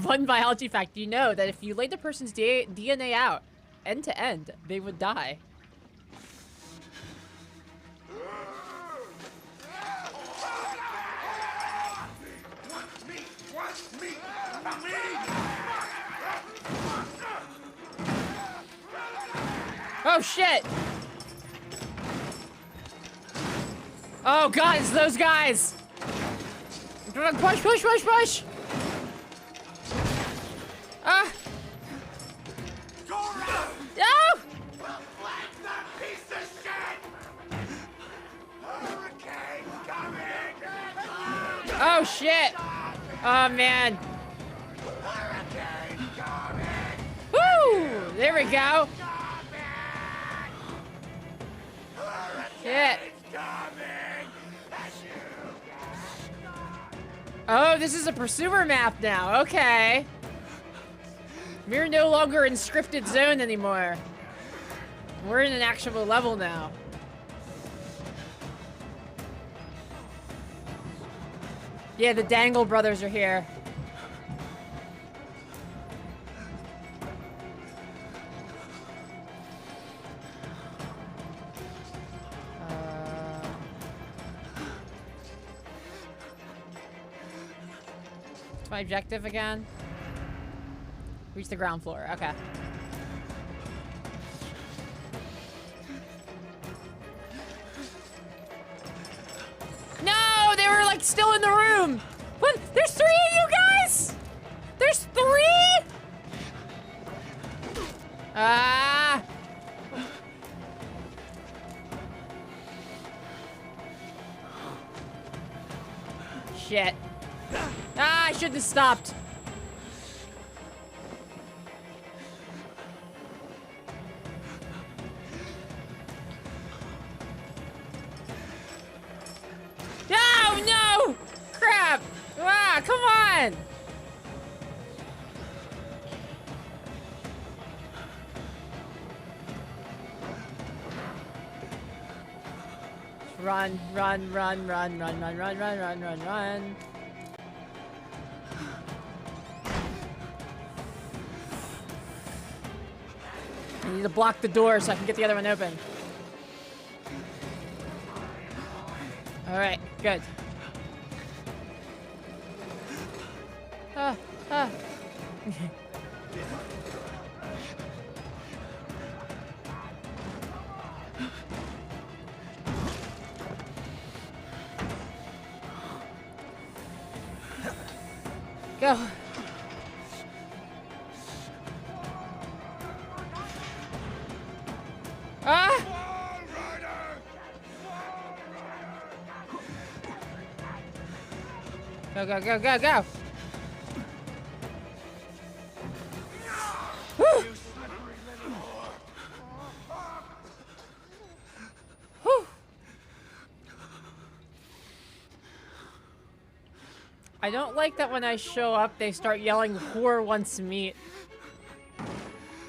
One biology fact, you know that if you laid the person's DNA out end to end, they would die. Oh shit! Oh god, it's those guys! Push, push, push, push! Ah! No!
Piece of shit! Hurricane's coming!
Oh shit! Oh man!
Hurricane's coming!
Woo! There we go! Shit! Oh, this is a pursuer map now. Okay. We're no longer in scripted zone anymore. We're in an actual level now. Yeah, the Dangle brothers are here. What's my objective again? Reach the ground floor. Okay. No, they were like still in the room. What? There's 3 of you guys? There's 3? Ah. Shit. Ah, I shouldn't have stopped. No, no! Crap! Ah, come on! Run, run, run, run, run, run, run, run, run, run, run. I need to block the door so I can get the other one open. Alright, good. Ah, ah. Go. Ah! Go, go, go, go, go! Whew. Whew. I don't like that when I show up, they start yelling, "Whore wants meat."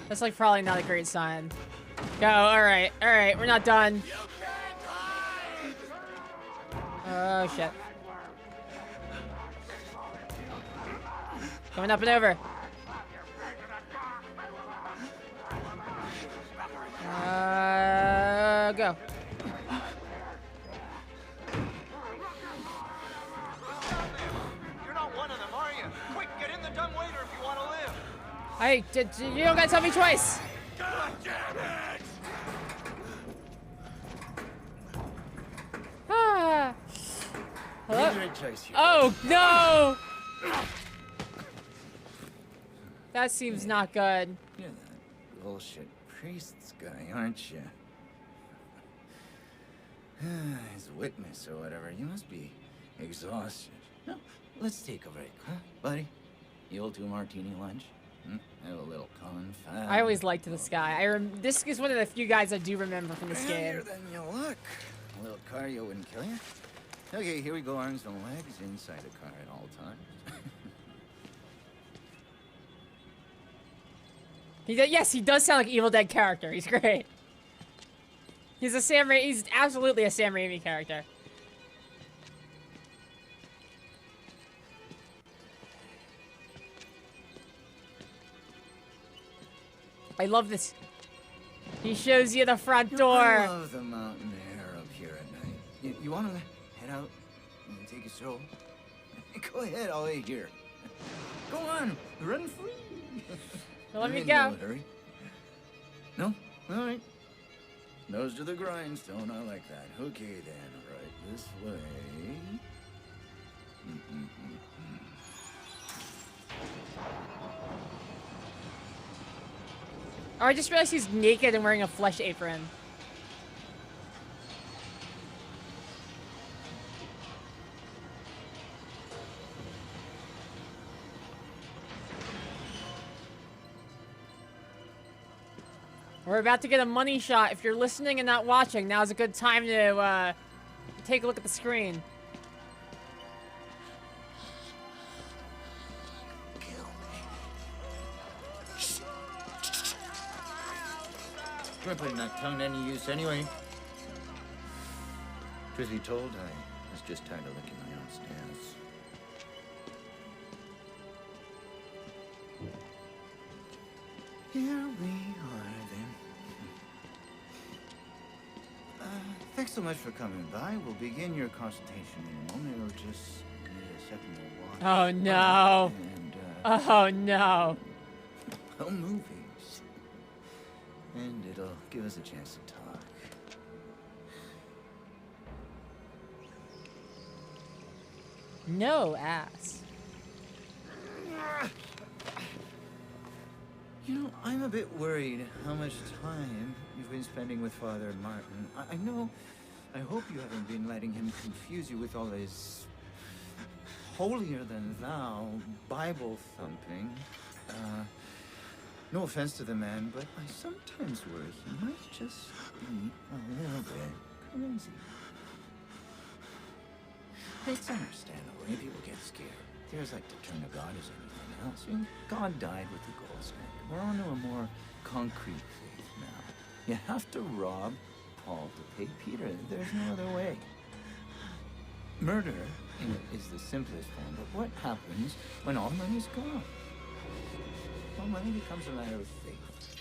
That's like probably not a great sign. Go, alright, we're not done. Oh shit. Coming up and over. Go.
You're not one of them, are you? Quick, get in the dumbwaiter if you want to live.
Hey, you don't gotta tell me twice.
God damn it!
Ah. Hello?
These are choice here.
Oh, no! That seems not good.
You're that bullshit priest's guy, aren't you? As a witness or whatever, you must be exhausted. No, let's take a break, huh, buddy? You'll do martini lunch? Have a little confab.
I always liked this guy. This is one of the few guys I do remember from this
Heavier
game.
than you look. A little cardio wouldn't kill you. Okay, here we go. Arms and legs inside the car at all times.
Yes, he does sound like an Evil Dead character. He's great. He's absolutely a Sam Raimi character. I love this. He shows you the front door.
I love the mountain air up here at night. You want to head out and take a stroll? Go ahead, I'll wait here. Go on, run free.
Well, let me
I'm in
go.
no hurry. No? All right. Nose to the grindstone, I like that. Okay then, right this way.
Oh, I just realized he's naked and wearing a flesh apron. We're about to get a money shot. If you're listening and not watching, now's a good time to take a look at the screen.
We're putting that tongue to any use anyway. Truth be told, I was just tired of licking my own stance. Here we are then. Thanks so much for coming by. We'll begin your consultation in a moment. It'll just need a second we'll watch.
Oh no.
And,
Oh no.
well, movies. And it'll give us a chance to talk.
No ass.
You know, I'm a bit worried how much time you've been spending with Father Martin. I know, I hope you haven't been letting him confuse you with all his holier-than-thou Bible thumping. No offense to the man, but I sometimes worry he might just be a little bit crazy. It's understandable when people get scared. There's like to turn to God as anything else. I mean, God died with the gold standard. We're on to a more concrete faith now. You have to rob Paul to pay Peter. There's no other way. Murder is the simplest form, but what happens when all money's gone? Well, money becomes a matter of faith.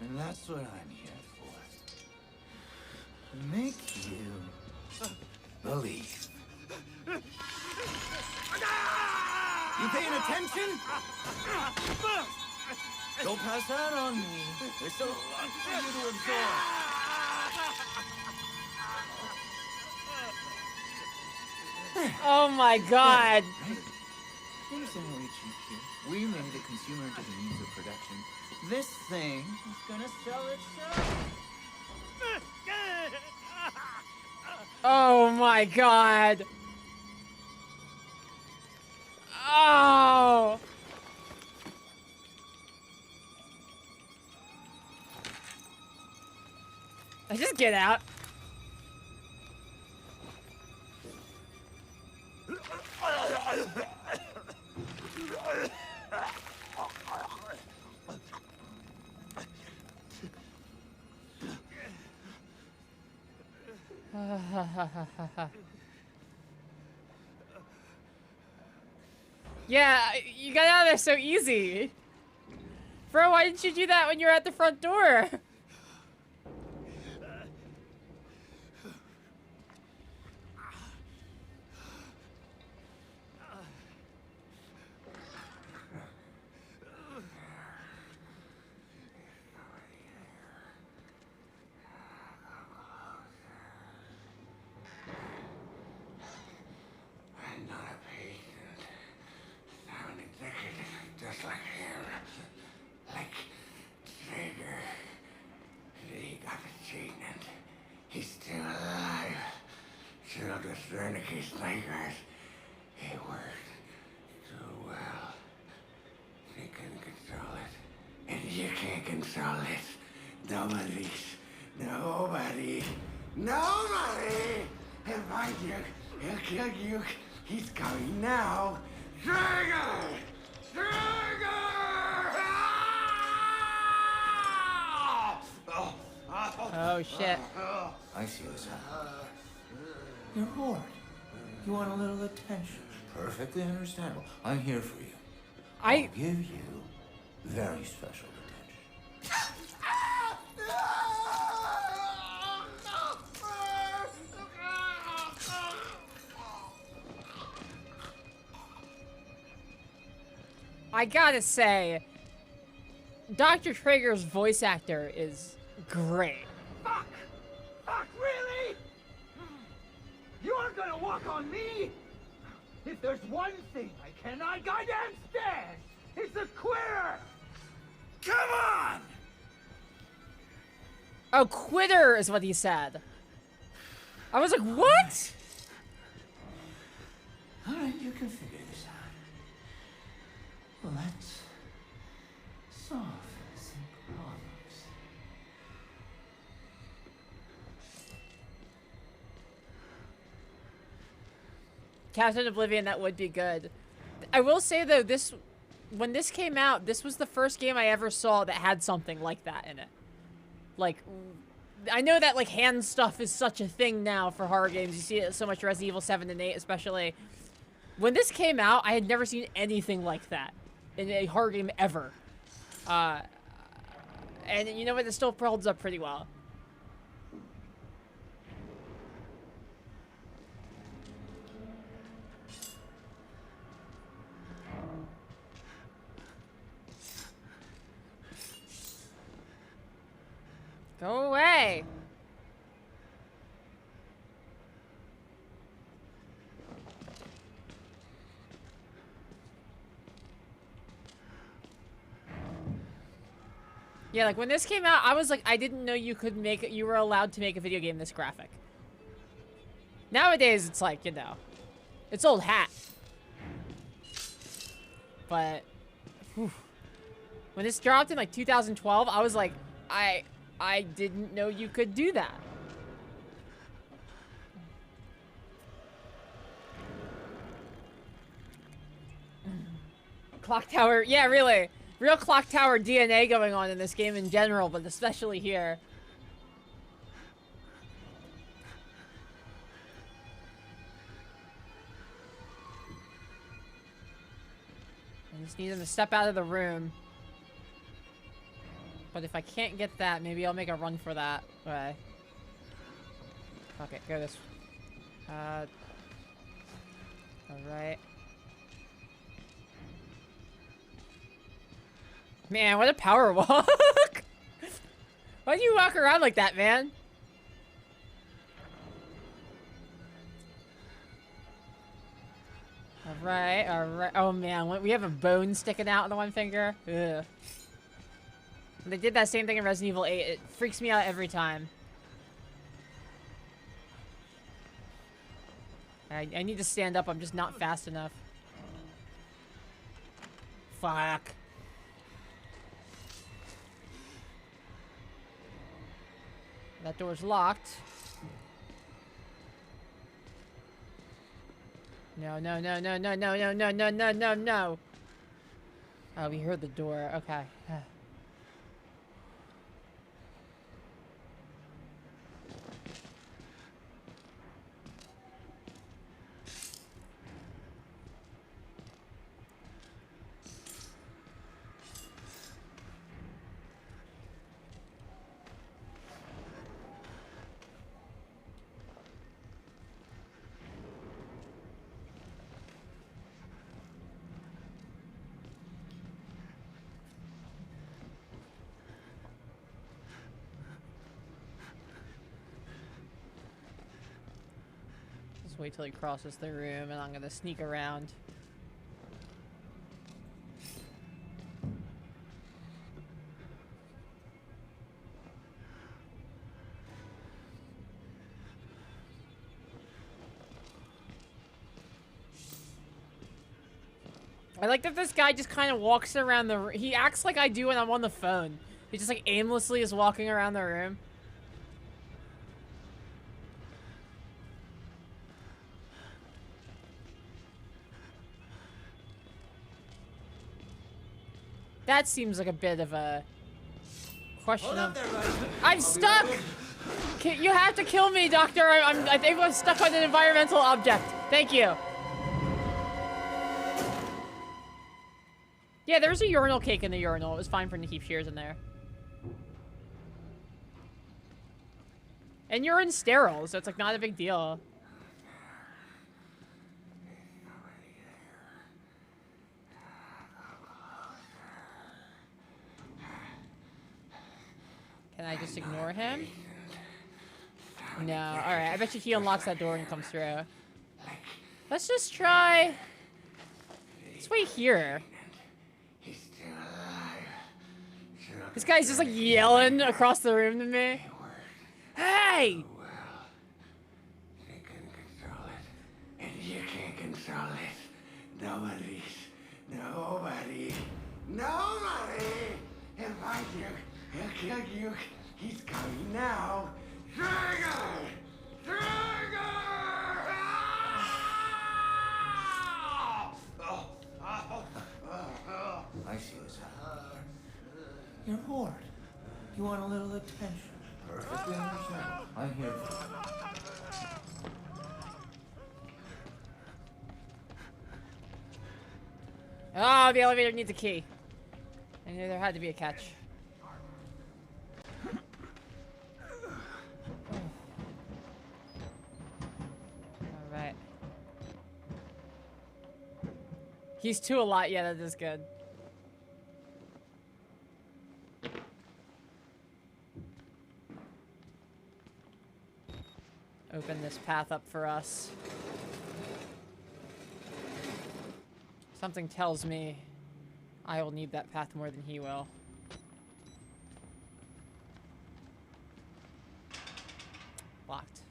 And that's what I'm here for. To make you believe. You paying attention? Don't pass out on me. There's so much for you to absorb.
Oh my god.
You understand how we achieve here? We made the consumer into the means of production. This thing is gonna sell itself.
Oh my god. Oh. I just get out. Yeah, you got out of there so easy. Bro, why didn't you do that when you were at the front door?
Just like him. Like Traeger. He got the gene and he's still alive. Children's Wernicke's nightmares. He worked so well. They couldn't control it. And you can't control it. Nobody. He'll find you. He'll kill you. He's coming now. Traeger!
Oh shit.
I see what's happening. You're bored. You want a little attention. Perfectly understandable. I'm here for you. I'll give you very special attention.
I gotta say, Dr. Traeger's voice actor is great.
Fuck, really? You aren't gonna walk on me? If there's one thing I cannot goddamn stand, it's a quitter! Come on!
Oh, quitter is what he said. I was like, what?
All right, you can figure this out. Let's solve some problems.
Captain Oblivion, that would be good. I will say though, when this came out, this was the first game I ever saw that had something like that in it. Like, I know that like hand stuff is such a thing now for horror games. You see it so much Resident Evil 7 and 8 especially. When this came out, I had never seen anything like that in a horror game ever. And you know what? It still holds up pretty well. Go away. Yeah, like when this came out, I was like, I didn't know you could make it. You were allowed to make a video game this graphic. Nowadays, it's like, you know, it's old hat. But whew, when this dropped in like 2012, I was like, I didn't know you could do that. Clock tower, yeah, really. Real clock tower DNA going on in this game in general, but especially here. I just need him to step out of the room. But if I can't get that, maybe I'll make a run for that way. Okay, go this. Alright. Man, what a power walk! Why do you walk around like that, man? Alright, alright. Oh man, we have a bone sticking out in the one finger. Ugh. They did that same thing in Resident Evil 8. It freaks me out every time. I need to stand up. I'm just not fast enough. Fuck. That door's locked. No, no, no, no, no, no, no, no, no, no, no, no. Oh, we heard the door. Okay. Wait till he crosses the room and I'm gonna sneak around. I like that this guy just kind of walks around the room. He acts like I do when I'm on the phone. He just like aimlessly is walking around the room. That seems like a bit of a question of... I'm stuck! You have to kill me, Doctor! I think I'm stuck on an environmental object. Thank you. Yeah, there's a urinal cake in the urinal. It was fine for him to keep shears in there. And you're in sterile, so it's like not a big deal. Can I just ignore him? No. Alright, I bet you he unlocks that door and comes through. Let's just try... Let's wait here. This guy's just like yelling across the room to me. Hey!
They can control it, and you can't control it. Nobody. If I do, he'll kill you. He's coming now. Trigger!
I see what's happening. You're bored. You want a little attention. Perfectly understandable. I'm here for you.
Oh, the elevator needs a key. I knew there had to be a catch. Alright. He's 2 a lot. Yeah, that is good. open this path up for us. Something tells me I will need that path more than he will. Locked.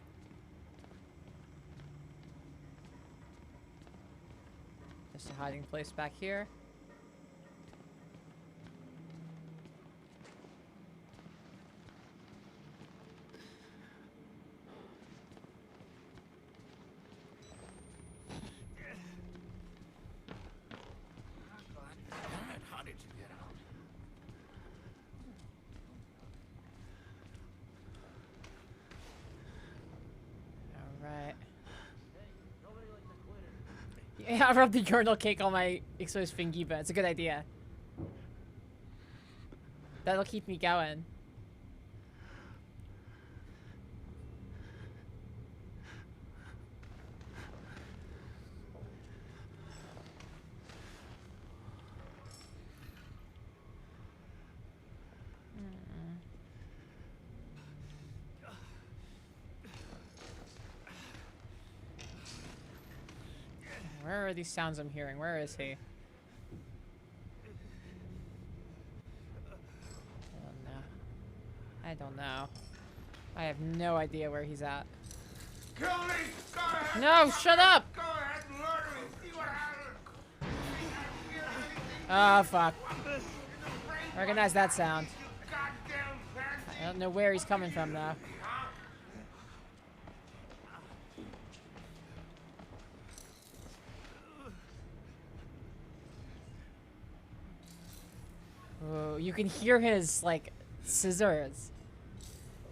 Just a hiding place back here.
How did you get out?
Alright. Yeah, I rubbed the urinal cake on my exposed fingy, but it's a good idea. That'll keep me going. Where are these sounds I'm hearing? Where is he? I don't know. I have no idea where he's at.
Kill me! Go ahead!
No, shut up!
Go ahead and murder me! See what happens!
Oh, fuck. Recognize that sound.
Goddamn fancy!
I don't know where he's coming from, though. Oh, you can hear his, like, scissors.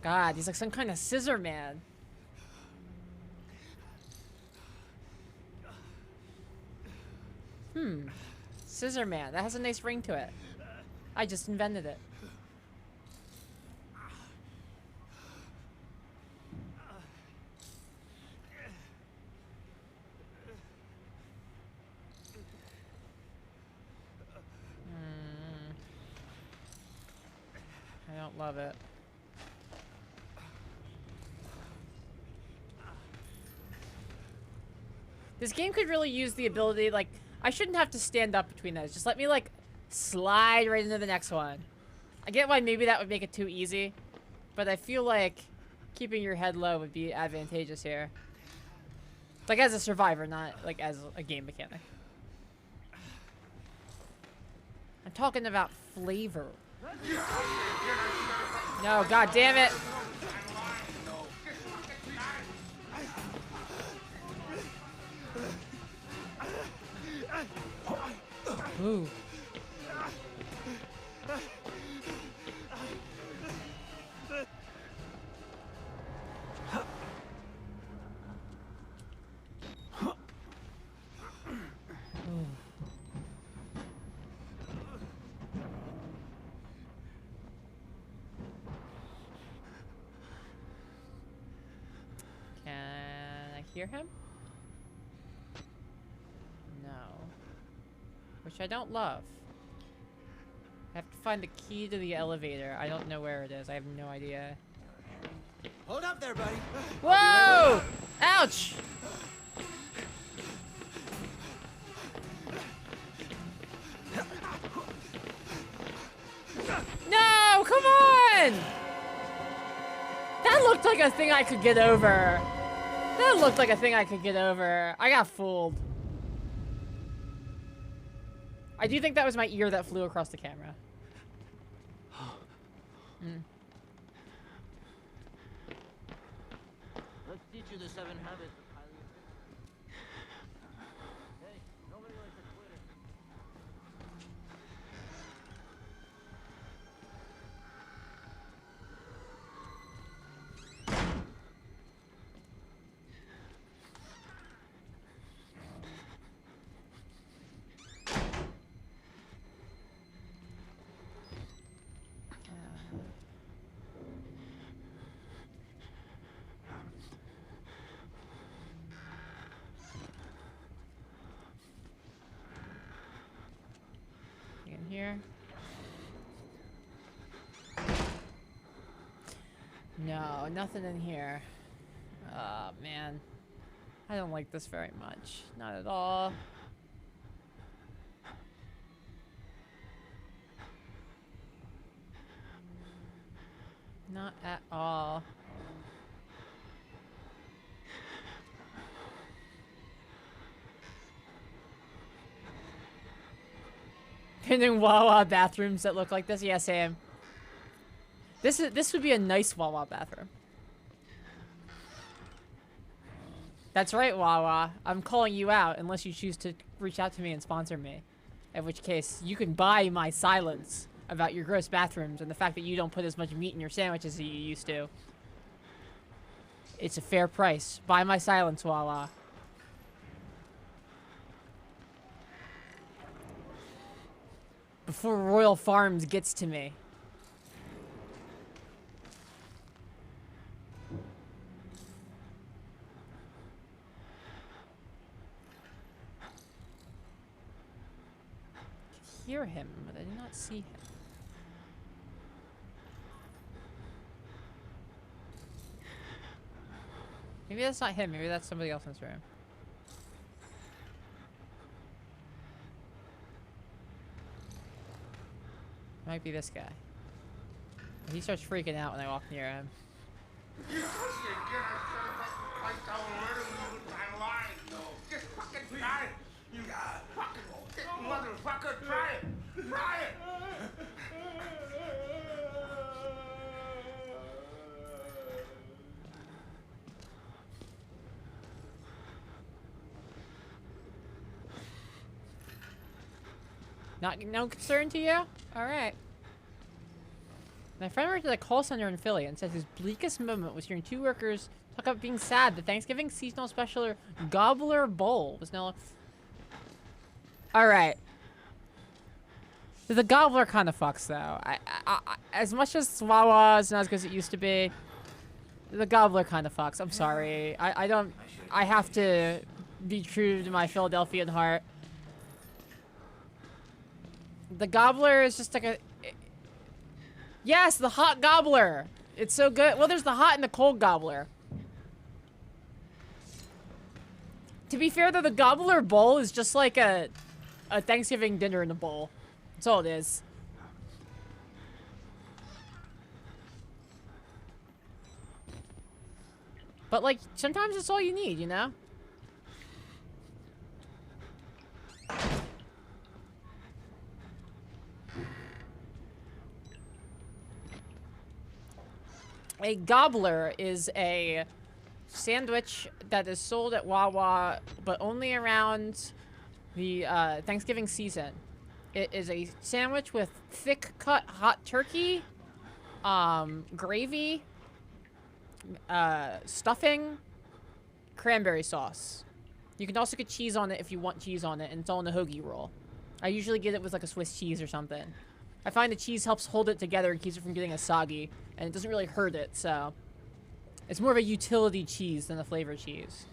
God, he's like some kind of scissor man. Scissor man. That has a nice ring to it. I just invented it. I don't love it. This game could really use the ability, like, I shouldn't have to stand up between those. Just let me, like, slide right into the next one. I get why maybe that would make it too easy, but I feel like keeping your head low would be advantageous here. Like, as a survivor, not, like, as a game mechanic. I'm talking about flavor. No, god damn it! Ooh. Can I hear him? No. Which I don't love. I have to find the key to the elevator. I don't know where it is. I have no idea.
Hold up there, buddy.
Whoa! Ouch! No! Come on! That looked like a thing I could get over. That looked like a thing I could get over. I got fooled. I do think that was my ear that flew across the camera.
Let's teach you the 7 habits of highly efficient. Hey, nobody likes a quitter.
In here. No, nothing in here. Man. I don't like this very much. Not at all. Not at all. Pinning Wawa bathrooms that look like this? Yeah, Sam. This would be a nice Wawa bathroom. That's right, Wawa. I'm calling you out unless you choose to reach out to me and sponsor me. In which case, you can buy my silence about your gross bathrooms and the fact that you don't put as much meat in your sandwiches as you used to. It's a fair price. Buy my silence, Wawa. Before Royal Farms gets to me. I hear him, but I did not see him. Maybe that's not him. Maybe that's somebody else in this room. Might be this guy. He starts freaking out when I walk near him.
Just fucking try it. You fucking motherfucker, try it. Try it.
No concern to you? Alright. My friend worked at a call center in Philly and says his bleakest moment was hearing two workers talk about being sad. The Thanksgiving seasonal special Gobbler Bowl was no... Alright. The Gobbler kind of fucks, though. As much as Wawa is not as good as it used to be, the Gobbler kind of fucks. I'm sorry. I have to be true to my Philadelphian heart. The Gobbler is just like a... Yes, the hot Gobbler! It's so good. Well, there's the hot and the cold Gobbler. To be fair, though, the Gobbler Bowl is just like a Thanksgiving dinner in a bowl. That's all it is. But, like, sometimes it's all you need, you know? A gobbler is a sandwich that is sold at Wawa, but only around the Thanksgiving season. It is a sandwich with thick cut hot turkey, gravy, stuffing, cranberry sauce. You can also get cheese on it if you want cheese on it, and it's all in a hoagie roll. I usually get it with like a Swiss cheese or something. I find the cheese helps hold it together and keeps it from getting a soggy, and it doesn't really hurt it, so... It's more of a utility cheese than a flavor cheese.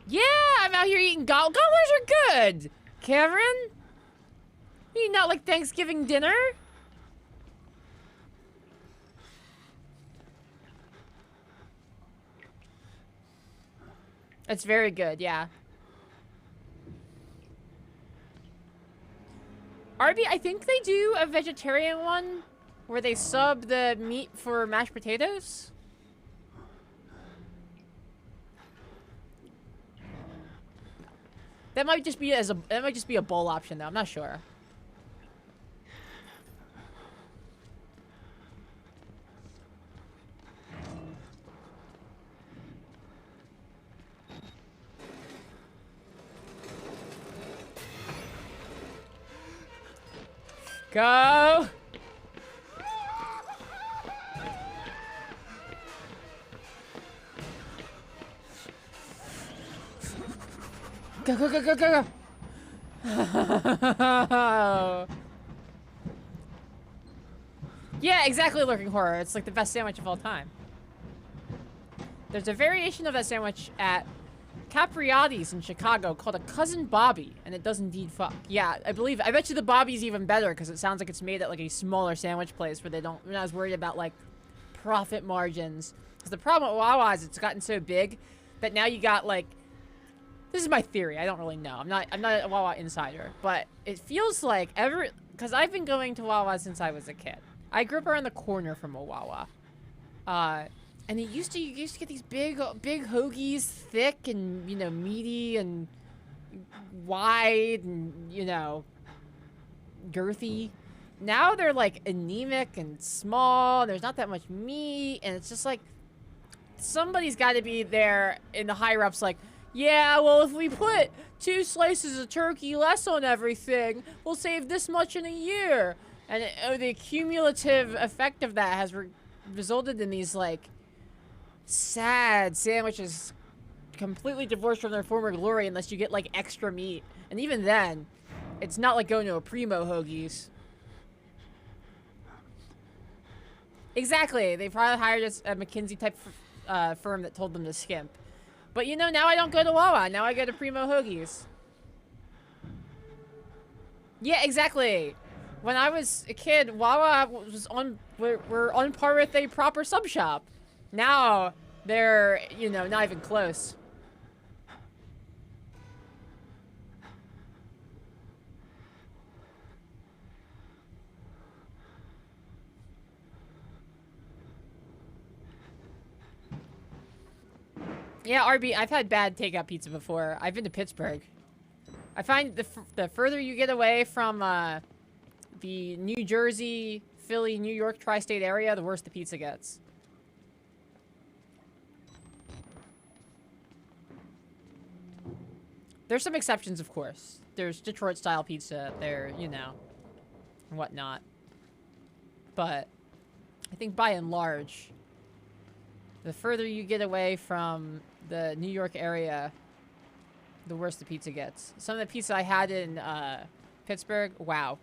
Yeah, I'm out here eating gobblers are good! Cameron? You not like Thanksgiving dinner? It's very good, yeah. Arby, I think they do a vegetarian one where they sub the meat for mashed potatoes. That might just be a bowl option though. I'm not sure. Go! Go, go, go, go, go, go! Yeah, exactly, Lurking Horror. It's like the best sandwich of all time. There's a variation of that sandwich at Capriati's in Chicago called a Cousin Bobby, and it does indeed fuck. Yeah, I bet you the Bobby's even better because it sounds like it's made at like a smaller sandwich place where they're not as worried about like profit margins. Because the problem with Wawa is it's gotten so big that now you got like, this is my theory. I don't really know. I'm not a Wawa insider, but it feels like because I've been going to Wawa since I was a kid. I grew up around the corner from a Wawa. And you used to get these big hoagies, thick and, you know, meaty and wide and, you know, girthy. Now they're like anemic and small. There's not that much meat, and it's just like somebody's got to be there in the higher ups like, yeah, well, if we put 2 slices of turkey less on everything, we'll save this much in a year. And the cumulative effect of that has resulted in these like sad sandwiches completely divorced from their former glory unless you get like extra meat, and even then it's not like going to a Primo Hoagies. Exactly, they probably hired a McKinsey type firm that told them to skimp. But you know, now I don't go to Wawa, now I go to Primo Hoagies. Yeah, exactly. When I was a kid, Wawa was we're on par with a proper sub shop. Now, they're, you know, not even close. Yeah, RB, I've had bad takeout pizza before. I've been to Pittsburgh. I find the further you get away from the New Jersey, Philly, New York tri-state area, the worse the pizza gets. There's some exceptions, of course. There's Detroit-style pizza there, you know, and whatnot. But I think by and large, the further you get away from the New York area, the worse the pizza gets. Some of the pizza I had in Pittsburgh, wow.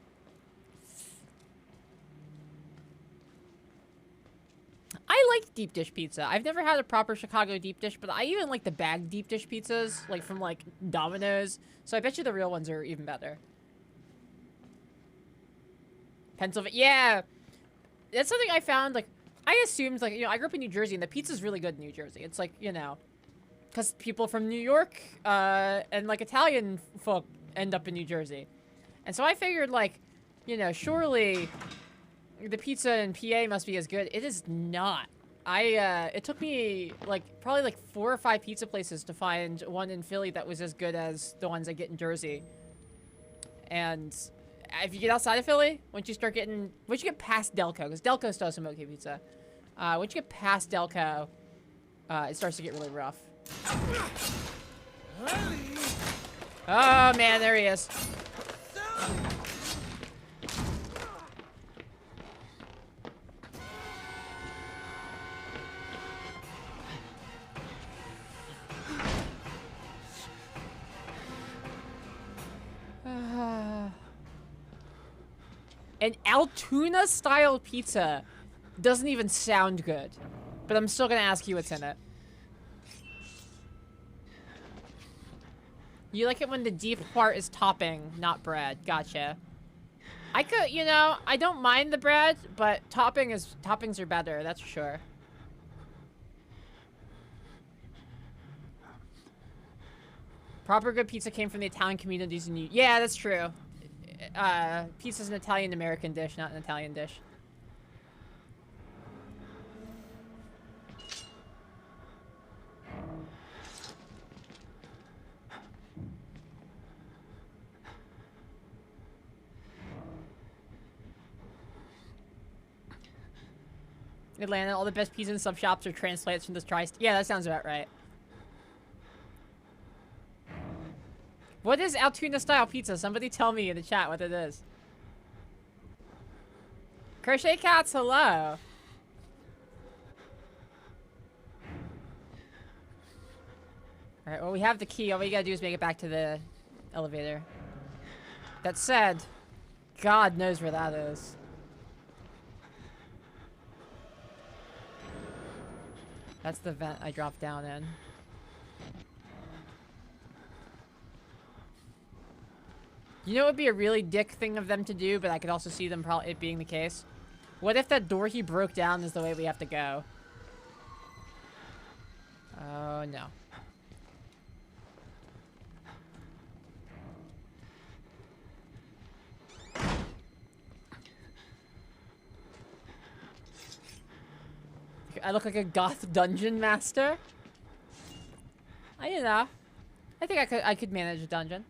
I like deep dish pizza. I've never had a proper Chicago deep dish, but I even like the bagged deep dish pizzas, like from like Domino's. So I bet you the real ones are even better. Pennsylvania, yeah. That's something I found, like, I assumed, like, you know, I grew up in New Jersey, and the pizza's really good in New Jersey. It's like, you know, because people from New York and, like, Italian folk end up in New Jersey. And so I figured, like, you know, surely the pizza in PA must be as good. It is not. It took me, like, probably, like, 4 or 5 pizza places to find one in Philly that was as good as the ones I get in Jersey. And if you get outside of Philly, once you get past Delco, because Delco still has some okay pizza. Once you get past Delco, it starts to get really rough. Oh, man, there he is. An Altoona-style pizza doesn't even sound good, but I'm still gonna ask you what's in it. You like it when the deep part is topping, not bread. Gotcha. I could, you know, I don't mind the bread, but toppings are better, that's for sure. Proper good pizza came from the Italian communities in New... Yeah, that's true. Pizza's an Italian-American dish, not an Italian dish. Atlanta, all the best pizza and sub shops are transplants from this tri-state. Yeah, that sounds about right. What is Altoona-style pizza? Somebody tell me in the chat what it is. Crochet Cats, hello. Alright, well, we have the key. All we gotta do is make it back to the elevator. That said, God knows where that is. That's the vent I dropped down in. You know, it would be a really dick thing of them to do, but I could also see them probably it being the case. What if that door he broke down is the way we have to go? Oh, no. I look like a goth dungeon master. You know. I think I could manage a dungeon.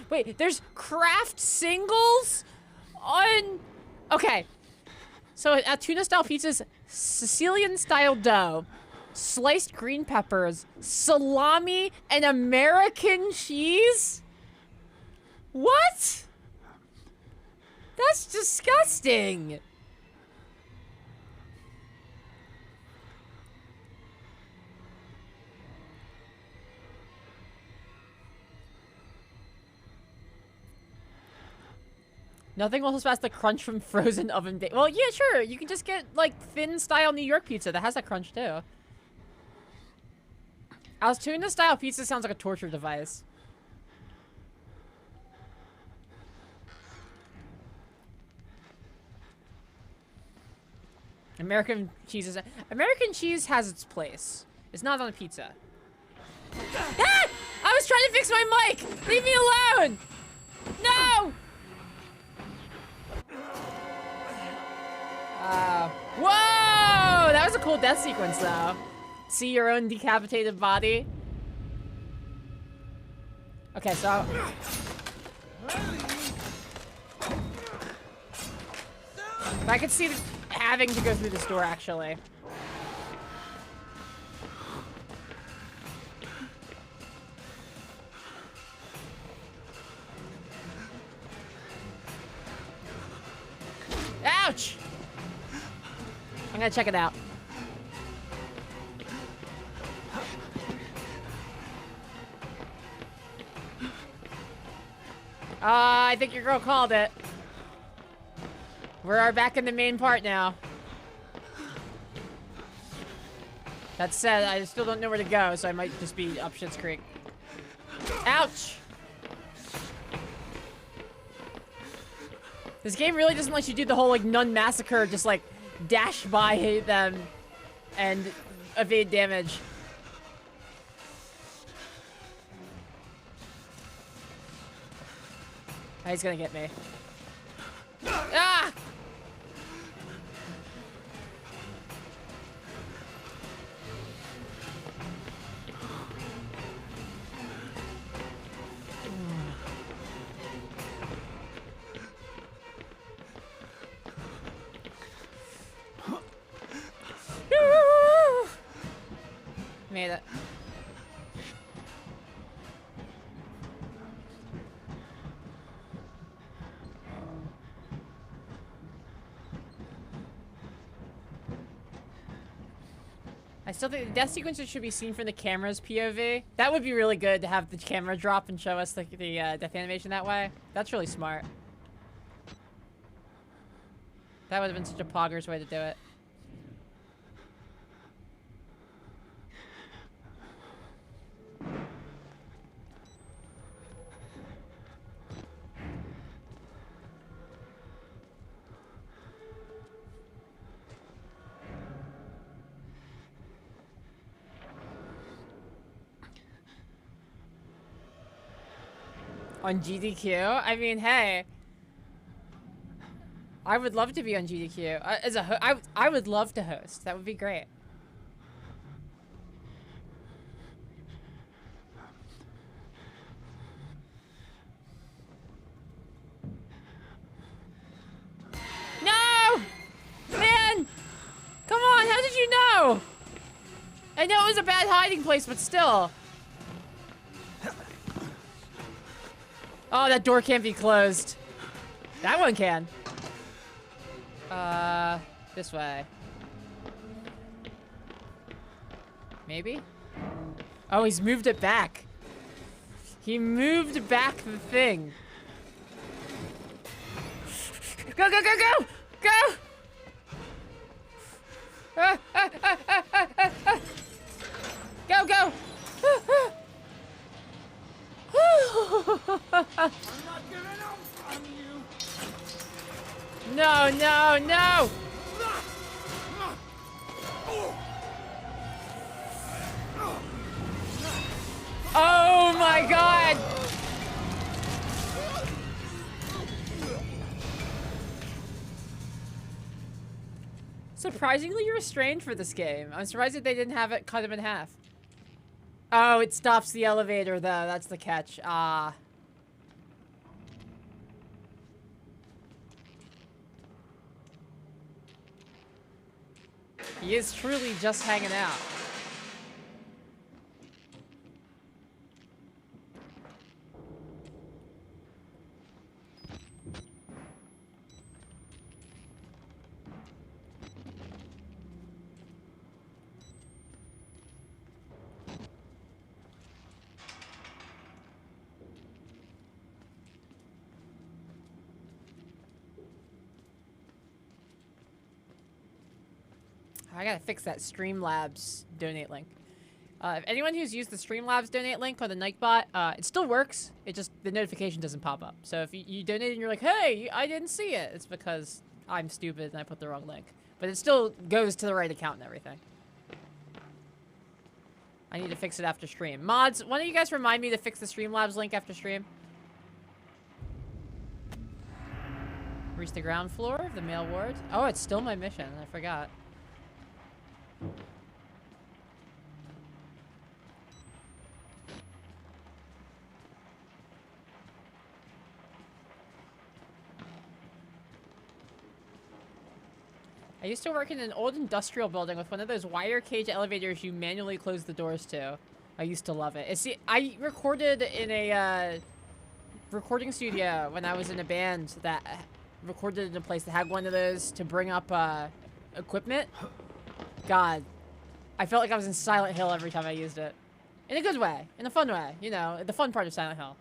Wait, there's craft singles on... Okay. So at tuna style pizzas, Sicilian style dough, sliced green peppers, salami, and American cheese? What? That's disgusting. Nothing will surpass the crunch from frozen oven baked. Well, yeah, sure. You can just get, like, thin style New York pizza that has that crunch, too. As tuna style pizza sounds like a torture device. American cheese has its place. It's not on a pizza. Ah! I was trying to fix my mic! Leave me alone! No! Whoa! That was a cool death sequence, though. See your own decapitated body. Okay, so... I could see having to go through this door, actually. Ouch! I'm gonna check it out. I think your girl called it. We're back in the main part now. That said, I still don't know where to go, so I might just be up Schitt's Creek. Ouch! This game really doesn't let you do the whole, like, nun massacre, just, like, dash by them and evade damage. Oh, he's gonna get me. Ah! Made it. I still think the death sequences should be seen from the camera's POV. That would be really good to have the camera drop and show us the death animation that way. That's really smart. That would have been such a poggers way to do it. On GDQ? I mean, hey. I would love to be on GDQ. I would love to host. That would be great. No! Man! Come on, how did you know? I know it was a bad hiding place, but still. Oh, that door can't be closed. That one can. This way. Maybe? Oh, he's moved it back. He moved back the thing. Go, go, go, go! Go! Go, go! No, no, no! Oh my god! Surprisingly restrained for this game. I'm surprised that they didn't have it cut him in half. Oh, it stops the elevator though. That's the catch. Ah. He is truly just hanging out. I gotta fix that Streamlabs donate link. If anyone who's used the Streamlabs donate link on the Nightbot, it still works. It just, the notification doesn't pop up. So if you donate and you're like, hey, I didn't see it, it's because I'm stupid and I put the wrong link. But it still goes to the right account and everything. I need to fix it after stream. Mods, why don't you guys remind me to fix the Streamlabs link after stream? Reach the ground floor of the male ward. Oh, it's still my mission. I forgot. I used to work in an old industrial building with one of those wire cage elevators you manually close the doors to. I used to love it. See, I recorded in a recording studio when I was in a band that recorded in a place that had one of those to bring up equipment. God, I felt like I was in Silent Hill every time I used it. In a good way, in a fun way, you know, the fun part of Silent Hill.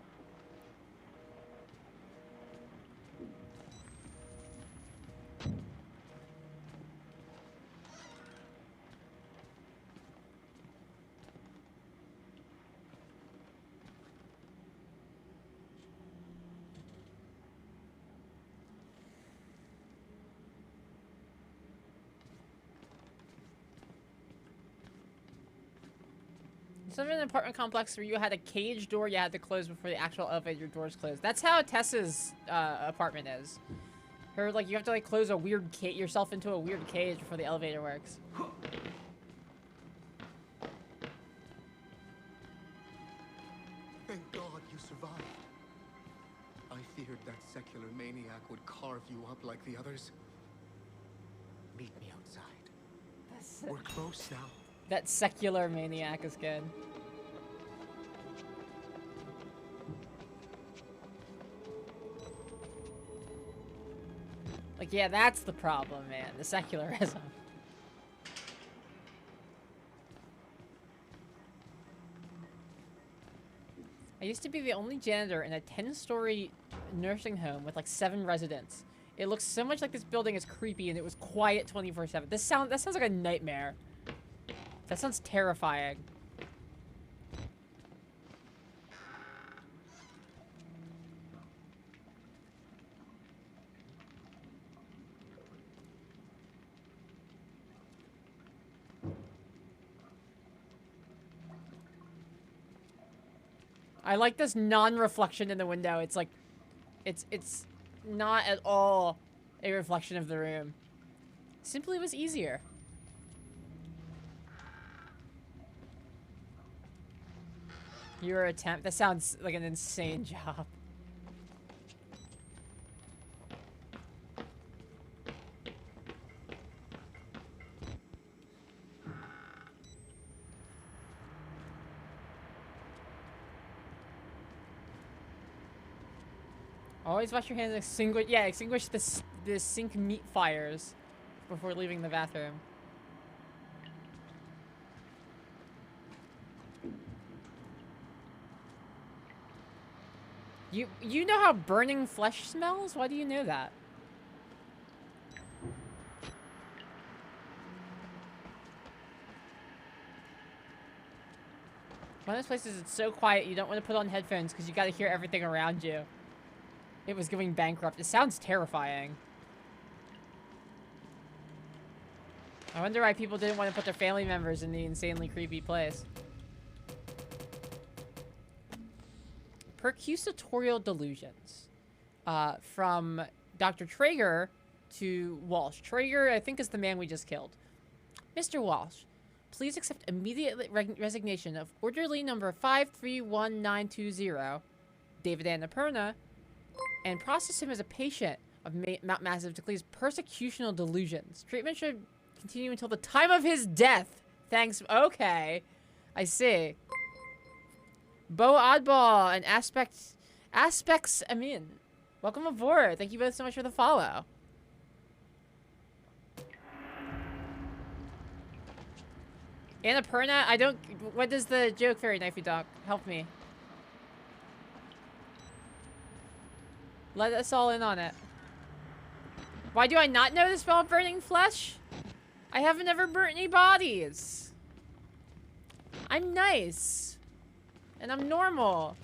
Some of an apartment complex where you had a cage door you had to close before the actual elevator doors closed. That's how Tessa's apartment is. Her, like, you have to, like, close a weird yourself into a weird cage before the elevator works.
Thank God you survived. I feared that secular maniac would carve you up like the others. Meet me outside. We're close now.
That secular maniac is good. Like, yeah, that's the problem, man. The secularism. I used to be the only janitor in a 10-story nursing home with like 7 residents. It looks so much like this building is creepy and it was quiet 24/7. That sounds like a nightmare. That sounds terrifying. I like this non-reflection in the window. It's like, it's not at all a reflection of the room. Simply was easier. Your attempt. That sounds like an insane job. Always wash your hands and extinguish the sink meat fires before leaving the bathroom. You know how burning flesh smells? Why do you know that? one of those places it's so quiet you don't want to put on headphones because you got to hear everything around you. It was going bankrupt. It sounds terrifying. I wonder why people didn't want to put their family members in the insanely creepy place. Percusatorial delusions. From Dr. Traeger to Walsh. Traeger, I think, is the man we just killed. Mr. Walsh, please accept immediate resignation of orderly number 531920, David Annapurna, and process him as a patient of Mount Massive Declee's persecutional delusions. Treatment should continue until the time of his death. Thanks. Okay. I see. Bo Oddball and Aspects Amin. Welcome aboard. Thank you both so much for the follow. Annapurna, I don't... What is the joke, Fairy Knifey Dog? Help me. Let us all in on it. Why do I not know the spell Burning Flesh? I haven't ever burnt any bodies. I'm nice. And I'm normal.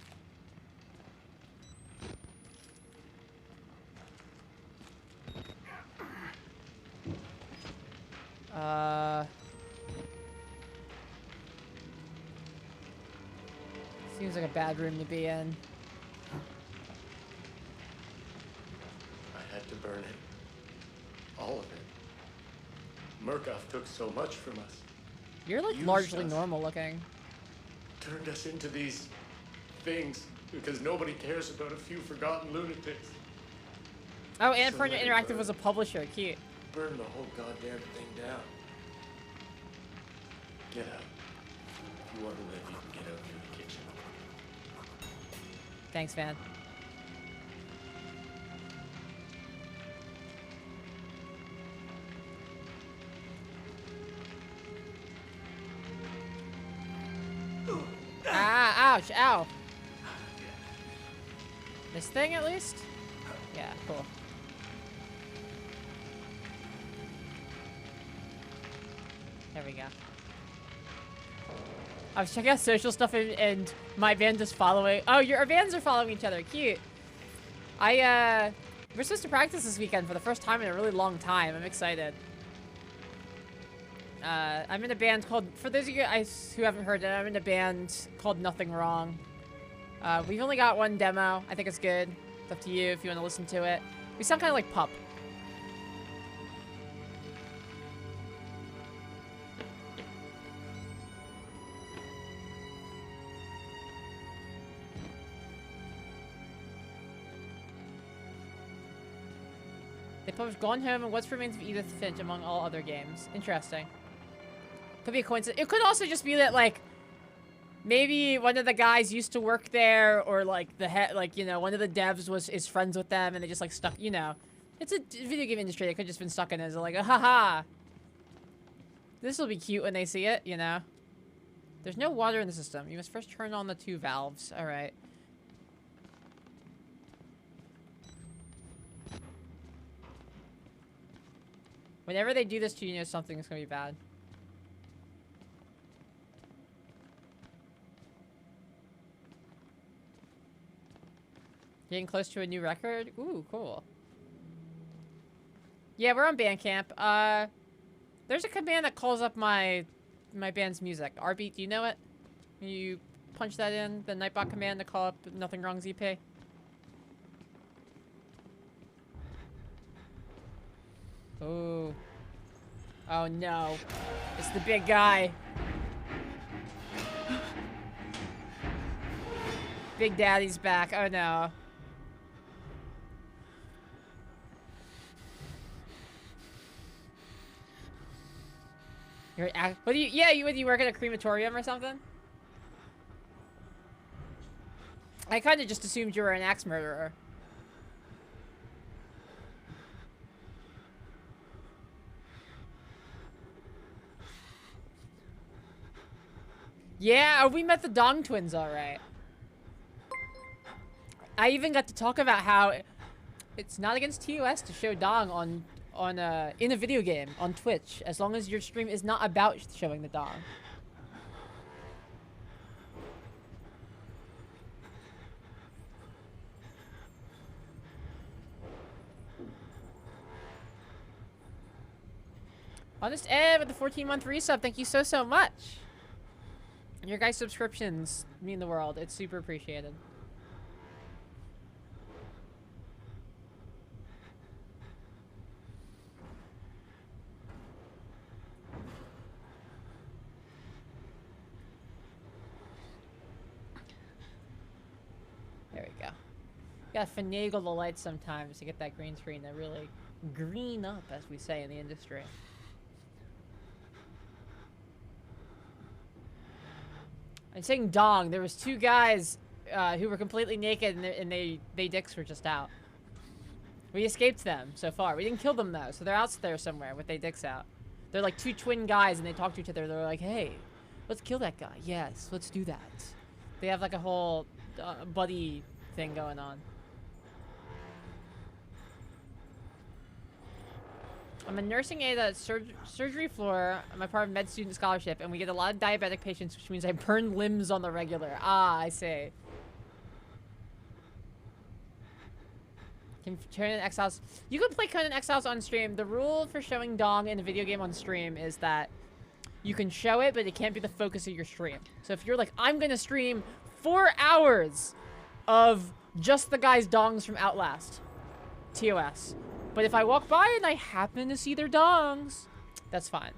Seems like a bad room to be in.
I had to burn it. All of it. Murkoff took so much from us.
You're like
Used
largely
us.
normal looking.
Turned us into these things because nobody cares about a few forgotten lunatics.
Oh,
So
Annapurna
let it
Interactive
burn.
was a publisher. Cute.
Burn the whole goddamn thing down. Get out. If you want to live, you can get out through the kitchen.
Thanks, man. Ah, ouch, ow. This thing, at least? Yeah, cool. There we go. I was checking out social stuff and my band is following. Oh, our bands are following each other. Cute. We're supposed to practice this weekend for the first time in a really long time. I'm excited. I'm in a band called, for those of you guys who haven't heard it, I'm in a band called Nothing Wrong. We've only got one demo. I think it's good. It's up to you if you want to listen to it. We sound kind of like Pup. They published Gone Home and What's Remains of Edith Finch among all other games. Interesting. Could be a coincidence. It could also just be that, like, maybe one of the guys used to work there, or, like, the head, like, you know, one of the devs is friends with them, and they just, like, stuck, you know. It's a video game industry. They could have just been stuck in as, like, haha. This will be cute when they see it, you know. There's no water in the system. You must first turn on the 2 valves. All right. Whenever they do this to you, you know something's gonna be bad. Getting close to a new record? Ooh, cool. Yeah, we're on Bandcamp. There's a command that calls up my band's music. RBeat, do you know it? Can you punch that in, the Nightbot command to call up Nothing Wrong ZP? Ooh. Oh no. It's the big guy. Big Daddy's back. Oh no. What do you, yeah, you work at a crematorium or something? I kind of just assumed you were an axe murderer. Yeah, we met the Dong twins, all right. I even got to talk about how it's not against TOS to show Dong in a video game on Twitch, as long as your stream is not about showing the Dong. Honest Ed with the 14-month resub. Thank you so, so much. Your guys' subscriptions mean the world. It's super appreciated. There we go. Gotta finagle the lights sometimes to get that green screen to really green up, as we say in the industry. I'm saying dong. There was two guys who were completely naked and they dicks were just out. We escaped them so far. We didn't kill them though, so they're out there somewhere with their dicks out. They're like two twin guys and they talk to each other. They're like, hey, let's kill that guy. Yes, let's do that. They have like a whole buddy thing going on. I'm a nursing aide at surgery floor. I'm a part of med student scholarship, and we get a lot of diabetic patients, which means I burn limbs on the regular. Ah, I see. Can Conan Exiles... You can play Conan Exiles on stream. The rule for showing dong in a video game on stream is that you can show it, but it can't be the focus of your stream. So if you're like, I'm gonna stream 4 hours of just the guy's dongs from Outlast, TOS. But if I walk by and I happen to see their dongs, that's fine.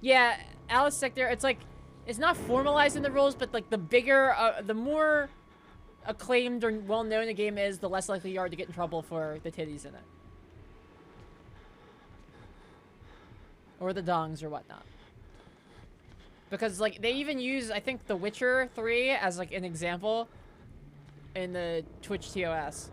Yeah, Alice Sector, it's like, it's not formalized in the rules, but like the bigger, the more acclaimed or well-known a game is, the less likely you are to get in trouble for the titties in it. Or the dongs or whatnot. Because, like, they even use, I think, The Witcher 3 as, like, an example in the Twitch TOS.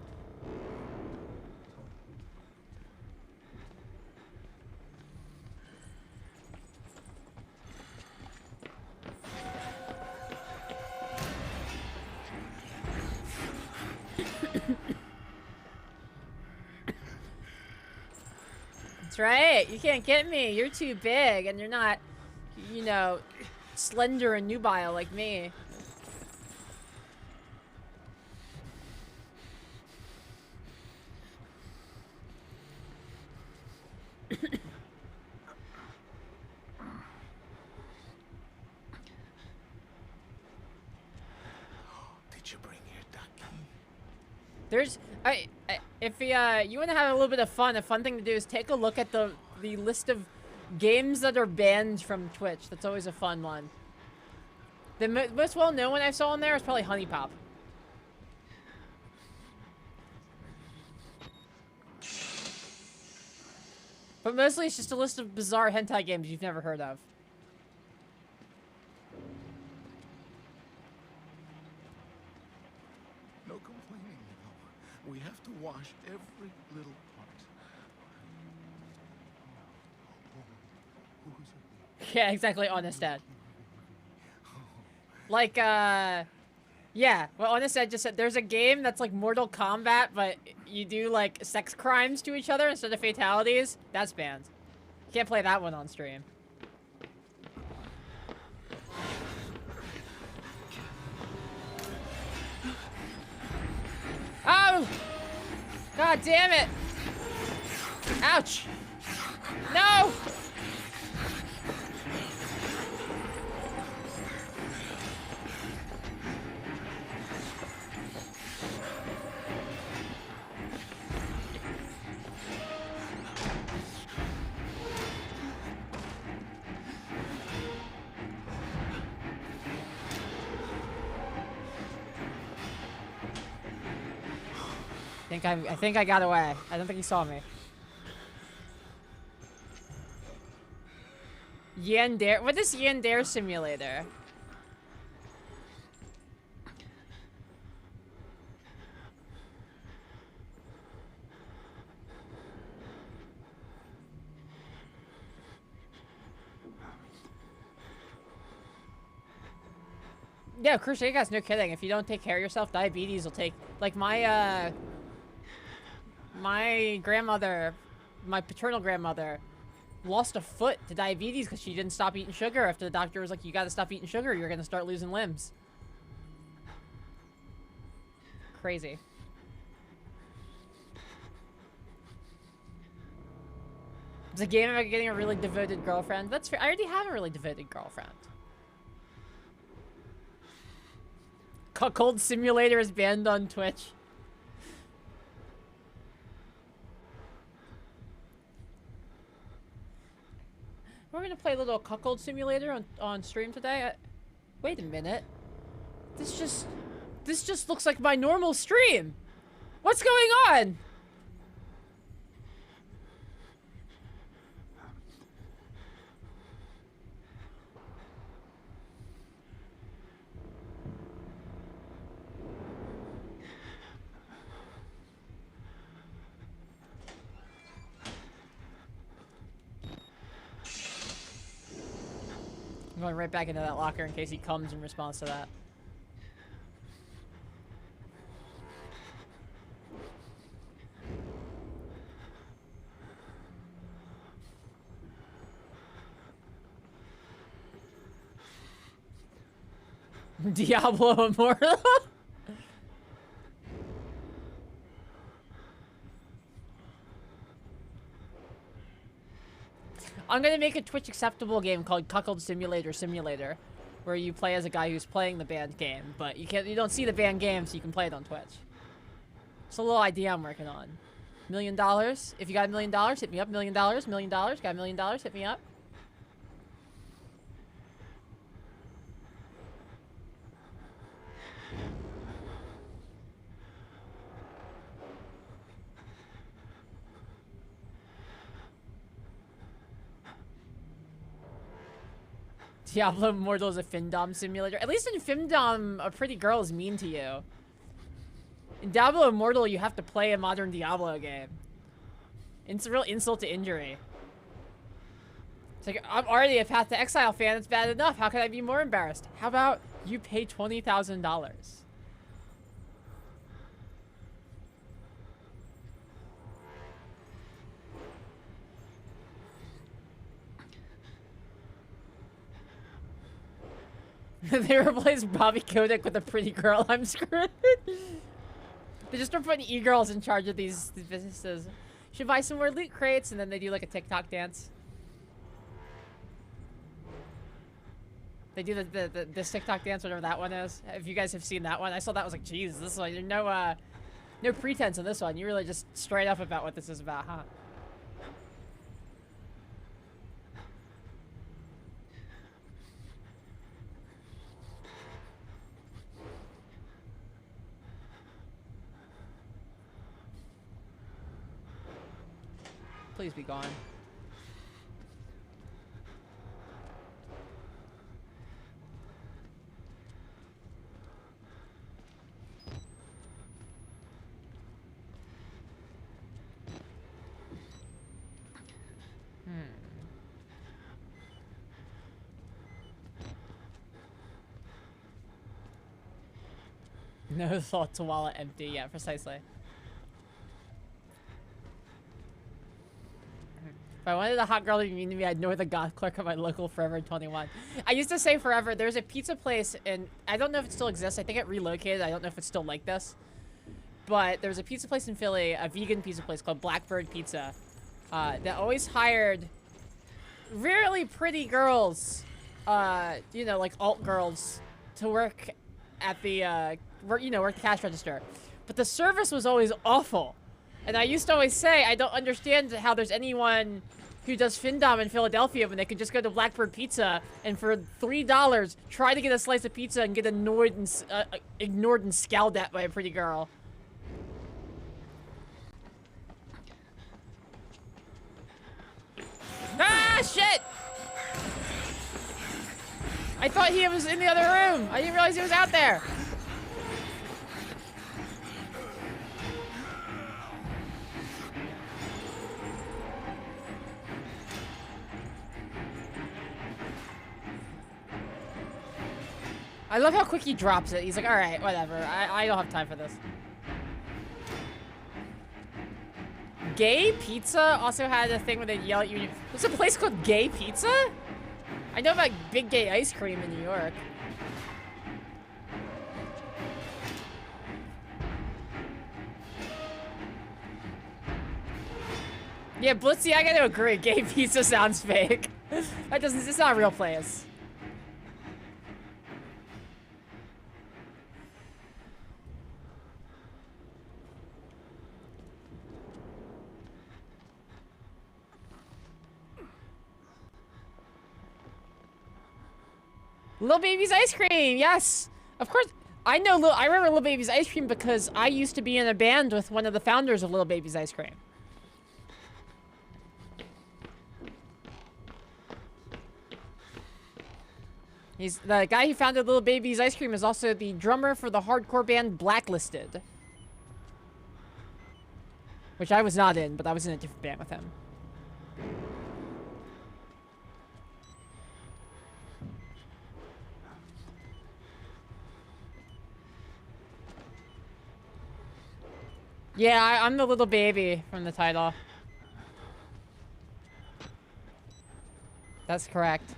That's right. You can't get me. You're too big, and you're not, you know, slender and nubile like me.
Did you bring your ducky?
There's, if you want to have a little bit of fun, a fun thing to do is take a look at the list of games that are banned from Twitch. That's always a fun one. The most well-known one I saw on there is probably Honey Pop. But mostly it's just a list of bizarre hentai games you've never heard of.
No complaining, you know. We have to wash every little part. Who's it?
Yeah, exactly, Honest Dad. Like, yeah, well, Honest Dad just said there's a game that's like Mortal Kombat, but you do, like, sex crimes to each other instead of fatalities. That's banned. You can't play that one on stream. Oh! God damn it! Ouch! No! I think I got away. I don't think he saw me. Yandere? What is Yandere Simulator? Yeah, Crochet guys, no kidding. If you don't take care of yourself, diabetes will take... Like, my grandmother, my paternal grandmother, lost a foot to diabetes because she didn't stop eating sugar after the doctor was like, you gotta stop eating sugar, you're gonna start losing limbs. Crazy. It's a game about getting a really devoted girlfriend. That's fair. I already have a really devoted girlfriend. Cuckold Simulator is banned on Twitch. We're gonna play a little Cuckold Simulator on stream today. Wait a minute. This just looks like my normal stream. What's going on? I'm going right back into that locker in case he comes in response to that. Diablo Immortal? I'm gonna make a Twitch acceptable game called Cuckold Simulator, where you play as a guy who's playing the banned game, but you don't see the banned game, so you can play it on Twitch. It's a little idea I'm working on. $1 million? If you got $1 million, hit me up. $1 million, $1 million, got $1 million, hit me up. Diablo Immortal is a Findom simulator. At least in Findom, a pretty girl is mean to you. In Diablo Immortal, you have to play a modern Diablo game. It's a real insult to injury. It's like, I'm already a Path to Exile fan. It's bad enough. How can I be more embarrassed? How about you pay $20,000? They replace Bobby Kotick with a pretty girl. I'm screwed. They just start putting e-girls in charge of these businesses. Should buy some more loot crates, and then they do like a TikTok dance. They do this TikTok dance, whatever that one is. If you guys have seen that one, I saw that, I was like, geez, this one, no pretense on this one. You're really just straight up about what this is about, huh? Please be gone. No thought to wallet empty. Yeah, precisely. If I wanted a hot girl to be mean to me, I'd know the goth clerk at my local Forever 21. I used to say Forever. There's a pizza place, and I don't know if it still exists. I think it relocated. I don't know if it's still like this. But there's a pizza place in Philly, a vegan pizza place called Blackbird Pizza, that always hired really pretty girls, you know, like alt girls, to work at the, work the cash register. But the service was always awful. And I used to always say, I don't understand how there's anyone who does Findom in Philadelphia when they could just go to Blackbird Pizza and for $3 try to get a slice of pizza and get annoyed and ignored and scowled at by a pretty girl. Ah, shit! I thought he was in the other room. I didn't realize he was out there. I love how quick he drops it. He's like, all right, whatever. I don't have time for this. Gay Pizza also had a thing where they'd yell at you. There's a place called Gay Pizza? I know about Big Gay Ice Cream in New York. Yeah, Blitzy, I gotta agree. Gay Pizza sounds fake. That doesn't, it's not a real place. Lil Baby's Ice Cream, yes! Of course, I remember Lil Baby's Ice Cream because I used to be in a band with one of the founders of Lil Baby's Ice Cream. He's the guy who founded Lil Baby's Ice Cream is also the drummer for the hardcore band Blacklisted. Which I was not in, but I was in a different band with him. Yeah, I'm the little baby from the title. That's correct.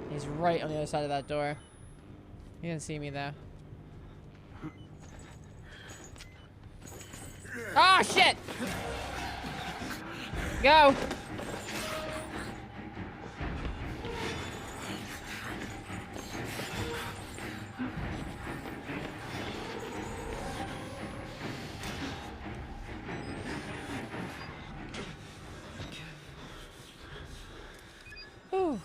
He's right on the other side of that door. He didn't see me though. Ah, shit! Go! Whew.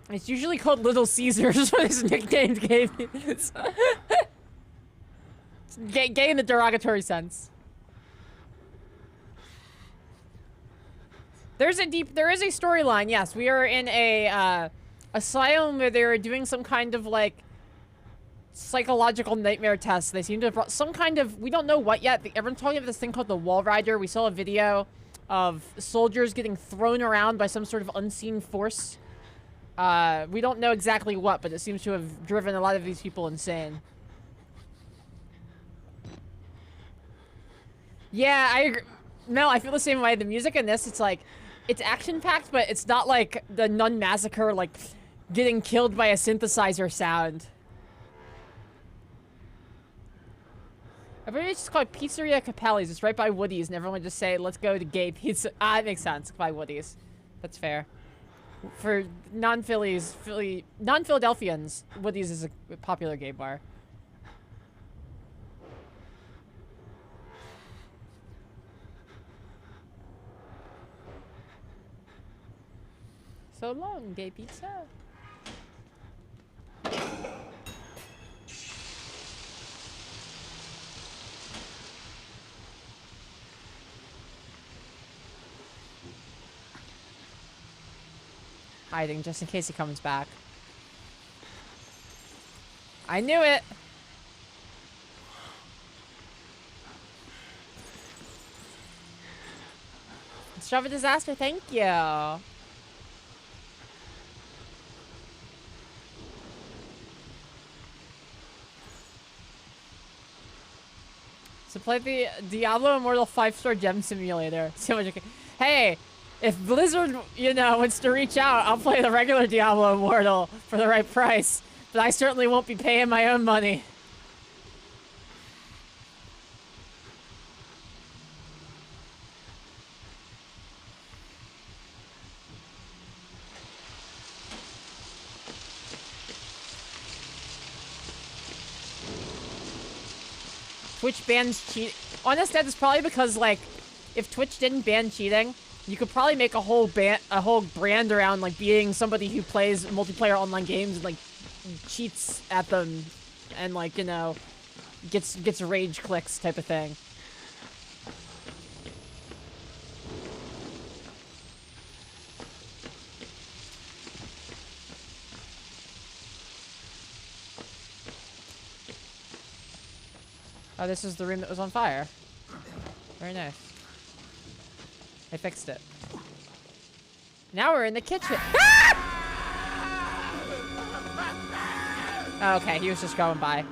It's usually called Little Caesars when it's nicknamed gay. It's gay in the derogatory sense. There is a storyline, yes. We are in a asylum where they're doing some kind of like psychological nightmare test. They seem to have brought some kind of, we don't know what yet. Everyone's talking about this thing called the Wall Rider. We saw a video of soldiers getting thrown around by some sort of unseen force. We don't know exactly what, but it seems to have driven a lot of these people insane. Yeah, I agree. Mel, I feel the same way. The music in this, it's like, it's action-packed, but it's not like the Nun Massacre, like, getting killed by a synthesizer sound. I believe it's just called Pizzeria Capelli's. It's right by Woody's, and everyone would just say, let's go to gay pizza. Ah, it makes sense. By Woody's. That's fair. For non-Philadelphians, Woody's is a popular gay bar. So long, gay pizza. Hiding just in case he comes back. I knew it. Shove a disaster, thank you. So play the Diablo Immortal 5-star gem simulator. See how much hey, if Blizzard, you know, wants to reach out, I'll play the regular Diablo Immortal for the right price. But I certainly won't be paying my own money. Twitch bans cheat. Honest, that is probably because, like, if Twitch didn't ban cheating, you could probably make a whole brand around, like, being somebody who plays multiplayer online games and, like, cheats at them and, like, you know, gets rage clicks type of thing. Oh, this is the room that was on fire. Very nice. I fixed it. Now we're in the kitchen. Ah! Okay, he was just going by.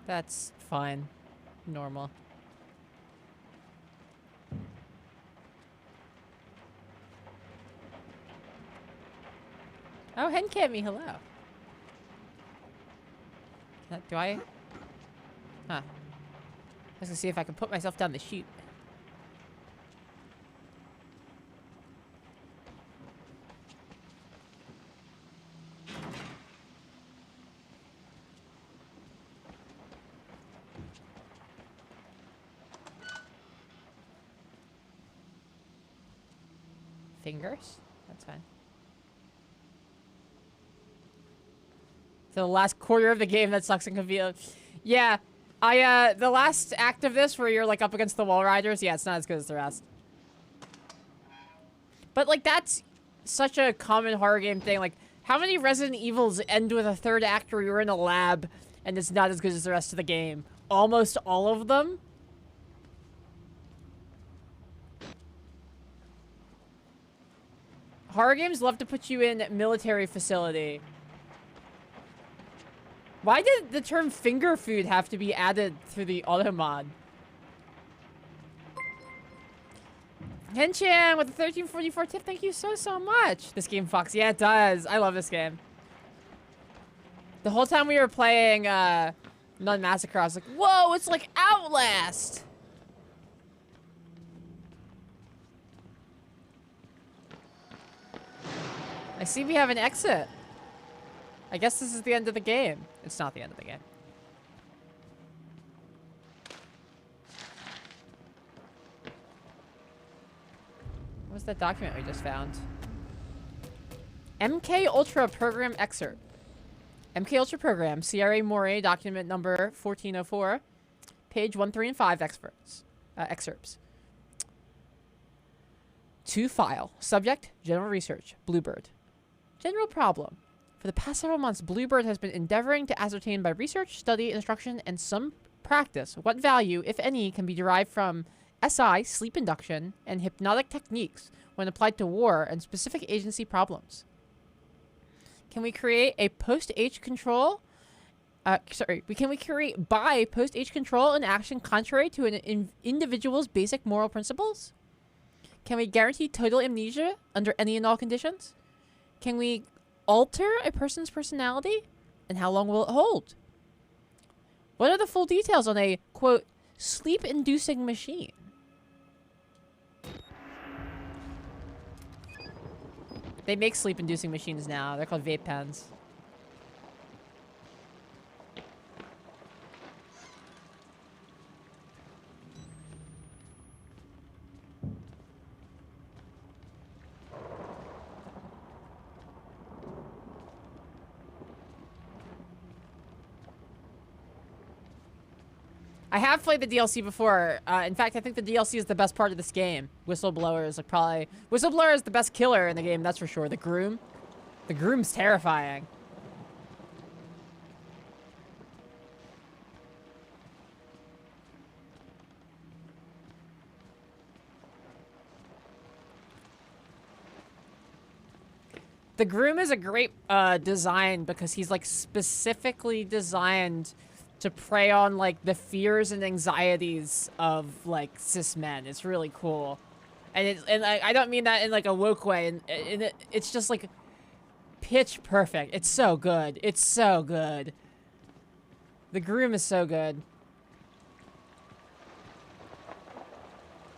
That's fine. Normal. Oh, Hencammy, hello. Do I? Huh. I was gonna see if I can put myself down the chute. Fingers? That's fine. So the last quarter of the game that sucks and confused. Yeah, the last act of this where you're like up against the wall riders, yeah, it's not as good as the rest. But like that's such a common horror game thing. Like, how many Resident Evils end with a third act where you're in a lab and it's not as good as the rest of the game? Almost all of them. Horror games love to put you in military facility. Why did the term finger food have to be added through the auto mod? Henchan with the 1344 tip, thank you so much. This game fucks. Yeah, it does. I love this game. The whole time we were playing Nun Massacre, I was like, whoa, it's like Outlast. I see we have an exit. I guess this is the end of the game. It's not the end of the game. What was that document we just found? MK Ultra Program Excerpt. MK Ultra Program, CRA Moray, document number 1404, page 1, 3, and 5 excerpts. To file. Subject, General Research, Bluebird. General problem. For the past several months, Bluebird has been endeavoring to ascertain by research, study, instruction, and some practice what value, if any, can be derived from SI, sleep induction, and hypnotic techniques when applied to war and specific agency problems. Can we create a post-H control? Can we create by post-H control an action contrary to an individual's basic moral principles? Can we guarantee total amnesia under any and all conditions? Can we alter a person's personality? And how long will it hold? What are the full details on a, quote, sleep-inducing machine? They make sleep-inducing machines now. They're called vape pens. I have played the DLC before. In fact, I think the DLC is the best part of this game. Whistleblower is like probably... Whistleblower is the best killer in the game, that's for sure. The Groom. The Groom's terrifying. The Groom is a great design because he's like specifically designed to prey on like the fears and anxieties of like cis men. It's really cool, and I don't mean that in like a woke way. And it's just like pitch perfect. It's so good. It's so good. The Groom is so good.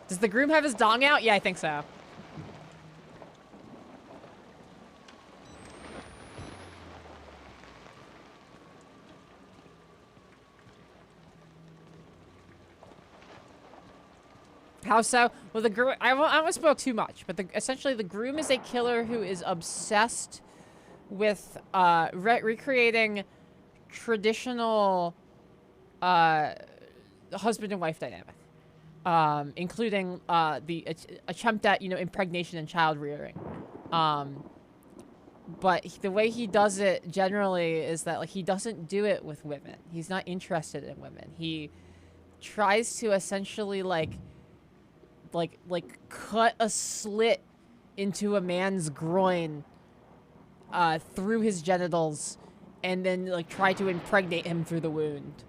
Does the Groom have his dong out? Yeah, I think so. How so? Well, the groom, I won't spoil too much, but essentially the groom is a killer who is obsessed with recreating traditional husband and wife dynamic, including the attempt at, you know, impregnation and child rearing. But the way he does it generally is that, like, he doesn't do it with women. He's not interested in women. He tries to essentially like cut a slit into a man's groin through his genitals and then like try to impregnate him through the wound.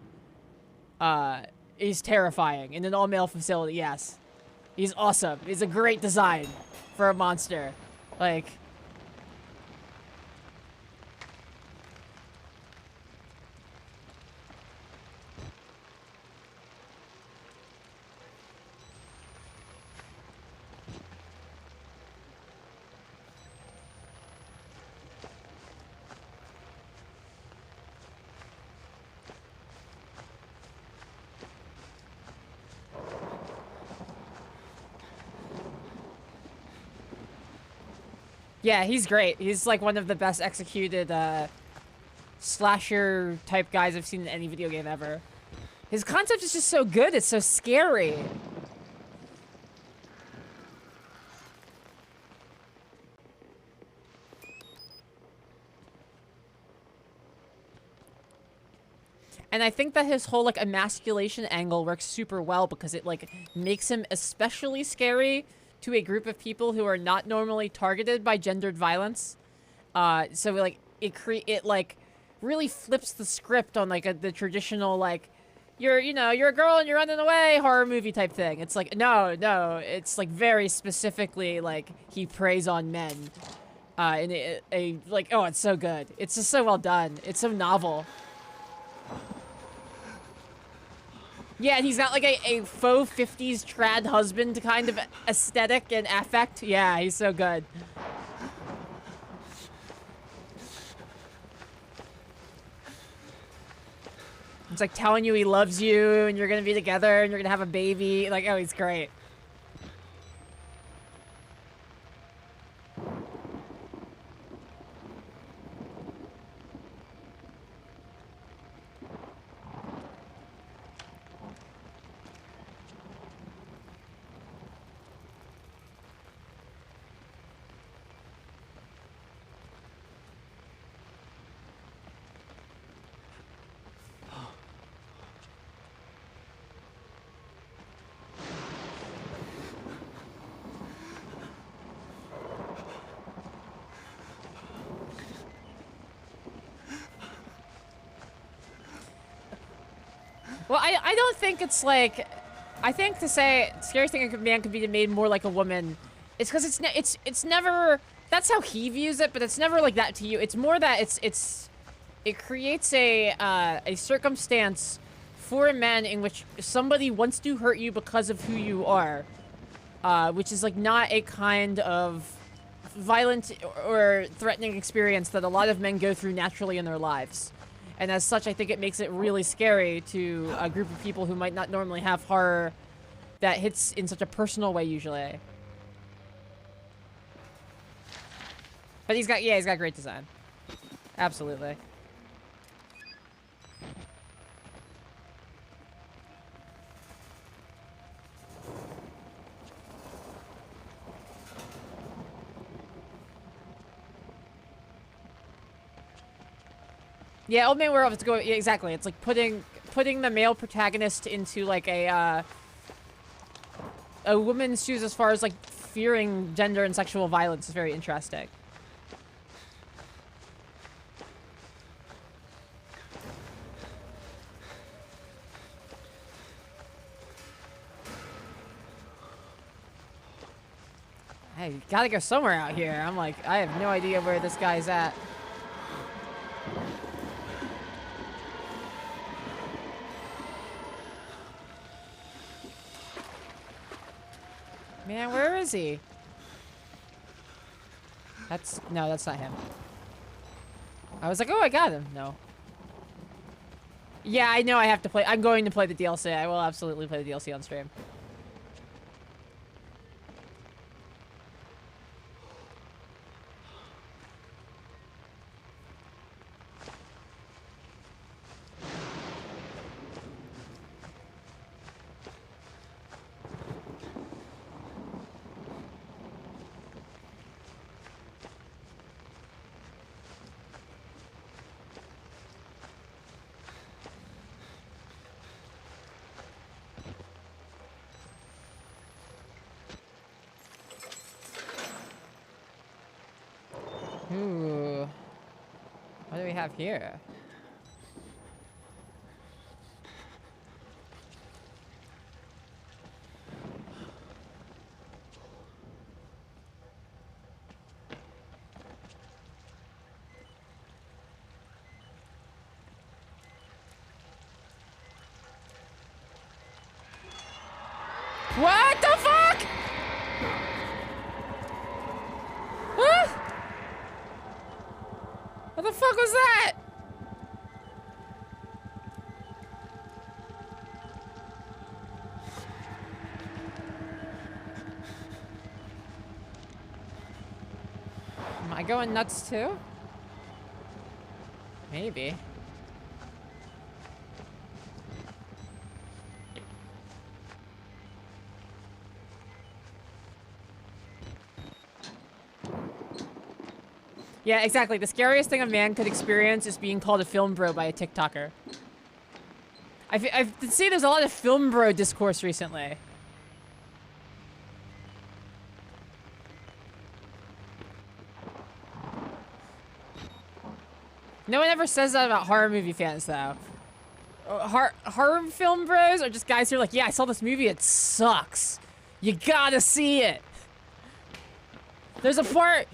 Is terrifying in an all-male facility. Yes, he's awesome. He's a great design for a monster. Like, yeah, he's great. He's like one of the best executed slasher type guys I've seen in any video game ever. His concept is just so good. It's so scary. And I think that his whole like emasculation angle works super well because it like makes him especially scary to a group of people who are not normally targeted by gendered violence. So like it like really flips the script on like the traditional like you're a girl and you're running away horror movie type thing. It's like no, it's like very specifically like he preys on men. In a like, oh, it's so good. It's just so well done. It's so novel. Yeah, and he's got like a faux 50s trad husband kind of aesthetic and affect. Yeah, he's so good. It's like telling you he loves you and you're gonna be together and you're gonna have a baby. Like, oh, he's great. Well, I don't think it's like, I think to say scariest thing a man could be made more like a woman, it's because it's never, that's how he views it, but it's never like that to you. It's more that it creates a circumstance for men in which somebody wants to hurt you because of who you are, which is like not a kind of violent or threatening experience that a lot of men go through naturally in their lives. And as such, I think it makes it really scary to a group of people who might not normally have horror that hits in such a personal way usually. But he's got great design. Absolutely. Yeah, Old Man Werewolf is going. Yeah, exactly. It's like putting the male protagonist into like a woman's shoes as far as like fearing gender and sexual violence is very interesting. Hey, you gotta go somewhere out here. I'm like, I have no idea where this guy's at. Man, where is he? No, that's not him. I was like, oh, I got him. No. Yeah, I know I have to play. I'm going to play the DLC. I will absolutely play the DLC on stream. Ooh. What do we have here? What the fuck? Huh? What the fuck was that? Am I going nuts too? Maybe. Yeah, exactly. The scariest thing a man could experience is being called a film bro by a TikToker. I've seen there's a lot of film bro discourse recently. No one ever says that about horror movie fans, though. Horror film bros are just guys who are like, yeah, I saw this movie, it sucks. You gotta see it. There's a part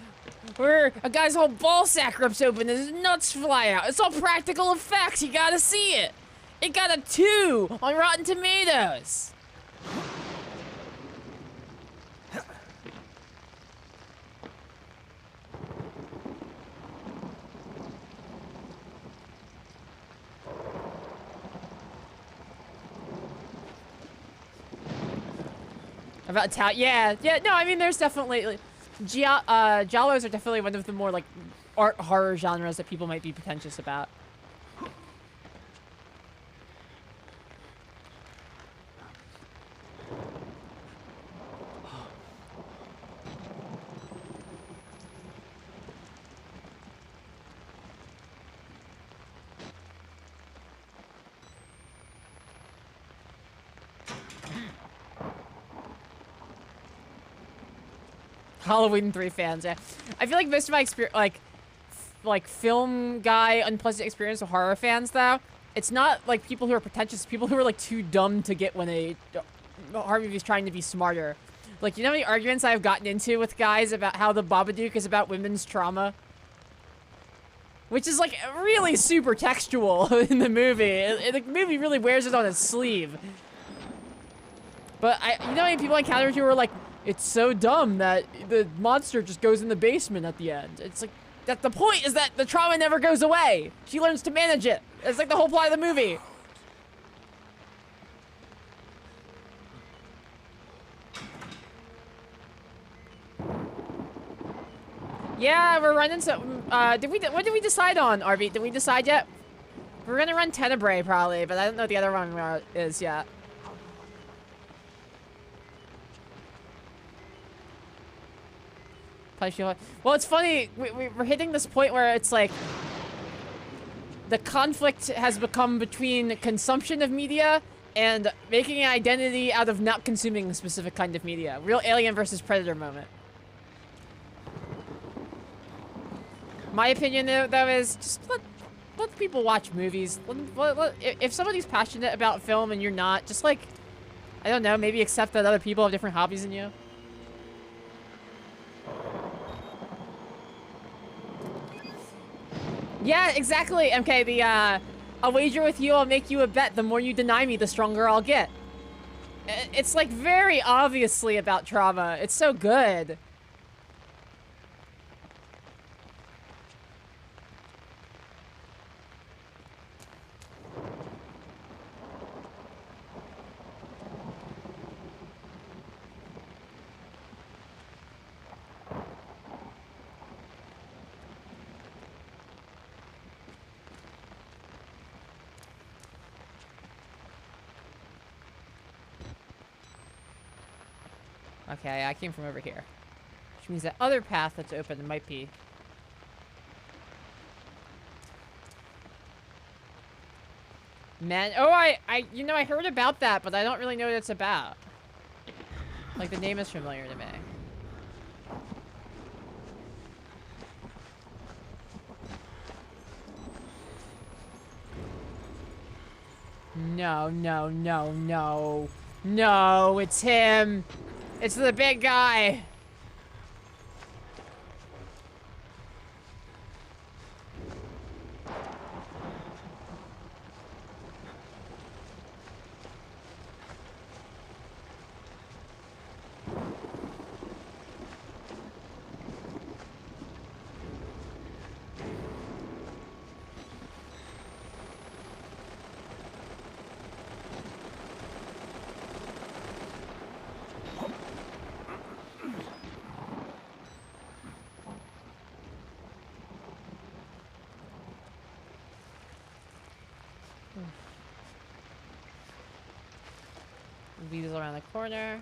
where a guy's whole ball sack rips open and his nuts fly out. It's all practical effects. You gotta see it. It got a 2 on Rotten Tomatoes. About yeah, no, I mean, there's definitely, like, Giallos are definitely one of the more, like, art horror genres that people might be pretentious about. Halloween 3 fans, yeah. I feel like most of my experience, like film guy unpleasant experience with horror fans, though, it's not like people who are pretentious, people who are like too dumb to get when a horror movie is trying to be smarter. Like, you know how many arguments I've gotten into with guys about how the Babadook is about women's trauma? Which is like really super textual in the movie. The movie really wears it on its sleeve. But you know how many people I encountered who were like, it's so dumb that the monster just goes in the basement at the end. It's like, that the point is that the trauma never goes away. She learns to manage it. It's like the whole plot of the movie. Yeah, we're running some, what did we decide on, RB? Did we decide yet? We're gonna run Tenebrae probably, but I don't know what the other one is yet. Well, it's funny, we're hitting this point where it's like the conflict has become between consumption of media and making an identity out of not consuming a specific kind of media. Real Alien versus Predator moment. My opinion, though, is just let people watch movies. If somebody's passionate about film and you're not, just like, I don't know, maybe accept that other people have different hobbies than you. Yeah, exactly, MK. I'll wager with you, I'll make you a bet. The more you deny me, the stronger I'll get. It's like very obviously about trauma. It's so good. Okay, I came from over here. Which means that other path that's open might be... Man, oh, you know, I heard about that, but I don't really know what it's about. Like, the name is familiar to me. No, no, no, no. No, it's him. It's the big guy. Weasel around the corner.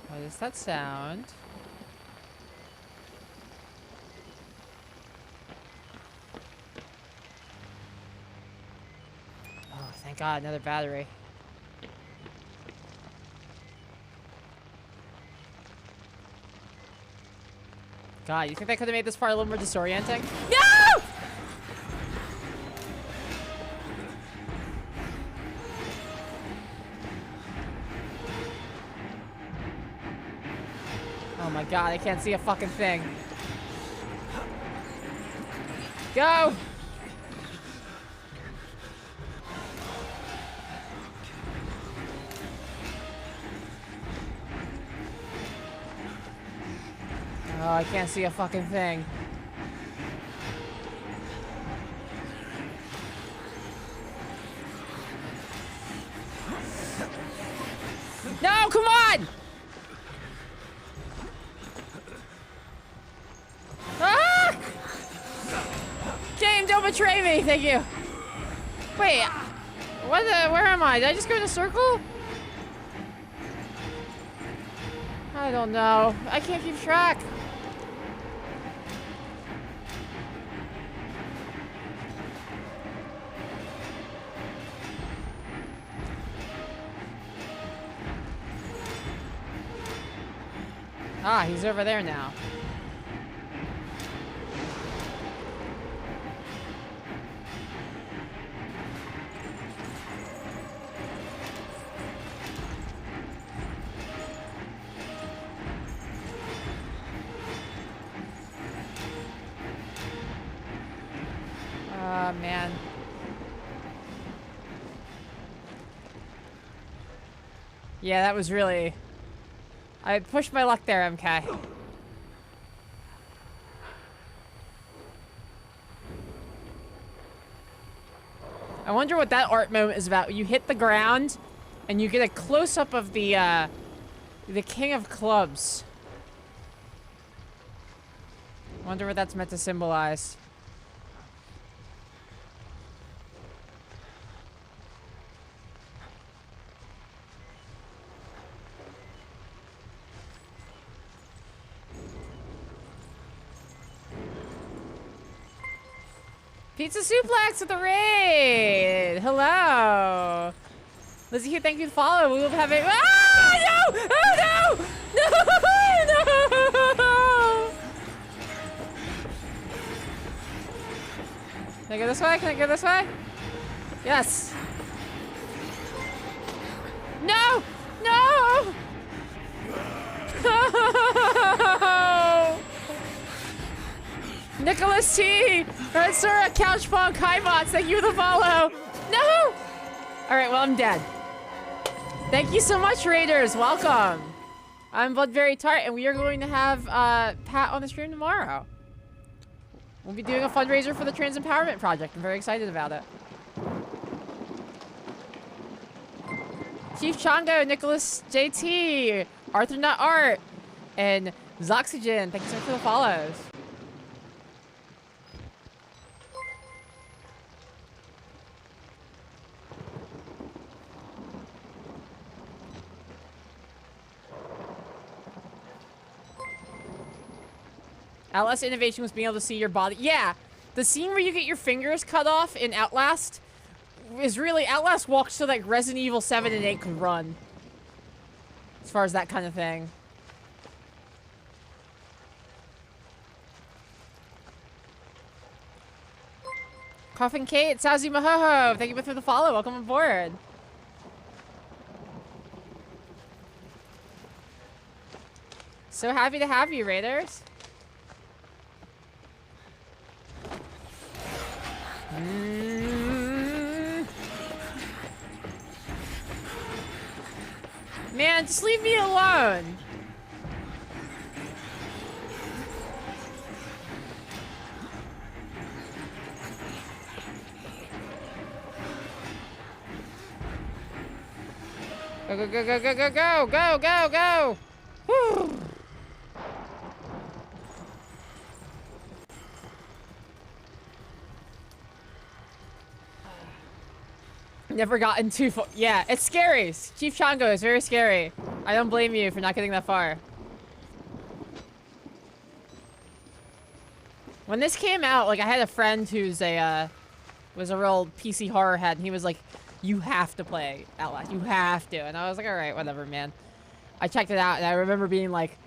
What is that sound? Oh, thank God, another battery. God, you think they could have made this part a little more disorienting? No! Oh my God, I can't see a fucking thing. Go! Oh, I can't see a fucking thing. No, come on! Ah! Game, don't betray me, thank you. Wait, what the, where am I? Did I just go in a circle? I don't know. I can't keep track. Ah, he's over there now. Man. Yeah, that was really... I pushed my luck there, MK. I wonder what that art moment is about. You hit the ground, and you get a close-up of the King of Clubs. Wonder what that's meant to symbolize. Pizza Suplex with the raid! Hello! Lizzie here, thank you to follow. We will have a... Ah! No! Oh, no! No! Can I go this way? Can I go this way? Yes! No! No! Nicholas T! Red Sora, Couch Punk, Highbots, thank you for the follow! No! Alright, well, I'm dead. Thank you so much, Raiders. Welcome. I'm Bloodberry Tart, and we are going to have Pat on the stream tomorrow. We'll be doing a fundraiser for the Trans Empowerment Project. I'm very excited about it. Chief Chongo, Nicholas JT, Arthur Nut Art, and Zoxygen. Thank you so much for the follows. Outlast innovation was being able to see your body. Yeah, the scene where you get your fingers cut off in Outlast is really Outlast walked so that Resident Evil 7 and 8 could run. As far as that kind of thing. Coffin Kate, Sazi Mahoho, thank you for the follow. Welcome aboard. So happy to have you, Raiders. Man, just leave me alone. Go, go, go, go, go, go, go, go, go, go. Whew. Never gotten too far. Yeah, it's scary. Chief Chongo is very scary. I don't blame you for not getting that far. When this came out, like I had a friend who's was a real PC horror head, and he was like, "You have to play Outlast. You have to." And I was like, "All right, whatever, man." I checked it out, and I remember being like,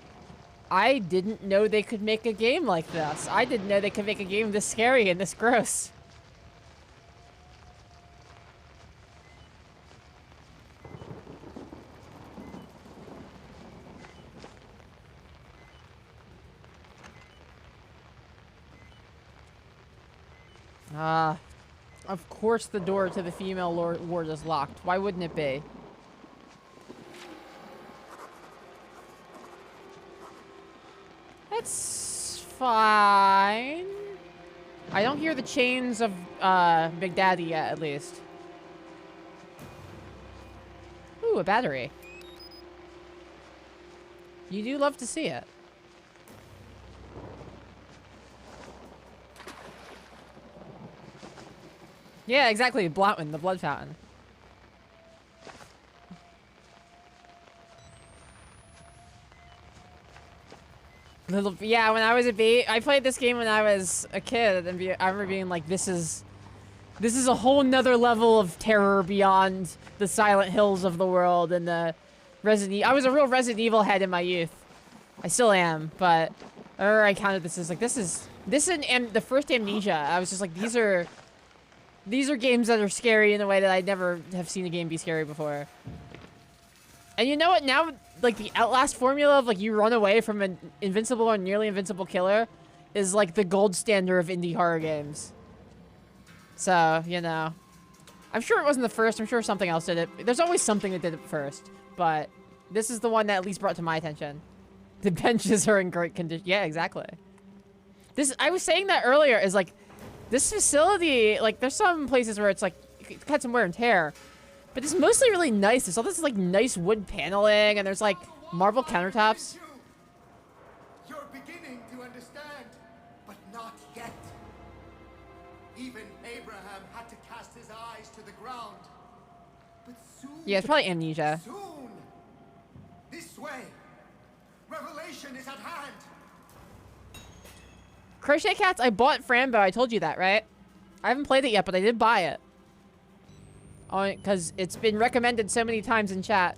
"I didn't know they could make a game like this. I didn't know they could make a game this scary and this gross." Of course the door to the female ward is locked. Why wouldn't it be? It's fine. I don't hear the chains of Big Daddy yet, at least. Ooh, a battery. You do love to see it. Yeah, exactly. Blotwin, the blood fountain. Yeah, when I was a baby, I played this game when I was a kid, and I remember being like, "This is a whole nother level of terror beyond the Silent Hills of the world and the Resident Evil." I was a real Resident Evil head in my youth. I still am, but I counted this as like this and the first Amnesia. I was just like, these are games that are scary in a way that I never have seen a game be scary before. And you know what? Now, like, the Outlast formula of, like, you run away from an invincible or nearly invincible killer is, like, the gold standard of indie horror games. So, you know. I'm sure it wasn't the first. I'm sure something else did it. There's always something that did it first. But this is the one that at least brought to my attention. The benches are in great condition. Yeah, exactly. I was saying that earlier, is, like, this facility, like, there's some places where it's, like, it's got some wear and tear. But it's mostly really nice. There's all this, like, nice wood paneling, and there's, like, marble countertops.
You're beginning to understand, but not yet. Even Abraham had to cast his eyes to the ground. But soon...
Yeah, it's probably Amnesia.
Soon! This way! Revelation is at hand!
Crochet Cats, I bought Frambo. I told you that, right? I haven't played it yet, but I did buy it. Because it's been recommended so many times in chat.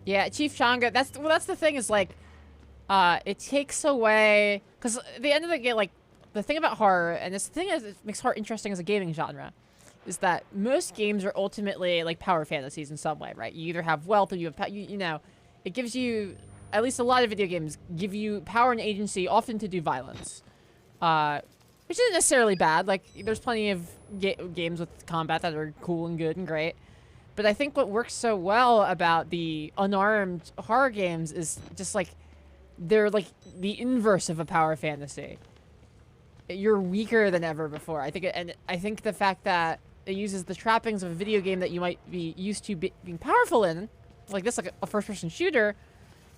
Yeah, Chief Changa, that's the thing is, like, it takes away, because at the end of the game, like, the thing about horror, and this thing is, it makes horror interesting as a gaming genre, is that most games are ultimately, like, power fantasies in some way, right? You either have wealth or you have, you know, it gives you, at least a lot of video games, give you power and agency, often to do violence. Which isn't necessarily bad, like, there's plenty of games with combat that are cool and good and great. But I think what works so well about the unarmed horror games is just, like, they're, like, the inverse of a power fantasy. You're weaker than ever before. I think the fact that it uses the trappings of a video game that you might be used to being powerful in, like this, like a first-person shooter,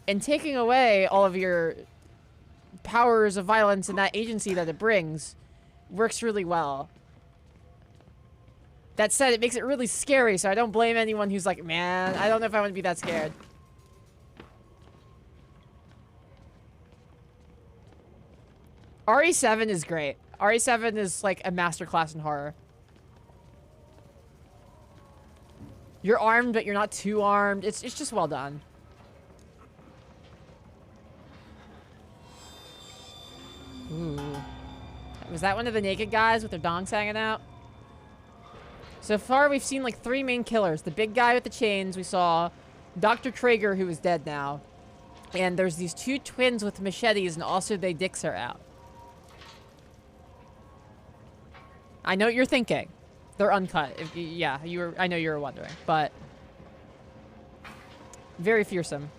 and taking away all of your powers of violence and that agency that it brings works really well. That said, it makes it really scary, so I don't blame anyone who's like, man, I don't know if I want to be that scared. RE7 is great. RE7 is like a masterclass in horror. You're armed, but you're not too armed. It's just well done. Ooh. Was that one of the naked guys with their dongs hanging out? So far, we've seen like 3 main killers. The big guy with the chains we saw. Dr. Traeger, who is dead now. And there's these 2 twins with machetes, and also their dicks are out. I know what you're thinking. They're uncut. If you, yeah, you were. I know you were wondering, but very fearsome.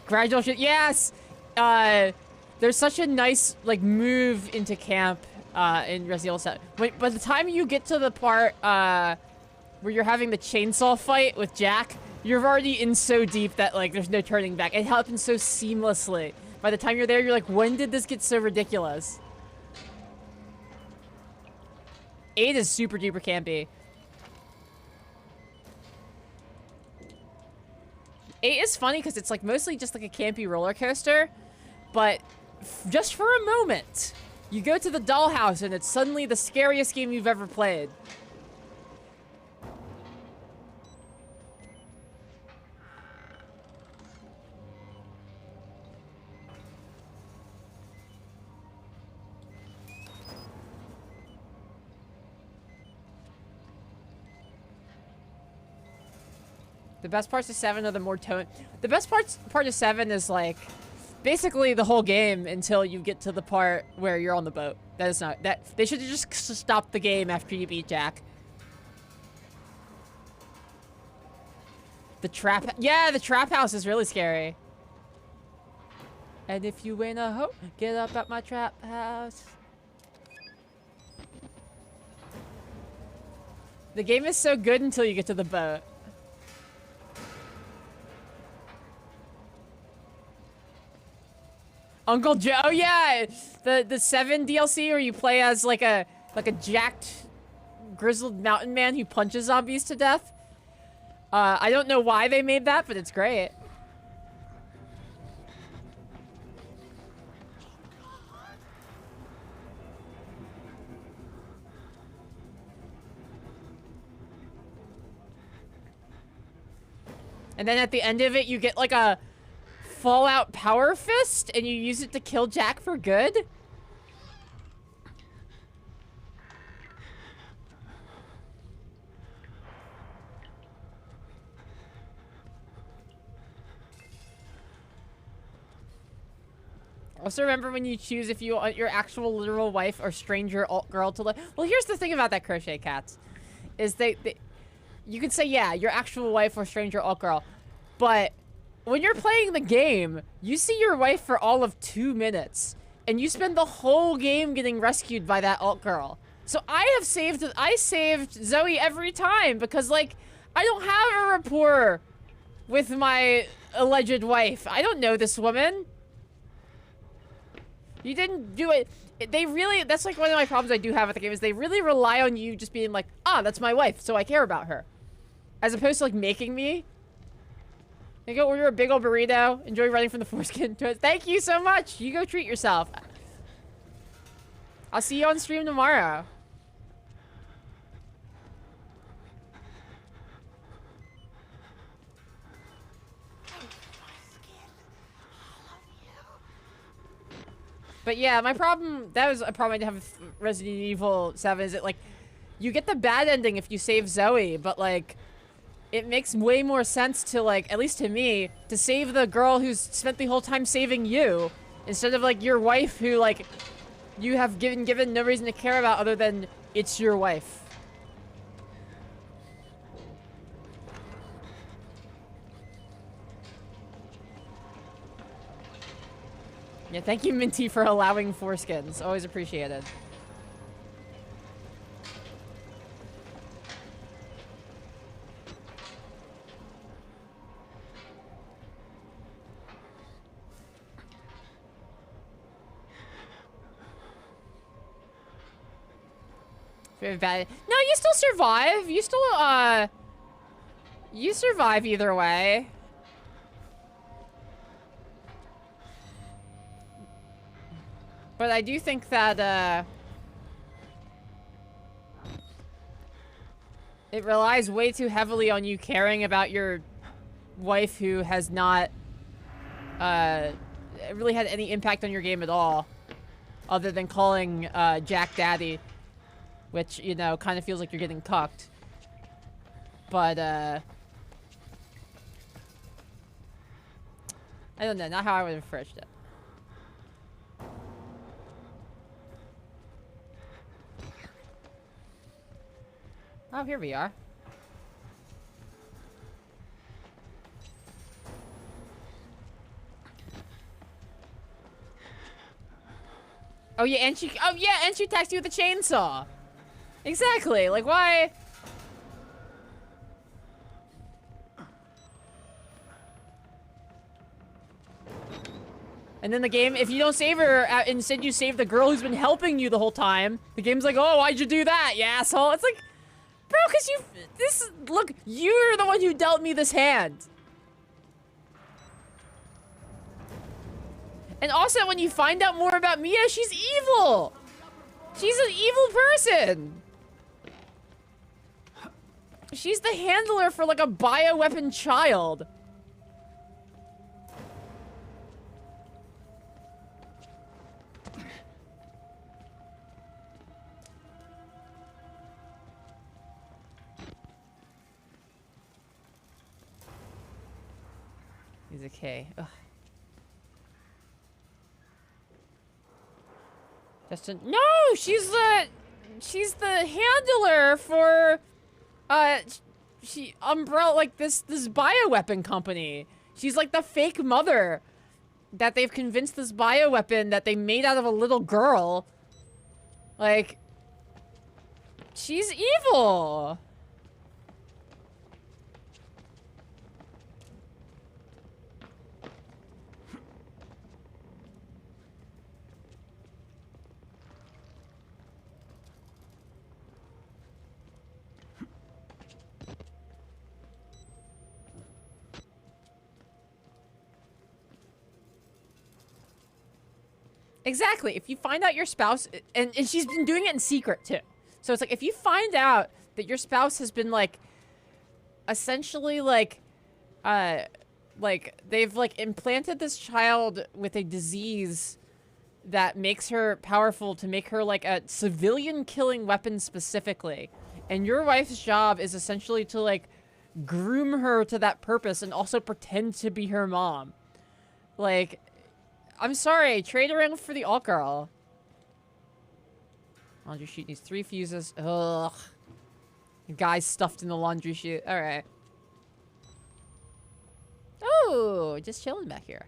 Gradual shit. Yes. There's such a nice like move into camp in Resident Evil 7. By the time you get to the part where you're having the chainsaw fight with Jack, you're already in so deep that like there's no turning back. It happens so seamlessly. By the time you're there, you're like, when did this get so ridiculous? 8 is super duper campy. 8 is funny because it's like mostly just like a campy roller coaster, but just for a moment, you go to the dollhouse and it's suddenly the scariest game you've ever played. The best parts of 7 are the more tone. The best part of 7 is like basically the whole game until you get to the part where you're on the boat. That is not that they should have just stopped the game after you beat Jack. The trap, yeah, the trap house is really scary. And if you win a hoe, get up at my trap house. The game is so good until you get to the boat. Uncle Joe, oh yeah, the 7 DLC where you play as like a jacked, grizzled mountain man who punches zombies to death. I don't know why they made that, but it's great. And then at the end of it, you get like a Fallout Power Fist, and you use it to kill Jack for good? Also remember when you choose if you want your actual literal wife or stranger alt girl to live. Well, here's the thing about that crochet cats. Is they you can say, yeah, your actual wife or stranger alt girl, but when you're playing the game, you see your wife for all of 2 minutes, and you spend the whole game getting rescued by that alt girl. So I saved Zoe every time because like I don't have a rapport with my alleged wife. I don't know this woman. You didn't do it. They really, that's like one of my problems I do have with the game is they really rely on you just being like, ah, that's my wife, so I care about her. As opposed to like making me. You go order a big old burrito. Enjoy running from the foreskin toast. Thank you so much. You go treat yourself. I'll see you on stream tomorrow. But yeah, my problem, that was a problem I have with Resident Evil 7, is that like, you get the bad ending if you save Zoe, but like, it makes way more sense to like, at least to me, to save the girl who's spent the whole time saving you, instead of like your wife who like, you have given no reason to care about other than it's your wife. Yeah, thank you, Minty, for allowing foreskins. Always appreciated. Very bad. No, you still survive. You still, you survive either way. But I do think that, it relies way too heavily on you caring about your wife who has not, really had any impact on your game at all. Other than calling, Jack Daddy. Which, you know, kind of feels like you're getting cucked. But, I don't know, not how I would have approached it. Oh, here we are. Oh yeah, and she attacked you with a chainsaw. Exactly, like why? And then the game, if you don't save her, instead you save the girl who's been helping you the whole time, the game's like, oh, why'd you do that, you asshole? It's like, bro, cause look, you're the one who dealt me this hand. And also, when you find out more about Mia, she's evil. She's an evil person. She's the handler for like a bioweapon child. He's okay. Ugh. Justin, no, she's the handler for, she umbrella, like this bioweapon company. She's like the fake mother that they've convinced this bioweapon that they made out of a little girl. Like, she's evil. Exactly. If you find out your spouse, and she's been doing it in secret too. So it's like, if you find out that your spouse has been like, essentially like they've like implanted this child with a disease that makes her powerful to make her like a civilian killing weapon specifically. And your wife's job is essentially to like groom her to that purpose and also pretend to be her mom. Like, I'm sorry, trade her in for the alt girl. Laundry chute needs 3 fuses. Ugh. The guy's stuffed in the laundry chute. Alright. Oh, just chilling back here.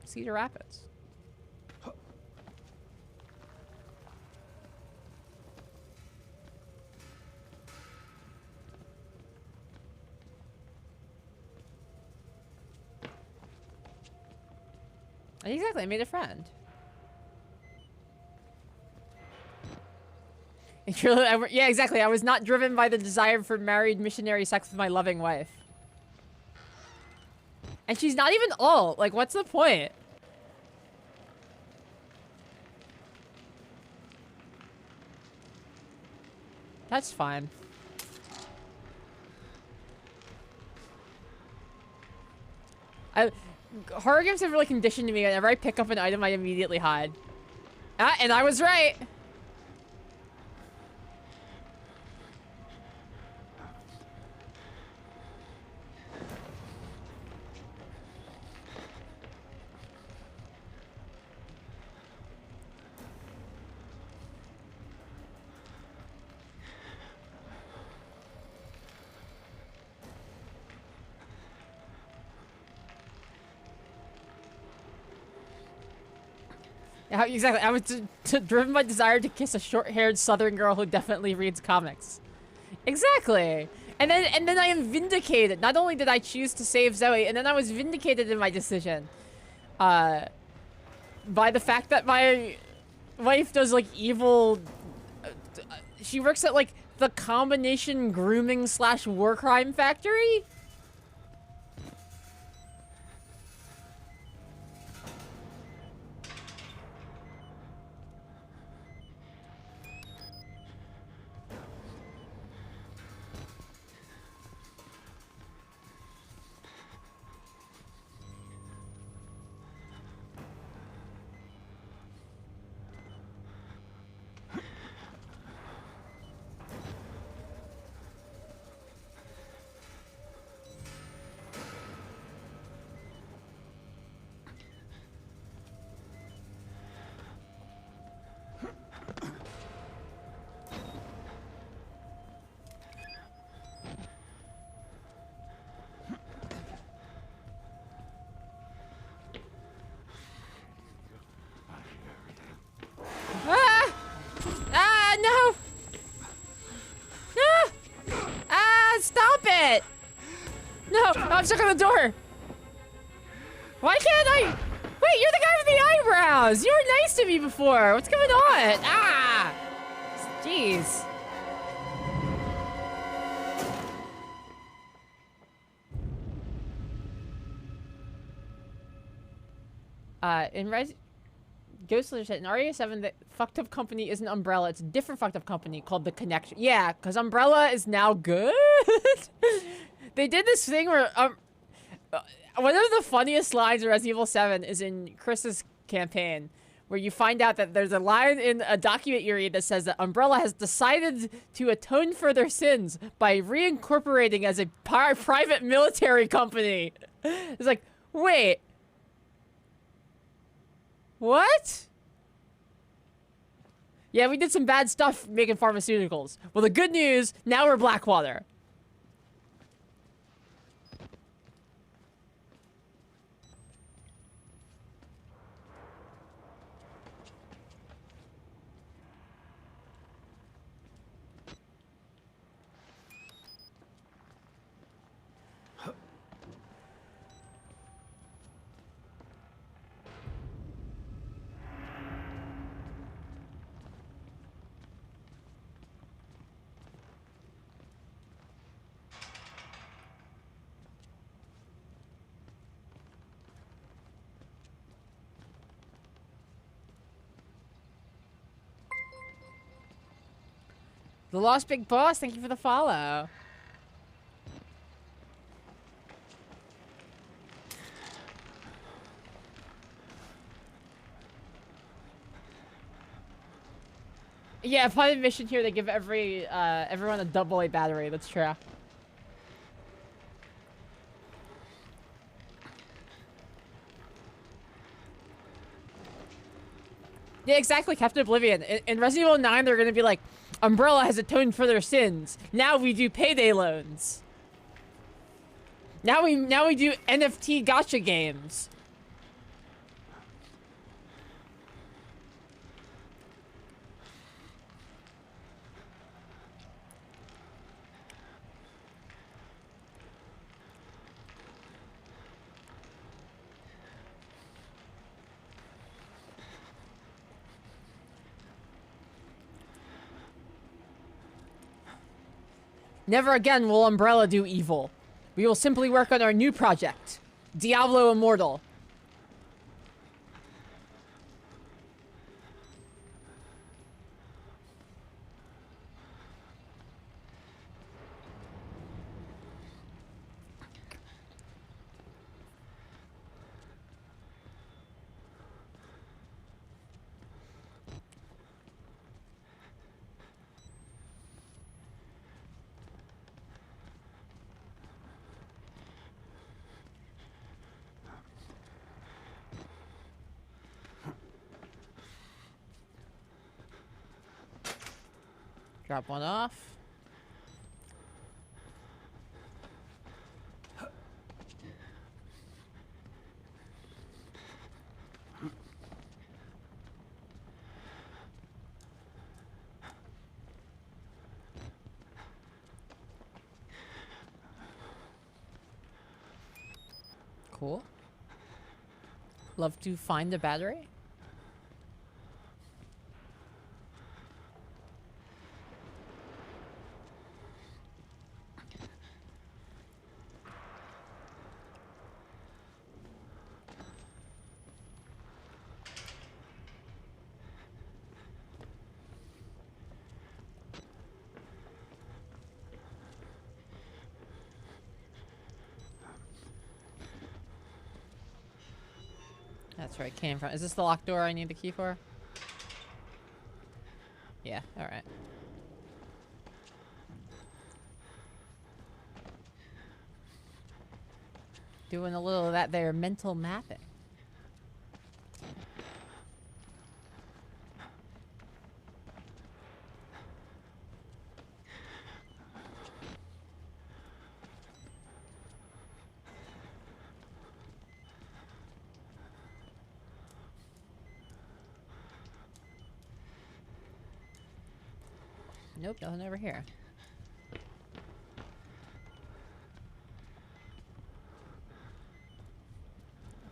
Cedar Rapids. Exactly, I made a friend. Yeah, exactly. I was not driven by the desire for married missionary sex with my loving wife. And she's not even alt. Like, what's the point? That's fine. Horror games have really conditioned me. Whenever I pick up an item, I immediately hide. Ah, and I was right. Exactly. I was driven by desire to kiss a short-haired southern girl who definitely reads comics. Exactly. And then I am vindicated. Not only did I choose to save Zoe, and then I was vindicated in my decision. By the fact that my wife does like evil She works at, like, the combination grooming / war crime factory? Ah! Ah, no! Ah! Ah, stop it! No, I'm stuck on the door. Why can't I? Wait, you're the guy with the eyebrows. You were nice to me before. What's going on? Ah! Jeez. In Ghostler said in RE7 the fucked up company isn't Umbrella, it's a different fucked up company called The Connection. Yeah, because Umbrella is now good. They did this thing where one of the funniest lines in Resident Evil 7 is in Chris's campaign, where you find out that there's a line in a document you read that says that Umbrella has decided to atone for their sins by reincorporating as a private military company. It's like, wait. What? Yeah, we did some bad stuff making pharmaceuticals. Well, the good news, now we're Blackwater. The Lost Big Boss, thank you for the follow. Yeah, upon admission here, they give everyone a AA battery. That's true. Yeah, exactly, Captain Oblivion. In Resident Evil 9, they're gonna be like, Umbrella has atoned for their sins. Now we do payday loans. Now we do NFT gacha games. Never again will Umbrella do evil. We will simply work on our new project, Diablo Immortal. Drop one off. Cool. Love to find a battery. That's right, came from. Is this the locked door I need the key for? Yeah, alright. Doing a little of that there mental mapping. Nope, nothing over here.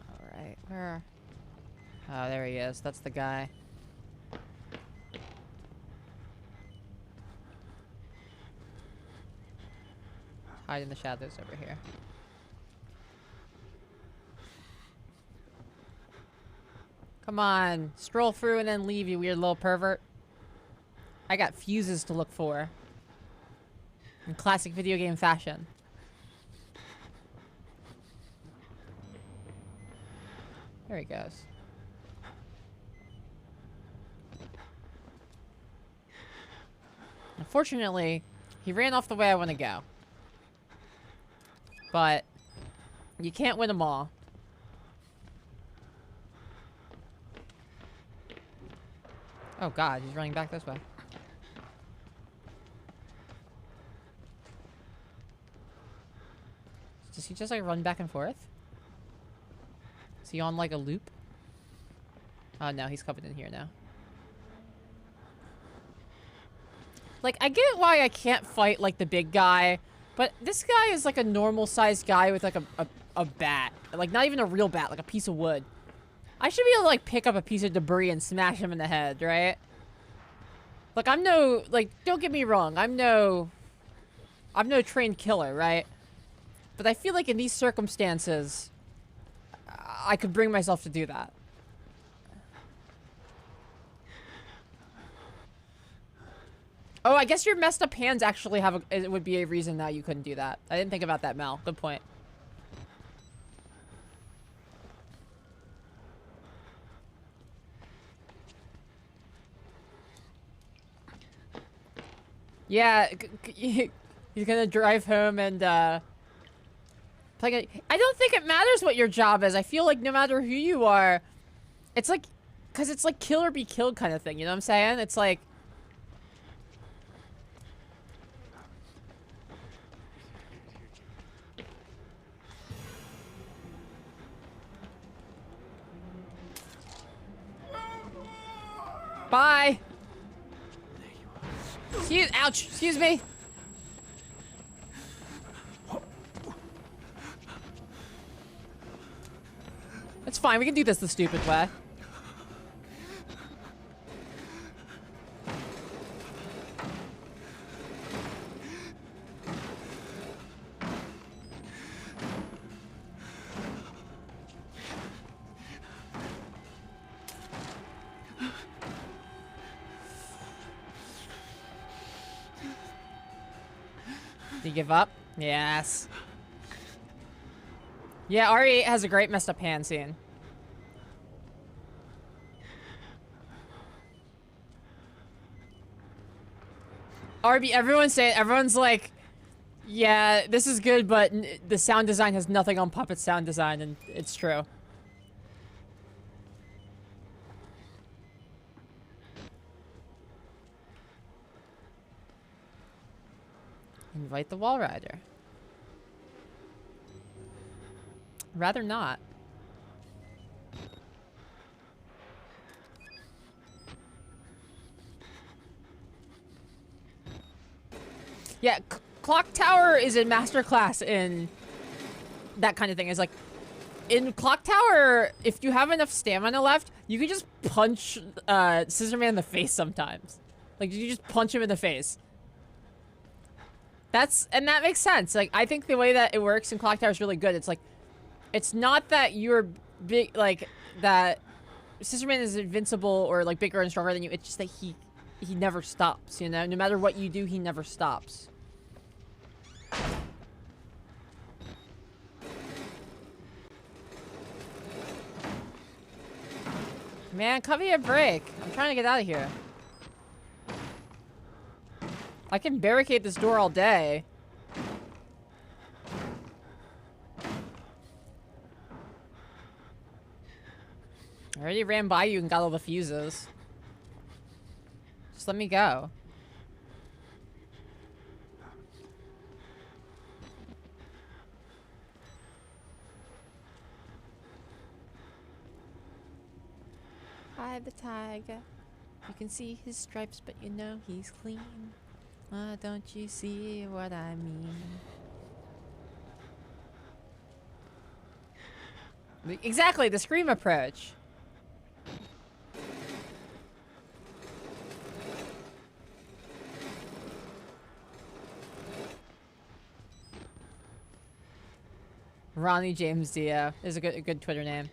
Alright, where? Oh, there he is. That's the guy. Hide in the shadows over here. Come on, stroll through and then leave, you weird little pervert. I got fuses to look for. In classic video game fashion. There he goes. Unfortunately, he ran off the way I want to go. But you can't win them all. Oh god, he's running back this way. Does he just like run back and forth? Is he on like a loop? Oh no, he's coming in here now. Like, I get why I can't fight like the big guy, but this guy is like a normal sized guy with like a bat. Like not even a real bat, like a piece of wood. I should be able to like pick up a piece of debris and smash him in the head, right? Like I'm no, like, don't get me wrong, I'm no trained killer, right? But I feel like in these circumstances, I could bring myself to do that. Oh, I guess your messed up hands actually have a, it would be a reason that you couldn't do that. I didn't think about that, Mel. Good point. Yeah, he's gonna drive home and, play. I don't think it matters what your job is. I feel like no matter who you are, it's like, cause it's like kill or be killed kind of thing. You know what I'm saying? It's like, bye. Ouch, excuse me. It's fine, we can do this the stupid way. Do you give up? Yes. Yeah, RE8 has a great messed up hand scene. RB, everyone's like, yeah, this is good, but the sound design has nothing on Puppet's sound design, and it's true. Invite the wall rider. Rather not. Yeah, Clock Tower is a masterclass in that kind of thing. It's like, in Clock Tower, if you have enough stamina left, you can just punch Scissor Man in the face sometimes. Like, you just punch him in the face. And that makes sense. Like, I think the way that it works in Clock Tower is really good. It's like, it's not that you're big, like, that Scissor Man is invincible or, like, bigger and stronger than you. It's just that he never stops, you know? No matter what you do, he never stops. Man, cut me a break. I'm trying to get out of here. I can barricade this door all day. I already ran by you and got all the fuses. Just let me go. Hi, the tiger. You can see his stripes, but you know he's clean. Don't you see what I mean? Exactly, the Scream approach. Ronnie James Dio is a good Twitter name.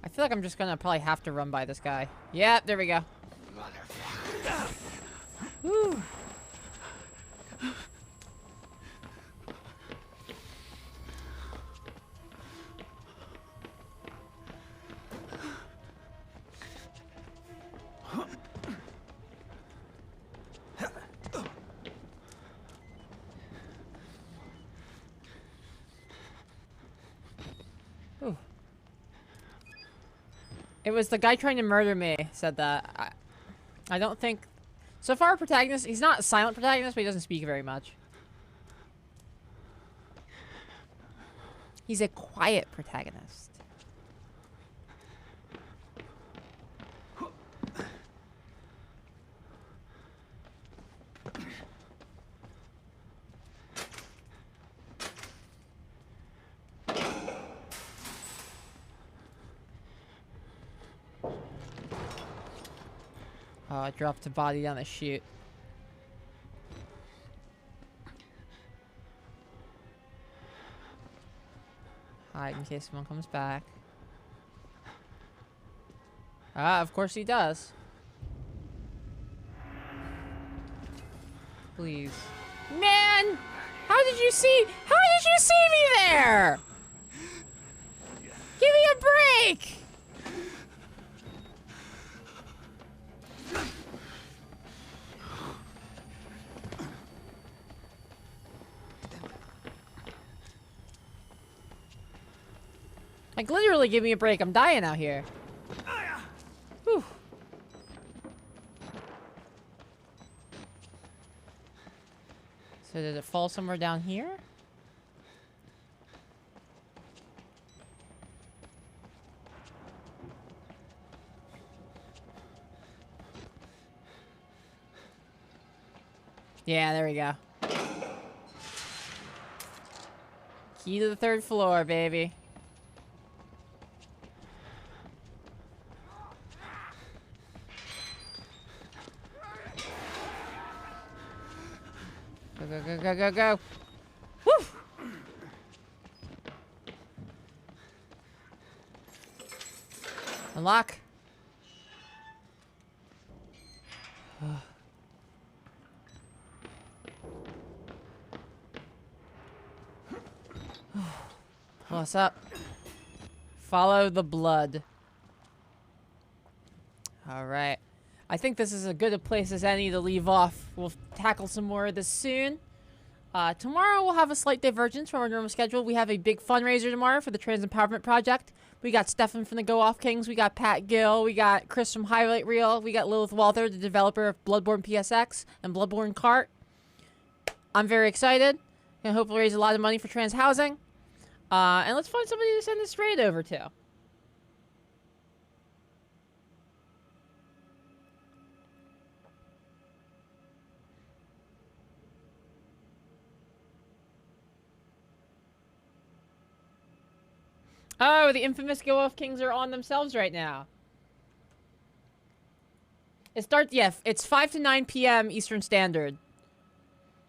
I feel like I'm just gonna probably have to run by this guy. Yeah, there we go. Woo. Ooh. It was the guy trying to murder me said that. I don't think... So far, protagonist... He's not a silent protagonist, but he doesn't speak very much. He's a quiet protagonist. Oh, I dropped a body down the chute. Hide in case someone comes back. Ah, of course he does. Please. Man! How did you see me there? Give me a break! Like, literally give me a break. I'm dying out here. Whew. So did it fall somewhere down here? Yeah, there we go. Key to the 3rd floor, baby. Go, go, go, go, go, go. Woo! Unlock. What's up? Follow the blood. All right. I think this is as good a place as any to leave off. We'll tackle some more of this soon. Tomorrow we'll have a slight divergence from our normal schedule. We have a big fundraiser tomorrow for the Trans Empowerment Project. We got Stefan from the Go Off Kings. We got Pat Gill. We got Chris from Highlight Reel. We got Lilith Walther, the developer of Bloodborne PSX and Bloodborne Kart. I'm very excited. Gonna hopefully raise a lot of money for trans housing. And let's find somebody to send this raid over to. Oh, the infamous Go Off Kings are on themselves right now. It starts, yeah, it's 5 to 9 p.m. Eastern Standard.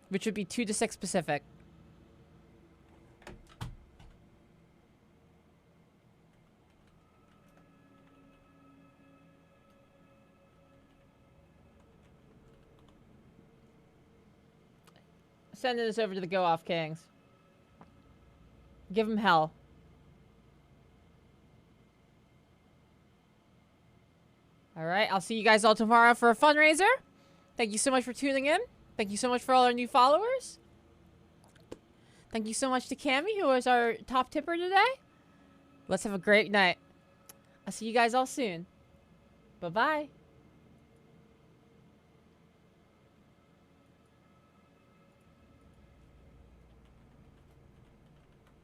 Which would be 2 to 6 Pacific. Sending this over to the Go Off Kings. Give him hell. All right, I'll see you guys all tomorrow for a fundraiser. Thank you so much for tuning in. Thank you so much for all our new followers. Thank you so much to Cammie, who was our top tipper today. Let's have a great night. I'll see you guys all soon. Bye-bye.